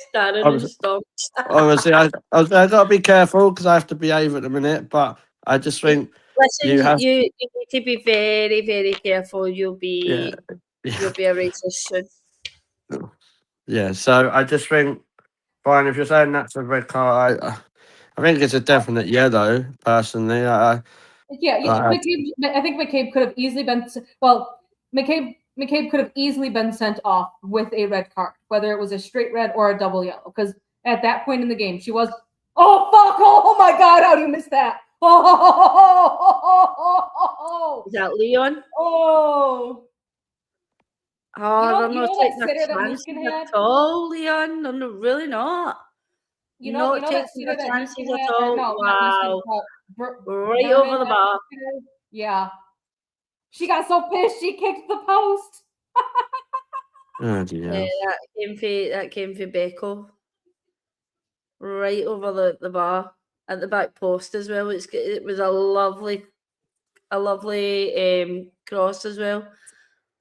Starring I and was stop. obviously I got to be careful because I have to behave at the minute. But I just think Listen, you have you need to be very, very careful. You'll yeah. be a racist soon. Yeah, so I just think, fine, if you're saying that's a red card, I think it's a definite yellow, personally. Yeah, McCabe, I think McCabe could have easily been. Well, McCabe could have easily been sent off with a red card, whether it was a straight red or a double yellow. Because at that point in the game, she was. Oh fuck! Oh my god! How do you miss that? Oh! Is that Leon? Oh! Oh, they're You not know taking that their sitter that chances Muskin had? at all, Leon. They're really not. You Not know that taking sitter their that chances Muskin at had? all. No, not Wow. Muskin. Right Berman over the had bar. sitter. Yeah. She got so pissed she kicked the post. oh dear. Yeah, that came for Becco. Right over the bar at the back post as well. It was a lovely cross as well.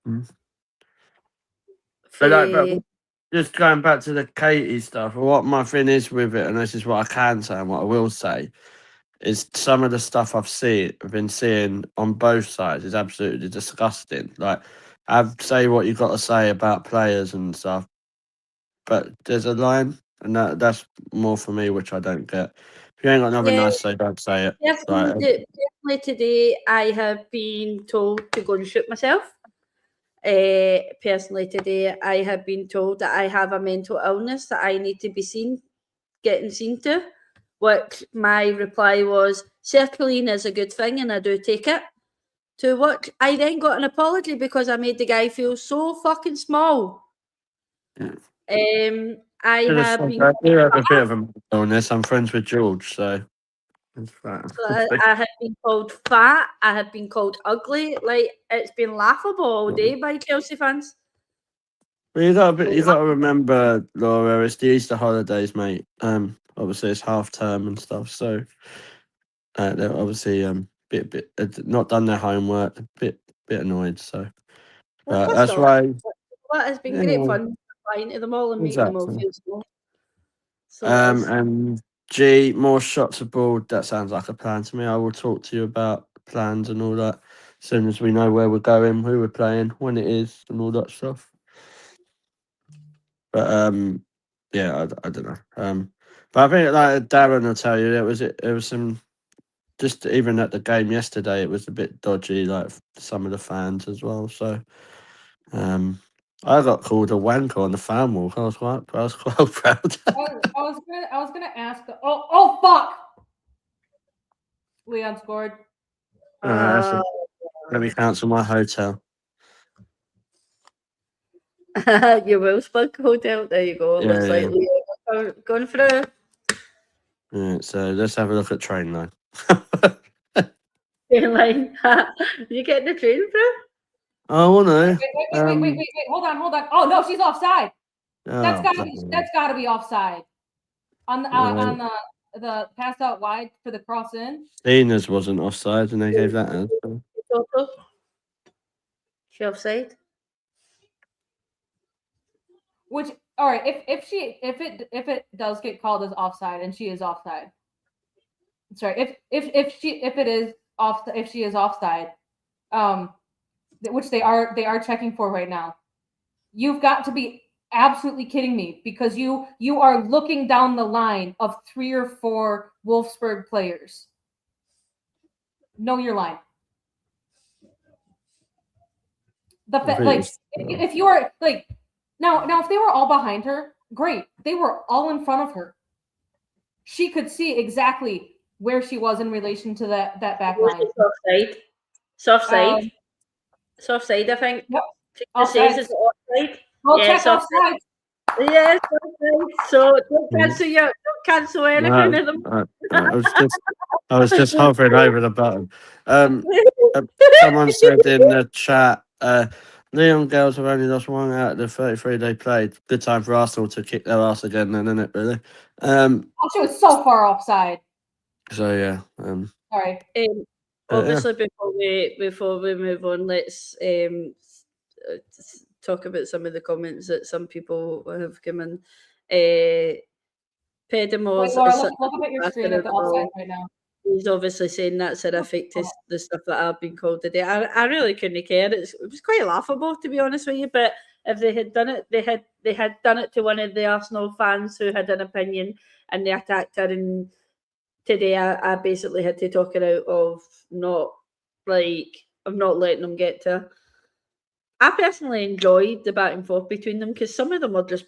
Mm. For, But just going back to the Katie stuff, what my thing is with it, and this is what I can say and what I will say, is some of the stuff I've been seeing on both sides is absolutely disgusting. Like, say what you've got to say about players and stuff, but there's a line, and that's more for me, which I don't get. If you ain't got nothing nice to say, don't say it. definitely today I have been told to go and shoot myself. Personally today I have been told that I have a mental illness that I need to be getting seen to, which my reply was, sertraline is a good thing and I do take it. To which I then got an apology because I made the guy feel so fucking small. Yeah. I have been I do have a bit of a mental illness. I'm friends with George, so that's right. I have been called fat. I have been called ugly. Like, it's been laughable all day by Chelsea fans. Well, you got to remember, Laura. It's the Easter holidays, mate. Obviously it's half term and stuff, so they're obviously bit not done their homework, bit annoyed. So that's why. But it's been great fun flying to them all and making them all Exactly. feel small. So And G, more shots aboard. That sounds like a plan to me. I will talk to you about plans and all that as soon as we know where we're going, who we're playing, when it is, and all that stuff. But yeah, I don't know. But I think like Darren will tell you, it was some just even at the game yesterday, it was a bit dodgy, like some of the fans as well. So I got called a wanker on the fan walk. I was quite proud. I was gonna ask. Oh fuck! Leon scored. Let me cancel my hotel. your Wolfsburg hotel. There you go. It looks like Leo going through. Yeah, so let's have a look at train line. Train line. You getting the train through? Oh no. Wait. Hold on. Oh no, she's offside. That's gotta be offside. On the pass out wide for the cross in. Tina's wasn't offside, and they gave that as. She offside. Which, all right, if it does get called as offside and she is offside. Sorry, if she is offside, which they are checking for right now. You've got to be absolutely kidding me because you are looking down the line of 3 or 4 Wolfsburg players. Know your line. If you are like now if they were all behind her, great. They were all in front of her. She could see exactly where she was in relation to that back line. Soft side, I think. Yep. Offside. We'll check soft offside. Yes, okay. So don't cancel anything in them. I was just hovering over the button. Uh, Someone said in the chat, Lyon girls have only lost one out of the 33 they played. Good time for Arsenal to kick their ass again, then, isn't it? Really. She was so far offside. So yeah. Sorry. Obviously, before we move on, let's talk about some of the comments that some people have given. Pedimos Wait, Laura, is such look a up at your good screen at the passer as well. offside right now. He's obviously saying that's horrific to the stuff that I've been called today. I really couldn't care. It was quite laughable, to be honest with you. But if they had done it, they had done it to one of the Arsenal fans who had an opinion, and they attacked her. And today, I basically had to talk her out of not letting them get to her. I personally enjoyed the back and forth between them because some of them were just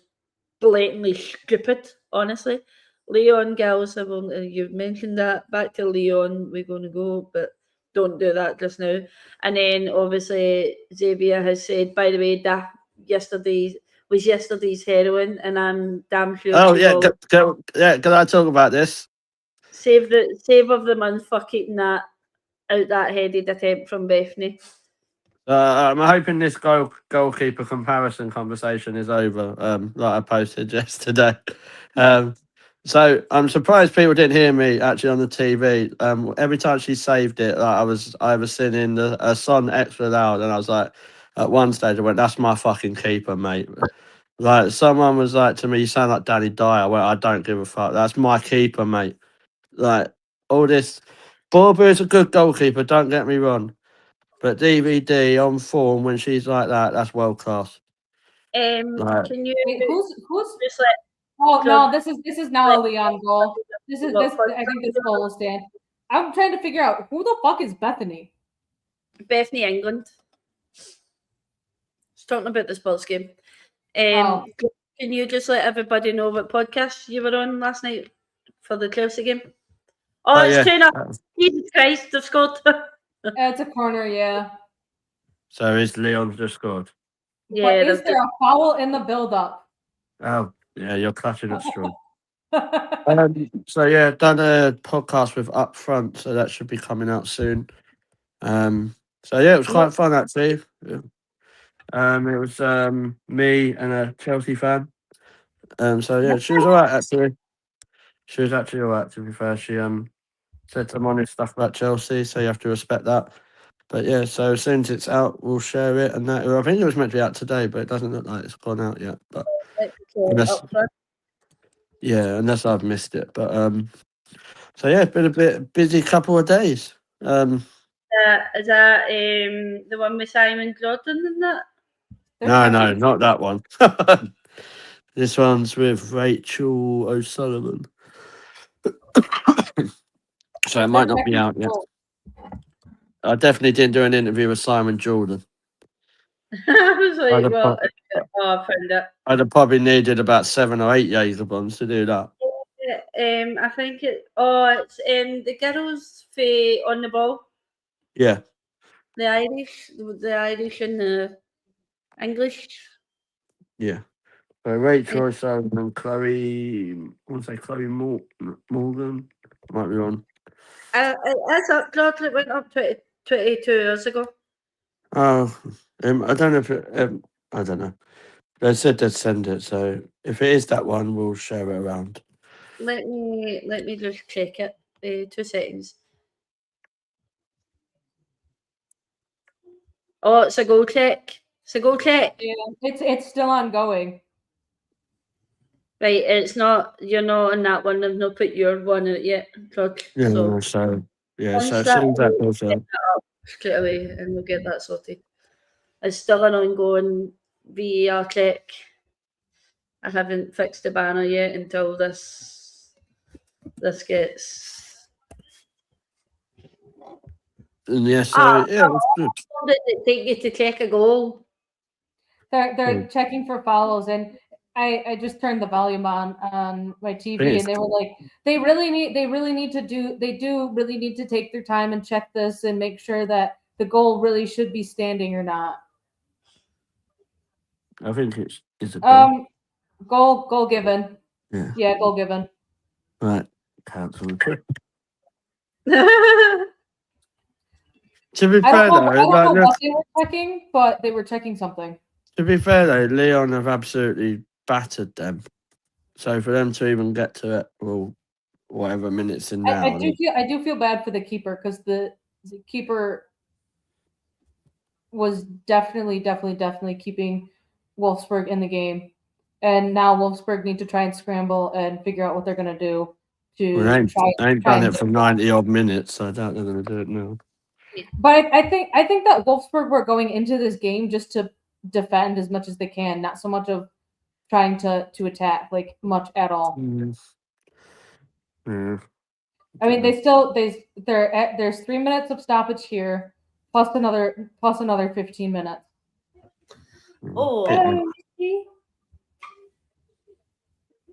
blatantly stupid, honestly. Lyon girls have only, you've mentioned that. Back to Lyon, we're going to go, but don't do that just now. And then obviously Xavier has said, by the way, that yesterday's heroin, and I'm damn sure Oh she yeah, will. can I talk about this? Save of the month for keeping that out that headed attempt from Bethany. I'm hoping this goalkeeper comparison conversation is over. Like I posted yesterday. So I'm surprised people didn't hear me actually on the TV. Every time she saved it, like I was singing a song extra loud, and I was like, at one stage I went, "That's my fucking keeper, mate." Like someone was like to me, "You sound like Danny Dyer." I went, "I don't give a fuck. That's my keeper, mate." Like all this. Borba is a good goalkeeper. Don't get me wrong. But DVD on form when she's like that, that's world class. Right. Can you Wait, who's? just let Oh Club no, this is now a Leon goal. This. I think this goal will stand. I'm trying to figure out who the fuck is Bethany. Bethany England? She's talking about the sports game. Oh. Can you just let everybody know what podcast you were on last night for the Chelsea game? Oh, it's yeah. 2-0. Jesus Christ, they've scored. It's a corner, yeah. So is Leon just scored? Yeah, but is there a foul in the build-up? Oh, yeah, you're clutching at straw. So yeah, done a podcast with Upfront, so that should be coming out soon. So yeah, it was quite fun actually. Yeah. It was me and a Chelsea fan. So yeah, she was alright actually. She was actually alright to be fair. She said some honest stuff about Chelsea, so you have to respect that. But yeah, so as soon as it's out, we'll share it. And that I think it was meant to be out today, but it doesn't look like it's gone out yet. But unless I've missed it. But so yeah, it's been a bit busy couple of days. Is that the one with Simon Jordan and that? No, not that one. This one's with Rachel O'Sullivan. So it might not be out yet. I definitely didn't do an interview with Simon Jordan. I was like, well, I found it. I'd have probably needed about 7 or 8 Jaeger bombs to do that. I think it's the girls on the ball. Yeah. The Irish and the English. Yeah. So Rachel O'Sullivan and Chloe, I want to say Chloe Morgan. Might be wrong. That's up. It went up 22 years ago. Oh, I don't know if I don't know. They said they'd send it, so if it is that one, we'll share it around. Let me just check it. 2 seconds. Oh, it's a goal check. It's a goal check. Yeah, it's still ongoing. Right, it's not. You're not on that one. They've not put your one out yet. Yeah. So So as that soon as that goes out, straight away, and we'll get that sorted. It's still an ongoing VAR check. I haven't fixed the banner yet until this gets. And yeah, so How yeah, long did it take you to check a goal? They're checking for fouls, and I just turned the volume on my TV, and they were like, they do really need to take their time and check this and make sure that the goal really should be standing or not. I think it's a goal. Goal given. Yeah. Yeah, goal given. Right. Cancel the trip. That's To be I fair don't know though, what they were checking, but they were checking something. to be fair though, Lyon have absolutely battered them. So for them to even get to it, well, whatever minutes in now, I do feel bad for the keeper because the keeper was definitely keeping Wolfsburg in the game, and now Wolfsburg need to try and scramble and figure out what they're gonna do to well, they ain't done and it for 90 odd minutes, so I doubt they're going to do it now. But I think that Wolfsburg were going into this game just to defend as much as they can, not so much of trying to attack like much at all. Yeah. I mean, there's 3 minutes of stoppage here, plus another 15 minutes. oh,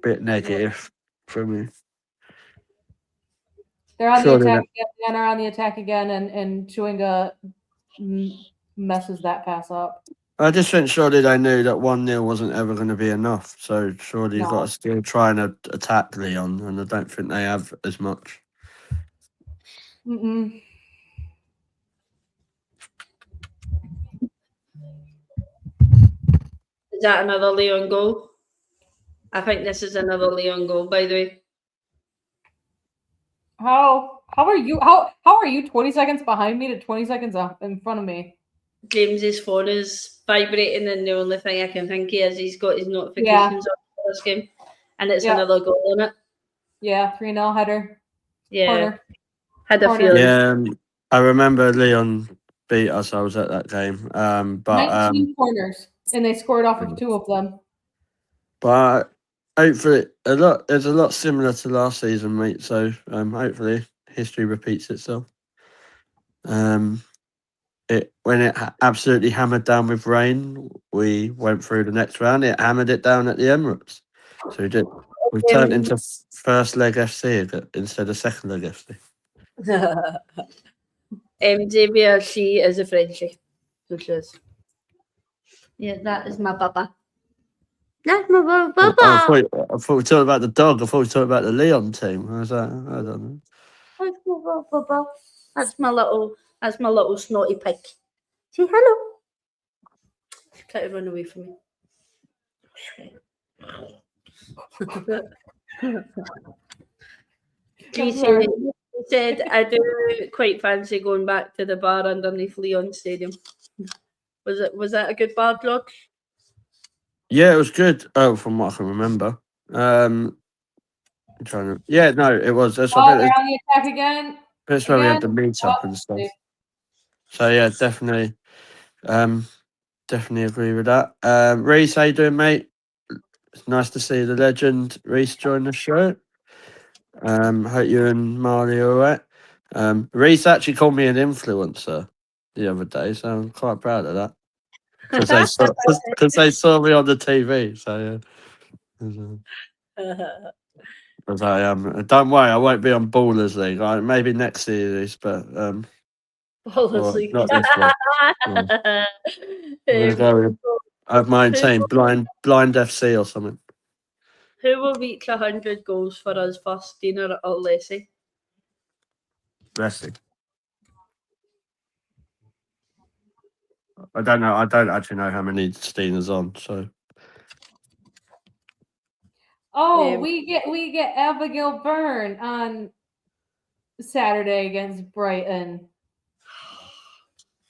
Bit negative for me. They're on Surely the attack again. And are on the attack again, and Chewinga messes that pass up. I just think surely they knew that 1-0 wasn't ever going to be enough. So surely you've got to still try and attack Lyon, and I don't think they have as much. Mm-mm. is that another Lyon goal? I think this is another Lyon goal, by the way. How are you 20 seconds behind me to 20 seconds up in front of me? James's phone is vibrating, and the only thing I can think is he's got his notifications on for this game, and it's another goal on it. Yeah, 3-0 header. Yeah, Corner. had a Corner. feeling. Yeah, I remember Lyon beat us. I was at that game. But 19 corners, and they scored off of 2 of them. But hopefully, there's a lot similar to last season, mate. So hopefully, history repeats itself. When it absolutely hammered down with rain, we went through the next round. It hammered it down at the Emirates. So we turned into first leg FC instead of second leg FC. JBRC is a Frenchie. Which is. Yeah, that is my papa. That's my papa. I thought we were talking about the dog. I thought we were talking about the Lyon team. I was like, I don't know. That's my papa. That's my little snotty pig. Say hello. She's trying to run away from me. He said, I do quite fancy going back to the bar underneath Lyon Stadium. Was that a good bar, George? Yeah, it was good. Oh, from what I can remember. I'm trying to. Yeah, no, it was. That's they're on the attack again. That's where we had the meet up and stuff. So yeah, definitely agree with that. Reese, how you doing, mate? It's nice to see the legend Reese join the show. Hope you and Marley are alright. Reese actually called me an influencer the other day, so I'm quite proud of that. Because they saw me on the TV. So yeah. Because don't worry, I won't be on Ballers League. Maybe next series, but Ballers League. not this one. I have my own team, Blind FC or something. Who will reach 100 goals for us first, Dina or Leslie? Leslie. I don't know. I don't actually know how many Steena's on. So. Oh, we get Abigail Byrne on Saturday against Brighton.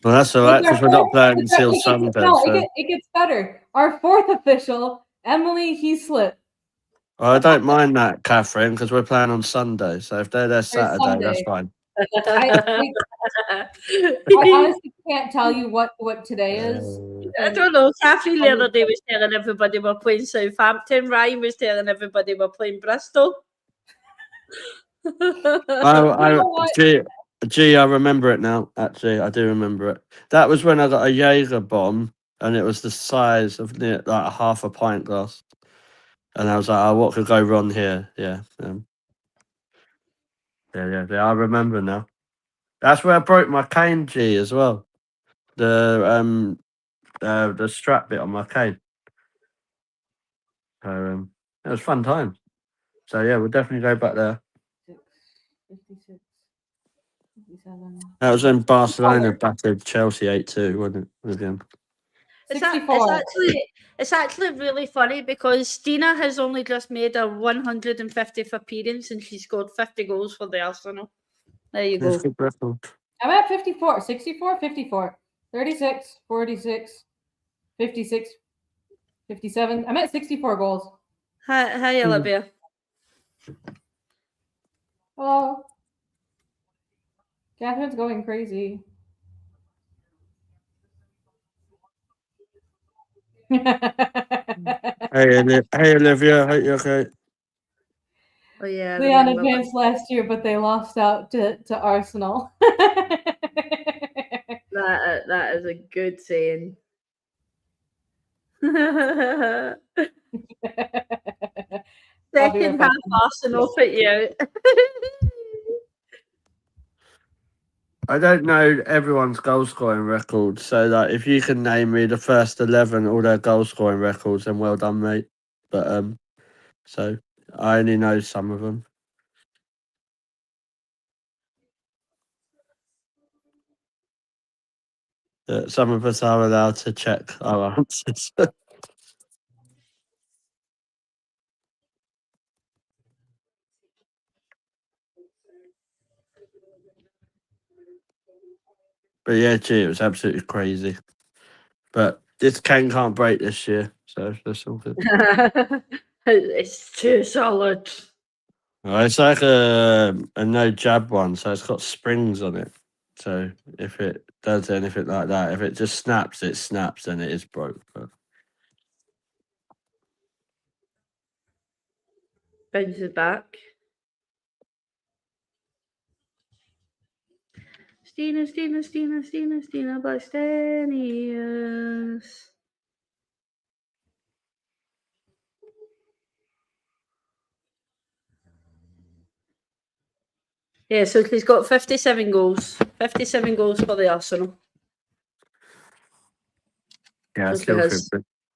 Well, that's all right because we're not playing until Sunday. It gets better. Our fourth official, Emily Heaslip. I don't mind that, Catherine, because we're playing on Sunday. So if they're there Saturday, that's fine. I honestly can't tell you what today is. I don't know. Catherine the other day was telling everybody we're playing Southampton. Ryan was telling everybody we're playing Bristol. Gee, I remember it now. Actually, I do remember it. That was when I got a Jaeger bomb, and it was the size of like a half a pint glass. And I was like, "Oh, what could go wrong here?" Yeah. I remember now. That's where I broke my cane, G, as well. The strap bit on my cane. So it was a fun time. So yeah, we'll definitely go back there. 56, 57. That was when Barcelona battered Chelsea 8-2, wasn't it? Again. It's 64. actually really funny because Stina has only just made her 150th appearance and she scored 50 goals for the Arsenal. There you It's go. a good record. I'm at 54, 64, 54, 36, 46, 56, 57. I'm at 64 goals. Hi, Olivia. Hello. Catherine's going crazy. Hey Olivia, hope you're okay. Oh yeah, I Lyon remember that. advanced last year, but they lost out to Arsenal. That is a good saying. Second I'll be right back. half Arsenal put you out. I don't know everyone's goal scoring record, so like if you can name me the first 11 all their goal scoring records, then well done, mate. But so I only know some of them. Some of us are allowed to check our answers. But yeah, gee, it was absolutely crazy. But this can't break this year, so that's all good. It's too solid. Well, it's like a no jab one, so it's got springs on it. So if it does anything like that, if it just snaps, it snaps, then it is broke. But Bounces back. Stina Blastenius. Yeah, so he's got 57 goals. 57 goals for the Arsenal. yeah, So he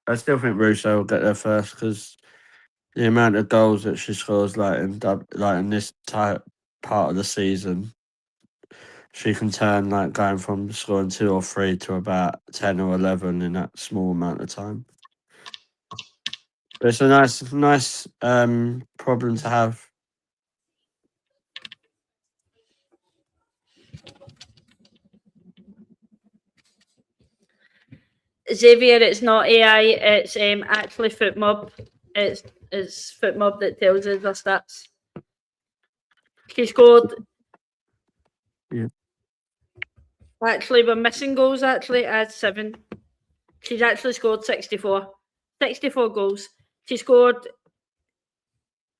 I still think Russo will get there first because the amount of goals that she scores, like in this type part of the season, she can turn like going from scoring 2 or 3 to about 10 or 11 in that small amount of time. But it's a nice problem to have. Xavier, it's not AI, it's actually FootMob. It's FootMob that tells us the stats. She scored. Yeah. Actually, we're missing goals. Actually, add 7. She's actually scored 64. 64 goals. She scored.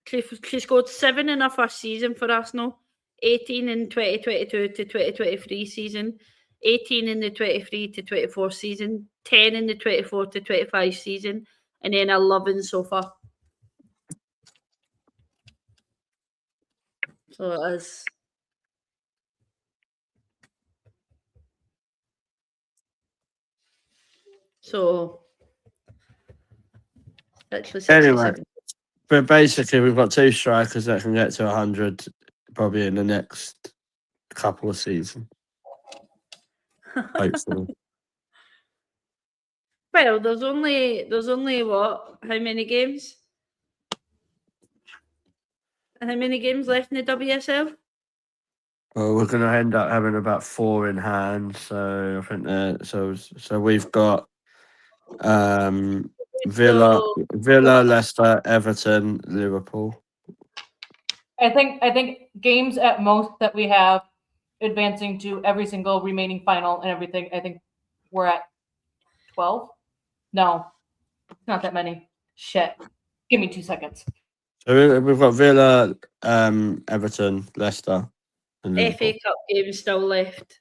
She scored 7 in her first season for Arsenal. 18 in 2022 to 2023 season. 18 in the 23 to 24 season. 10 in the 24 to 25 season, and then 11 so far. So it is. So actually 67. Anyway, but basically we've got 2 strikers that can get to 100 probably in the next couple of seasons. Hopefully. Well, there's only what? How many games? How many games left in the WSL? Well, we're going to end up having about 4 in hand. So I think so we've got Villa, So Leicester, Everton, Liverpool. I think games at most that we have advancing to every single remaining final and everything. I think we're at 12. No, not that many. Shit. Give me 2 seconds. So we've got Villa, Everton, Leicester, and Liverpool. FA Cup games still left.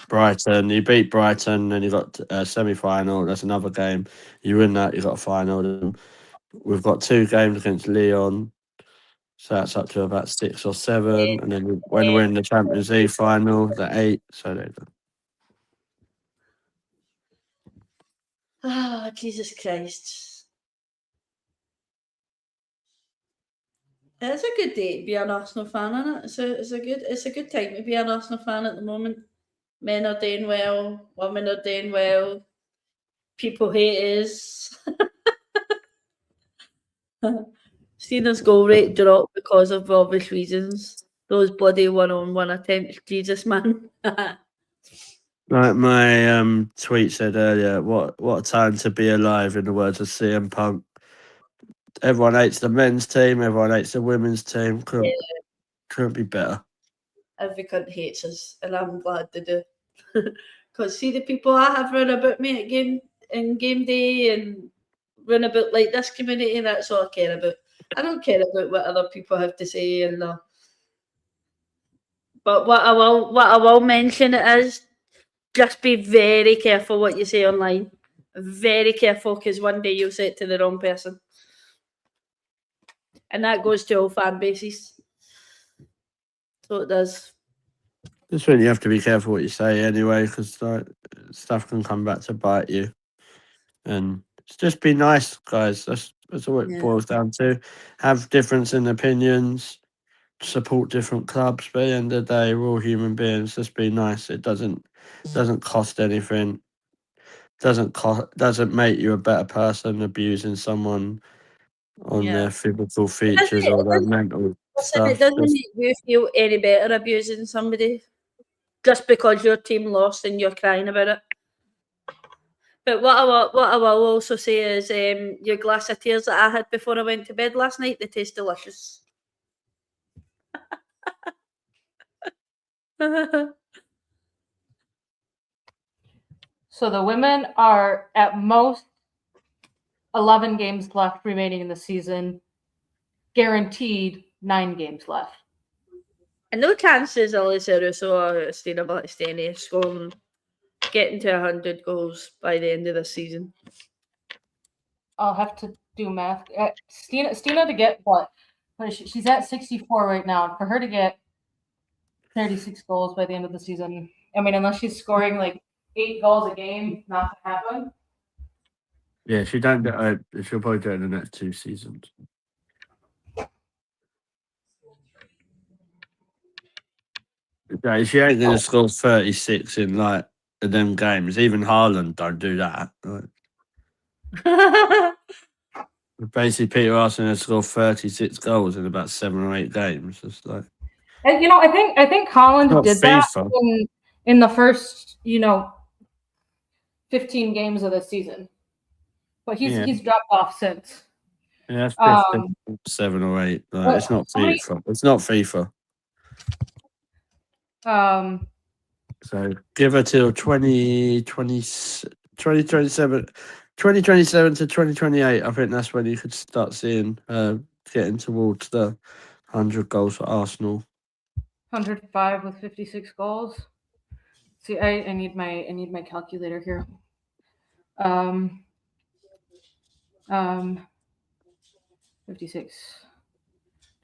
Brighton, you beat Brighton, then you got a semi-final. That's another game. You win that, you got a final. Then we've got 2 games against Lyon, so that's up to about 6 or 7. And then when we're in the Champions League final, the 8. So there you go. Ah, Jesus Christ. It's a good day to be an Arsenal fan, isn't it? It's a good time to be an Arsenal fan at the moment. Men are doing well, women are doing well, people hate us. Steener's goal rate dropped because of obvious reasons. Those bloody one-on-one attempts, Jesus man. Like my tweet said earlier, what a time to be alive, in the words of CM Punk. Everyone hates the men's team, everyone hates the women's team. Couldn't be better. Every cunt hates us, and I'm glad they do. Because see the people I have run about me at game day and run about like this community, that's all I care about. I don't care about what other people have to say and but what I will mention is just be very careful what you say online. Very careful, because one day you'll say it to the wrong person. And that goes to all fan bases. So it does. Just when you have to be careful what you say anyway, because like, stuff can come back to bite you. And just be nice, guys. That's all it boils down to. Have difference in opinions, support different clubs, but at the end of the day, we're all human beings. Just be nice. It doesn't cost anything. Doesn't make you a better person abusing someone on their physical features or their mental stuff. It doesn't make you feel any better abusing somebody just because your team lost and you're crying about it. But what I will also say is your glass of tears that I had before I went to bed last night, they taste delicious. So the women are at most 11 games left remaining in the season, guaranteed 9 games left. And no chances Alyssa Russo or Stina Battistini scoring, getting to 100 goals by the end of the season. I'll have to do math. Stina to get what? She's at 64 right now. For her to get 36 goals by the end of the season, I mean, unless she's scoring like 8 goals a game, not to happen. Yeah, she don't get it. She'll probably do it in the next 2 seasons. Yeah, she ain't gonna score 36 in like them games. Even Haaland don't do that. Basically, Peter Arsenal has scored 36 goals in about 7 or 8 games. It's like, and, I think Haaland did FIFA. that in the first 15 games of the season, but he's dropped off since. Yeah, that's 7 or 8. Like, it's not FIFA. It's not FIFA. So give her till 2027 to 2028. I think that's when you could start seeing getting towards the 100 goals for Arsenal. 105 with 56 goals. See, I need my calculator here. 56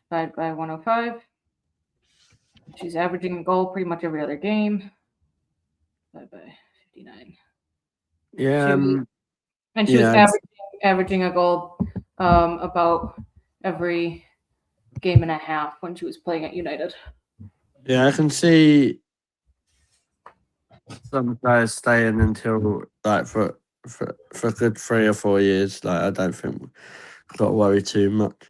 divided by 105. She's averaging a goal pretty much every other game. Divided by 59. Yeah. And she was averaging a goal about every game and a half when she was playing at United. Yeah, I can see some players staying until like for a good 3 or 4 years. Like, I don't think we've got to worry too much.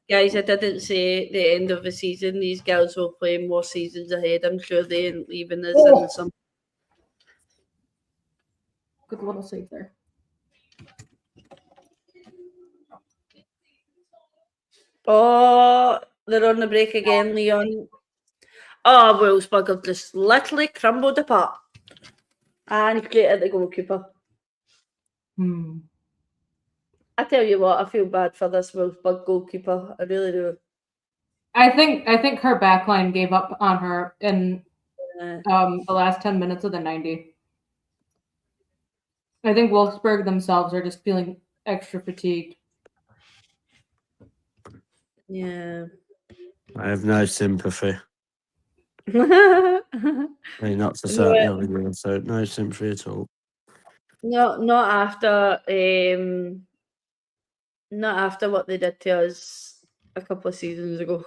Guys, I didn't say the end of the season. These girls will play more seasons ahead. I'm sure they ain't leaving us in the summer. Good little save there. Oh, they're on the break again, Lyon. Oh, Wolfsburg have just literally crumbled apart. And great at the goalkeeper. I tell you what, I feel bad for this Wolfsburg goalkeeper. I really do. I think her backline gave up on her in the last 10 minutes of the 90. I think Wolfsburg themselves are just feeling extra fatigued. Yeah. I have no sympathy. Not to certainly, so no sympathy at all. Not after Not after what they did to us a couple of seasons ago.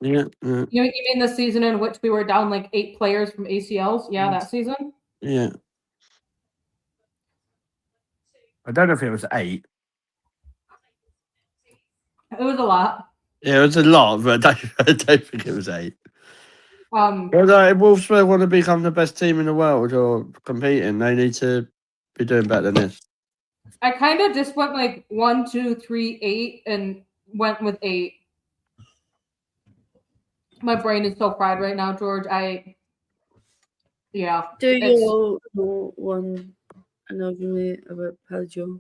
Yeah. You mean the season in which we were down like 8 players from ACLs? Yeah, that season. Yeah. I don't know if it was 8. It was a lot. Yeah, it was a lot, but I don't think it was 8. Um, But if Wolfsburg want to become the best team in the world or competing, they need to be doing better than this. I kind of just went like 1, 2, 3, 8, and went with 8. My brain is so fried right now, George. Yeah. Do you know one another about Pajo?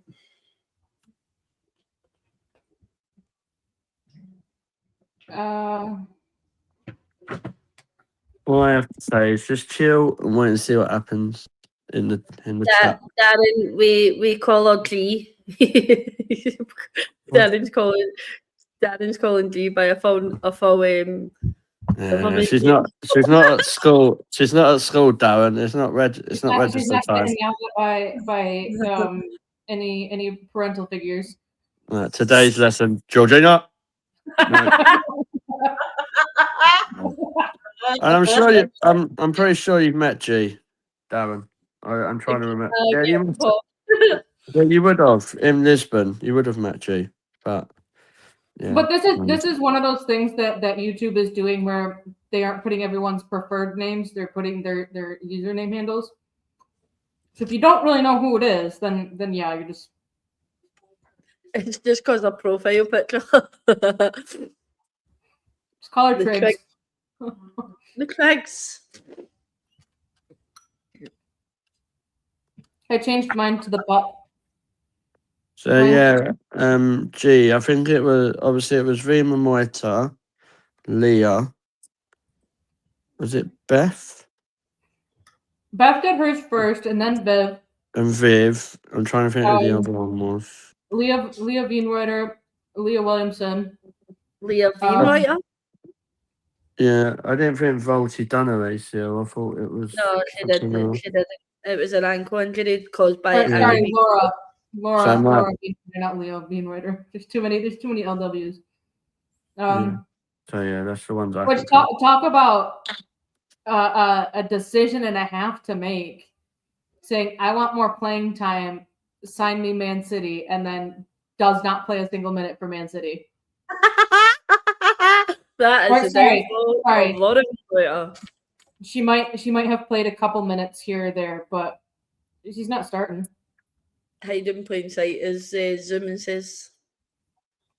All I have to say is just chill and wait and see what happens in the chat. Darren, we call her G. Darren's calling G by a full Yeah, she's not at school. She's not at school, Darren. It's not She's register not time. getting out by any parental figures. Today's lesson, Georgina. No. And I'm sure I'm pretty sure you've met G, Darren. I'm trying to remember. Yeah, you would have in Lisbon. You would have met G, but yeah. But this is one of those things that YouTube is doing where they aren't putting everyone's preferred names; they're putting their username handles. So if you don't really know who it is, then yeah, you're just. It's just because of profile picture. Just call her Triggs. The Craigs. I changed mine to the butt. So yeah, G. I think it was Rima Moita, Leah. Was it Beth? Beth did hers first, and then Viv. And Viv. I'm trying to think who the other one was. Leah Wienreiter, Leah Williamson. Leah Wienreiter? Yeah, I didn't think Volti done her ACL. I thought it was. No, she didn't. She didn't. It was an ankle injury caused by. Sorry, Laura, So not Leah Wienreiter. There's too many LWs. So yeah, that's the ones I. Which talk about a decision and a half to make. Saying I want more playing time, sign me Man City, and then does not play a single minute for Man City. That is a lot of later. She might have played a couple minutes here or there, but she's not starting. Hiding in plain sight, as Zoomin says.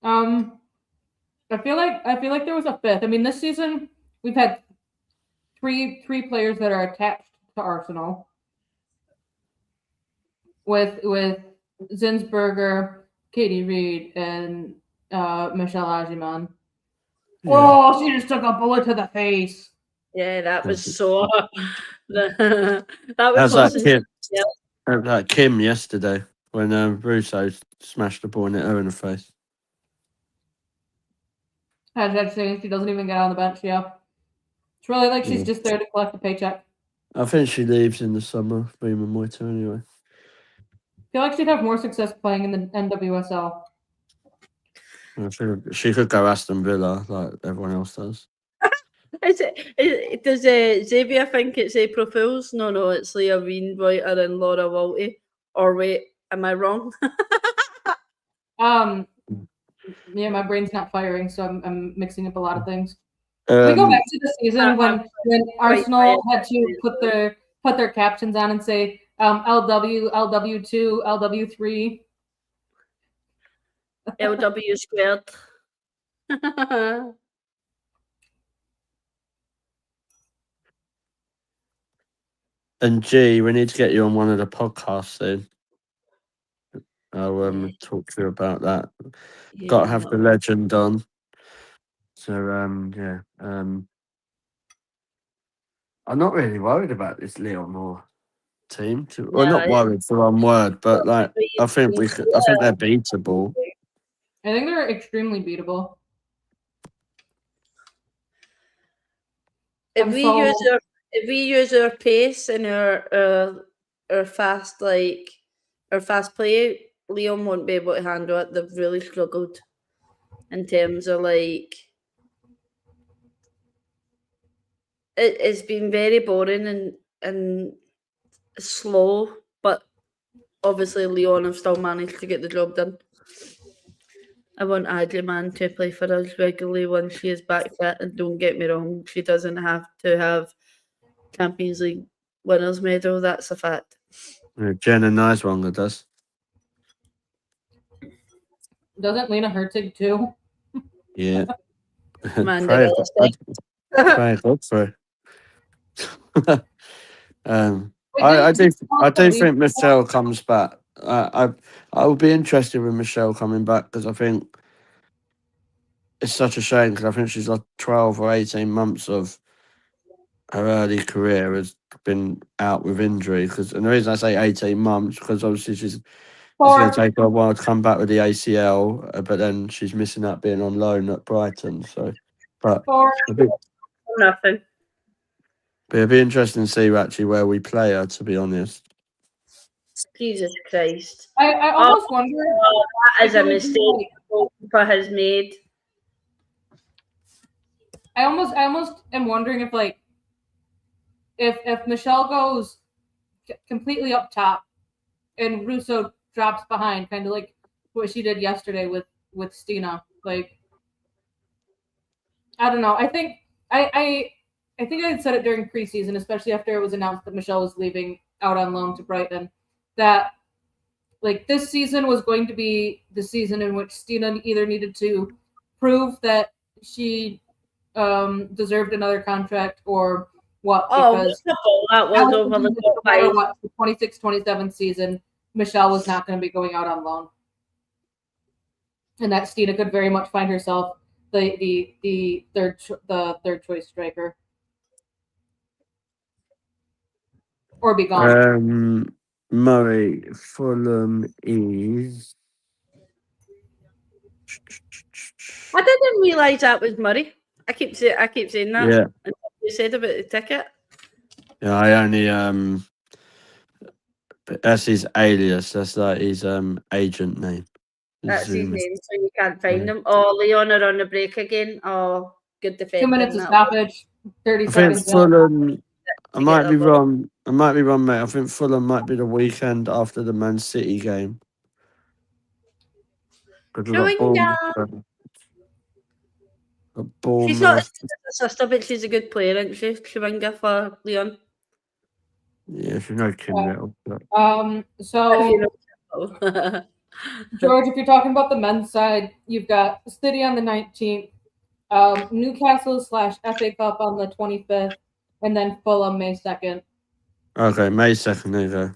I feel like there was a fifth. I mean, this season we've had three players that are attached to Arsenal. With Zinsberger, Katie Reed, and Michelle Ajiman. Yeah. Oh, she just took a bullet to the face. Yeah, that was so. That was like Kim yesterday when Russo smashed the ball and hit her in the face. Hashtag saying she doesn't even get on the bench. Yeah, it's really like she's just there to collect a paycheck. I think she leaves in the summer, Rima Moita anyway. I feel like she'd have more success playing in the NWSL. She could go Aston Villa like everyone else does. Does Xavier think it's April Fools? No, it's Leah Wienreiter and Laura Walty. Or wait, am I wrong? Yeah, my brain's not firing, so I'm mixing up a lot of things. We go back to the season when Arsenal had to put their captions on and say LW, LW2, LW3. LW squared. And G, we need to get you on one of the podcasts soon. I'll talk to you about that. Yeah, got to have the legend on. So yeah. I'm not really worried about this Lyon team. Well, not worried for one word, but like I think they're beatable. I think they're extremely beatable. If we use our pace and our fast play, Lyon won't be able to handle it. They've really struggled in terms of like it's been very boring and slow, but obviously Lyon have still managed to get the job done. I want Adrian to play for us regularly once she is back fit, and don't get me wrong, she doesn't have to have Champions League winners medal, that's a fact. Jenna Niswanger does. Doesn't Lena Hertig too? Yeah. Man, Pray they're God for her. Wait, I didn't do think Michelle comes back. I would be interested with Michelle coming back because I think it's such a shame because I think she's like 12 or 18 months of her early career has been out with injury. And the reason I say 18 months because obviously it's going to take her a while to come back with the ACL, but then she's missing out being on loan at Brighton. So, but nothing. it'd be interesting to see actually where we play her. To be honest. Jesus Christ. I almost wonder. That is a mistake the goalkeeper has made. I almost am wondering if like if Michelle goes completely up top and Russo drops behind, kind of like what she did yesterday with Stina. Like, I don't know. I think I think I had said it during preseason, especially after it was announced that Michelle was leaving out on loan to Brighton, that like this season was going to be the season in which Stina either needed to prove that she deserved another contract or what, because that was over the no matter what, the 26-27 season, Michelle was not going to be going out on loan. And that Stina could very much find herself the third choice striker. Or be gone. Murray, Fulham is. I didn't realise that was Murray. I keep saying that. Yeah. And you said about the ticket. Yeah, I only that's his alias. That's like his agent name. That's his name, so you can't find him. Oh, Lyon are on the break again. Oh, good defending. 2 minutes of stoppage, 30 seconds. I think Fulham. I might be wrong. Mate. I think Fulham might be the weekend after the Man City game. She's not as good as her sister, but she's a good player, isn't she? Chewinga for Lyon. Yeah, she's no Kim Little. So George, if you're talking about the men's side, you've got City on the 19th, Newcastle / FA Cup on the 25th, and then Fulham May 2nd. Okay, May 2nd, there you go.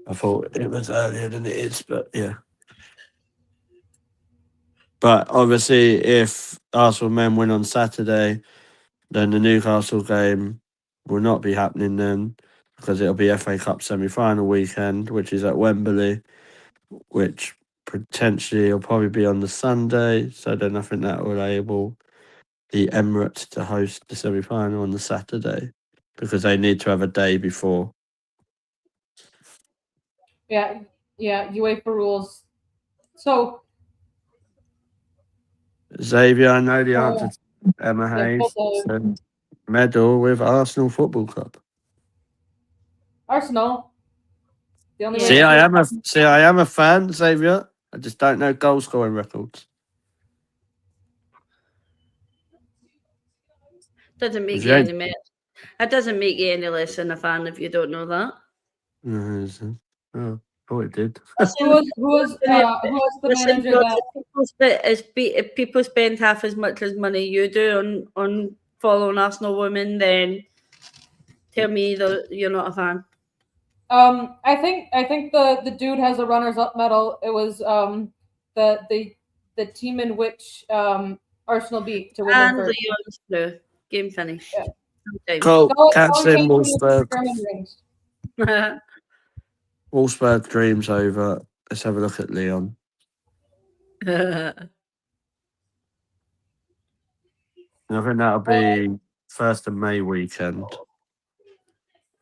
I thought it was earlier than it is, but yeah. But obviously, if Arsenal men win on Saturday, then the Newcastle game will not be happening then because it'll be FA Cup semi-final weekend, which is at Wembley, which potentially will probably be on the Sunday. So then I think that will enable the Emirates to host the semi-final on the Saturday because they need to have a day before. Yeah, UEFA rules. So Xavier, I know the answer to Emma Hayes. Medal with Arsenal Football Club. Arsenal. See, I am a fan, Xavier. I just don't know goal scoring records. Doesn't make you any less. It doesn't make you any less than a fan if you don't know that. Oh, it did. Who was the manager that if people spend half as much as money you do on following Arsenal women, then tell me that you're not a fan. I think the dude has a runners-up medal. It was the team in which Arsenal beat to win and the Lyon's blue. Game finished. Yeah. Cool. Captain Wolfsburg. Wolfsburg dreams over. Let's have a look at Lyon. I think that'll be 1st of May weekend.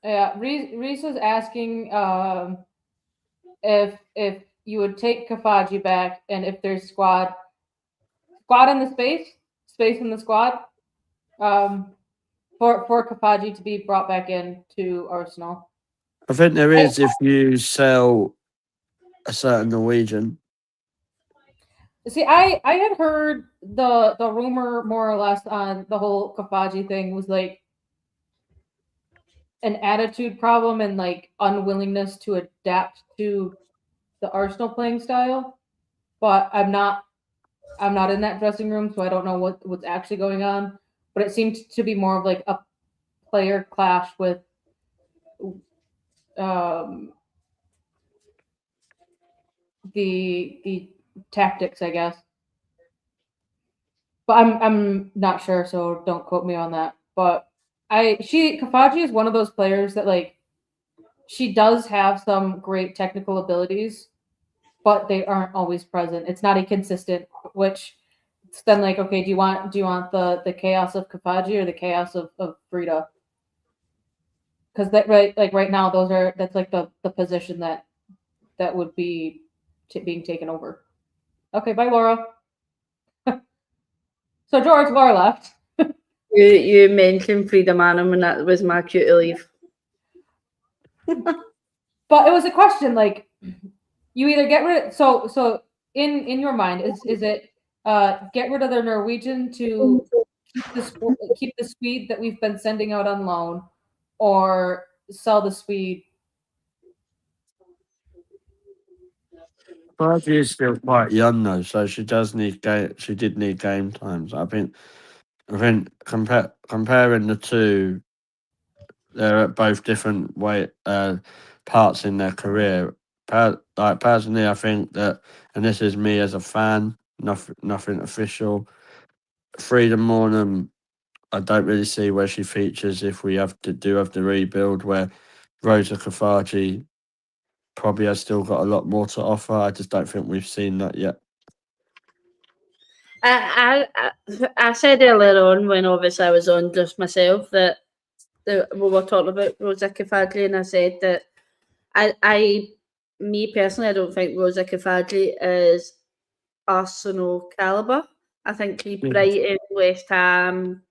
Yeah, Reese is asking if you would take Kafaji back, and if there's squad in the space in the squad, for Kafaji to be brought back in to Arsenal. I think there is if you sell a certain Norwegian. See, I had heard the rumor more or less on the whole Kafaji thing was like an attitude problem and like unwillingness to adapt to the Arsenal playing style. But I'm not in that dressing room, so I don't know what's actually going on. But it seemed to be more of like a player clash with the tactics, I guess. But I'm not sure, so don't quote me on that. But Kafaji is one of those players that like she does have some great technical abilities, but they aren't always present. It's not a consistent, which it's then like, okay, do you want the chaos of Kafaji or the chaos of Frida? Because that right now that's like the position that would be being taken over. Okay, bye, Laura. So George, Laura left. You mentioned Frida Manham, and that was my cue to leave. But it was a question like you either get rid. So in your mind, is it get rid of the Norwegian to keep the Swede that we've been sending out on loan, or sell the Swede? Kafaji is still quite young though, so she does need She did need game times. I think comparing the two, they're at both different parts in their career. Like personally, I think that, and this is me as a fan, nothing official. Frida Mornham, I don't really see where she features if we have the rebuild. Where Rosa Kafaji probably has still got a lot more to offer. I just don't think we've seen that yet. I said earlier on when obviously I was on just myself that we were talking about Rosa Kafaji, and I said that me personally, I don't think Rosa Kafaji is Arsenal calibre. I think Brighton, West Ham,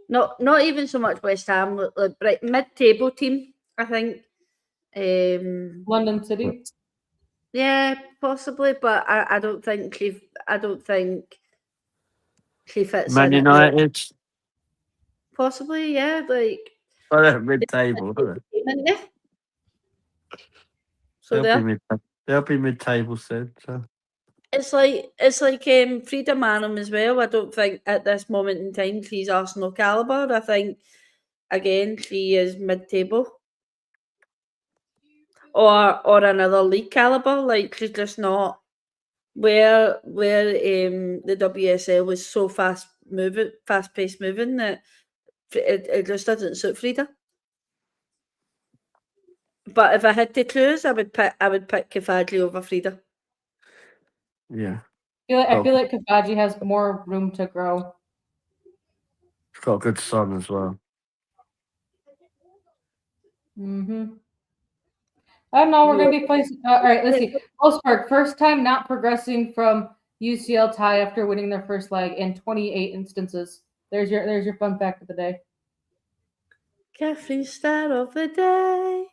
not even so much West Ham, like mid-table team. I think London City. Yeah, possibly, but I don't think she fits Man in. United, Possibly, yeah, like mid-table. So They'll be mid-table soon. So. It's like Frida Manham as well. I don't think at this moment in time she's Arsenal calibre. I think again she is mid-table or another league calibre. Like she's just not where the WSL was so fast paced moving that it just doesn't suit Frida. But if I had to choose, I would pick Kafaji over Frida. Yeah. I feel like Kafaji has more room to grow. She's got a good son as well. I don't know. We're going to be placing. All right, let's see. Wolfsburg, first time not progressing from UCL tie after winning their first leg in 28 instances. There's your fun fact of the day. Caffeine star of the day.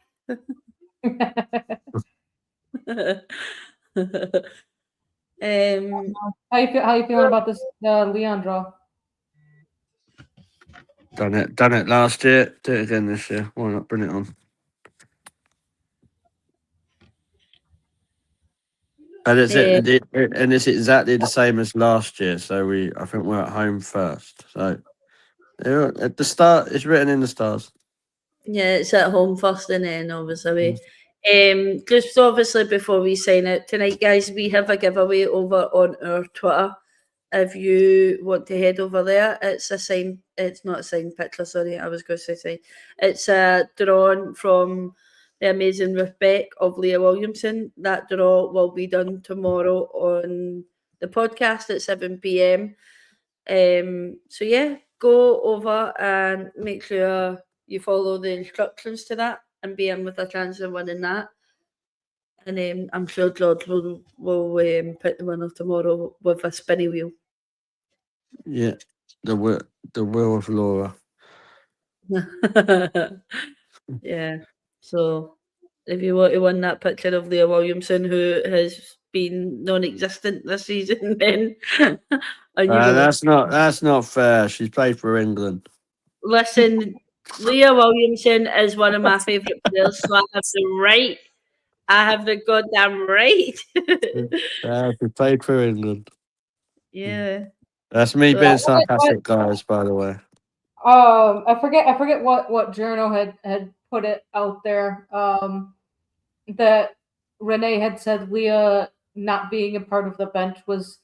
How you feeling about this Lyon draw? Done it last year. Do it again this year. Why not bring it on? And it's exactly the same as last year. So I think we're at home first. So at the start, it's written in the stars. Yeah, it's at home first, and then obviously just obviously before we sign out tonight, guys, we have a giveaway over on our Twitter. If you want to head over there, it's not a signed picture, sorry, I was going to say it's a drawn from the amazing Ruth Beck of Leah Williamson. That draw will be done tomorrow on the podcast at 7 p.m. So yeah, go over and make sure you follow the instructions to that and be in with a chance of winning that. And I'm sure George will pick the winner tomorrow with a spinny wheel. Yeah, the will of Laura. Yeah. So if you want to win that picture of Leah Williamson, who has been non-existent this season, then and you know, That's not fair. She's played for England. listen, Leah Williamson is one of my favourite players, so I have the right. I have the goddamn right. She played for England. Yeah. That's me So being What, sarcastic, guys. By the way. I forget what journal had put it out there. That Renee had said Leah not being a part of the bench was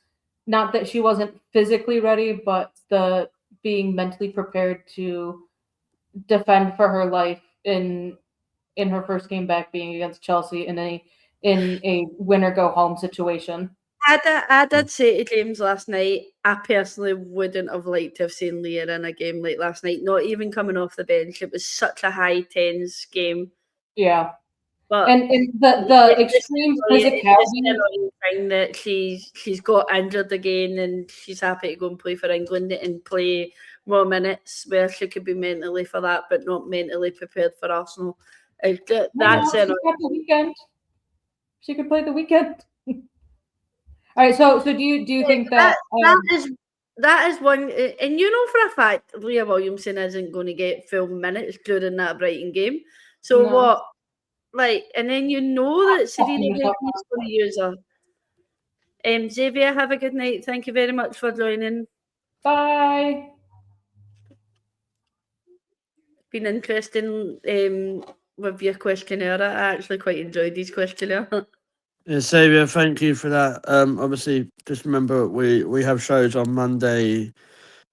not that she wasn't physically ready, but the being mentally prepared to defend for her life in her first game back, being against Chelsea in a win or go home situation. I did say to James last night, I personally wouldn't have liked to have seen Leah in a game like last night, not even coming off the bench. It was such a high tense game. Yeah. But And the extreme it's just physicality. annoying thing that she's got injured again and she's happy to go and play for England and play more minutes where she could be mentally for that, but not mentally prepared for Arsenal. That's She's got the weekend. She could play the weekend. All right, so do you think that that is one, and you know for a fact Leah Williamson isn't going to get full minutes during that Brighton game. So No. what? Like, and then you know that Serena Williams is going to use her. Xavier, have a good night. Thank you very much for joining. Bye. Been interesting with your questionnaire. I actually quite enjoyed these questionnaire. Yeah, Xavier, thank you for that. Obviously, just remember we have shows on Monday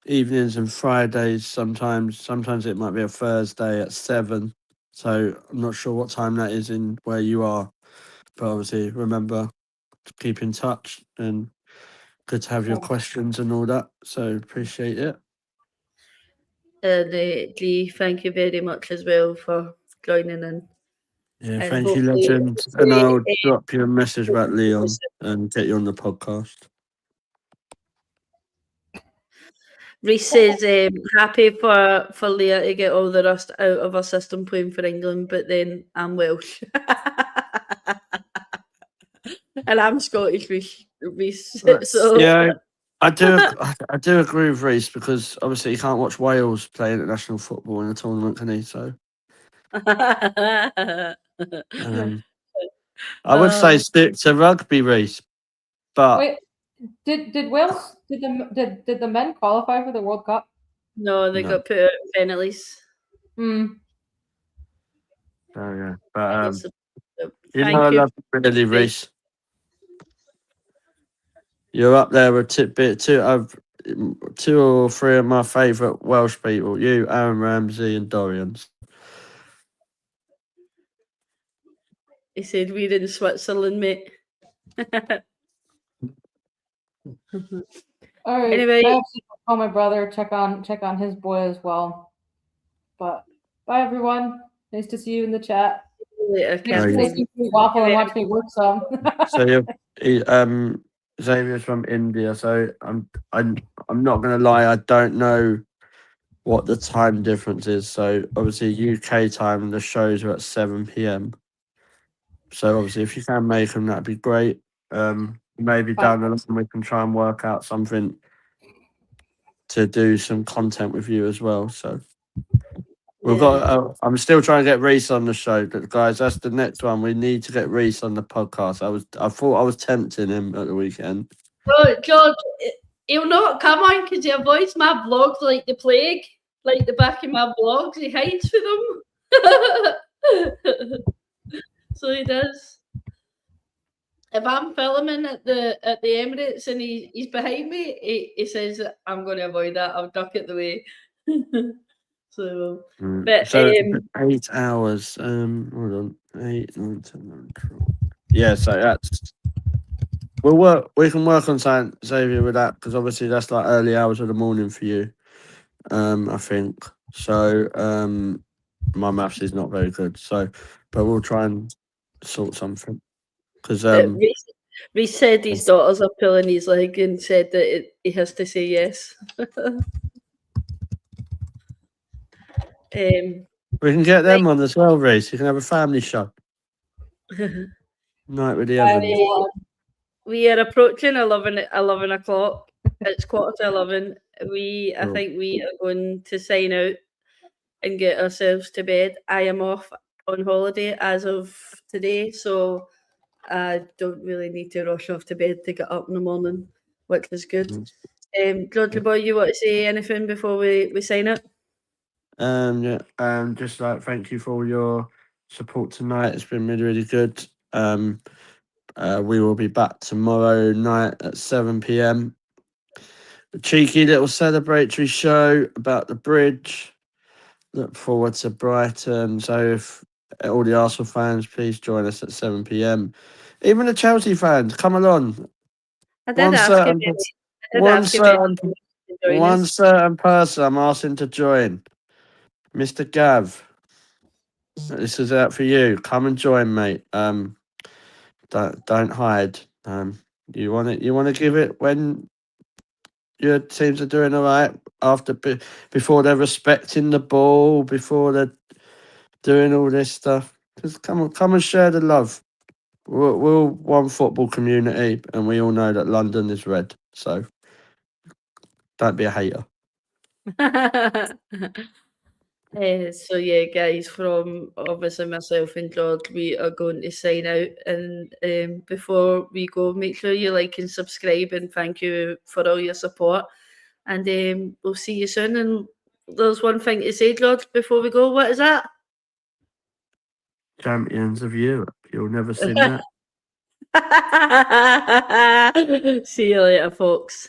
evenings and Fridays. Sometimes it might be a Thursday at 7. So I'm not sure what time that is in where you are, but obviously remember to keep in touch and good to have your questions and all that. So appreciate it. And Dee, thank you very much as well for joining in. Yeah, And thank you, hopefully- legend. And I'll drop you a message about Lyon and get you on the podcast. Reese says happy for Leah to get all the rust out of her system playing for England, but then I'm Welsh. And I'm Scottish, Reese. So Yeah, I do agree with Reese because obviously you can't watch Wales play international football in a tournament, can he? So I would say stick to rugby, Reese. But Wait, did Wales did the men qualify for the World Cup? No, they got put out in penalties. Hmm. Oh yeah, but Thank I you. love you really, Reese. You're up there with two or three of my favourite Welsh people. You, Aaron Ramsey, and Dorian. He said we're in Switzerland, mate. All right. Anyway. I have to call my brother, check on his boy as well. But bye everyone. Nice to see you in the chat. Later, Nice to see you waffle and watch me work some. So Xavier's from India, so I'm not gonna lie, I don't know what the time difference is. So obviously UK time, the shows are at 7 p.m. So obviously if you can make them, that'd be great. Maybe down the line we can try and work out something to do some content with you as well. So we've got. I'm still trying to get Reese on the show, but guys, that's the next one. We need to get Reese on the podcast. I thought I was tempting him at the weekend. Oh, George, he'll not come on because he avoids my vlogs like the plague, like the back of my vlogs. He hides for them. So he does. If I'm filming at the Emirates and he's behind me, he says I'm going to avoid that. I'll duck it the way. So 8 hours. Hold on, 8, 9, 10, 11, 12. Yeah, so that's. We can work on something, Xavier, with that because obviously that's like early hours of the morning for you. I think so. My maths is not very good, so but we'll try and sort something. because Reece said his daughters are pulling his leg and said that he has to say yes. we can get them on as well, Reese. You can have a family show. Night with the Evans. We are approaching 11 o'clock. It's 11:15. I think we are going to sign out and get ourselves to bed. I am off on holiday as of today, so I don't really need to rush off to bed to get up in the morning, which is good. Georgie boy, you want to say anything before we sign up? Just like thank you for all your support tonight. It's been really, really good. We will be back tomorrow night at 7 p.m. A cheeky little celebratory show about the bridge. Look forward to Brighton. So if all the Arsenal fans, please join us at 7 p.m. Even the Chelsea fans, come along. I did ask him. One certain person I'm asking to join. Mr. Gav. This is out for you. Come and join, mate. Don't hide. You want it. You want to give it when your teams are doing all right. Before they're respecting the ball, before they're doing all this stuff. Just come and share the love. We're one football community, and we all know that London is red. So don't be a hater. So yeah, guys, from obviously myself and George, we are going to sign out. And before we go, make sure you like and subscribe. And thank you for all your support. And we'll see you soon. And there's one thing to say, George, before we go. What is that? Champions of Europe. You'll never see that. See you later, folks.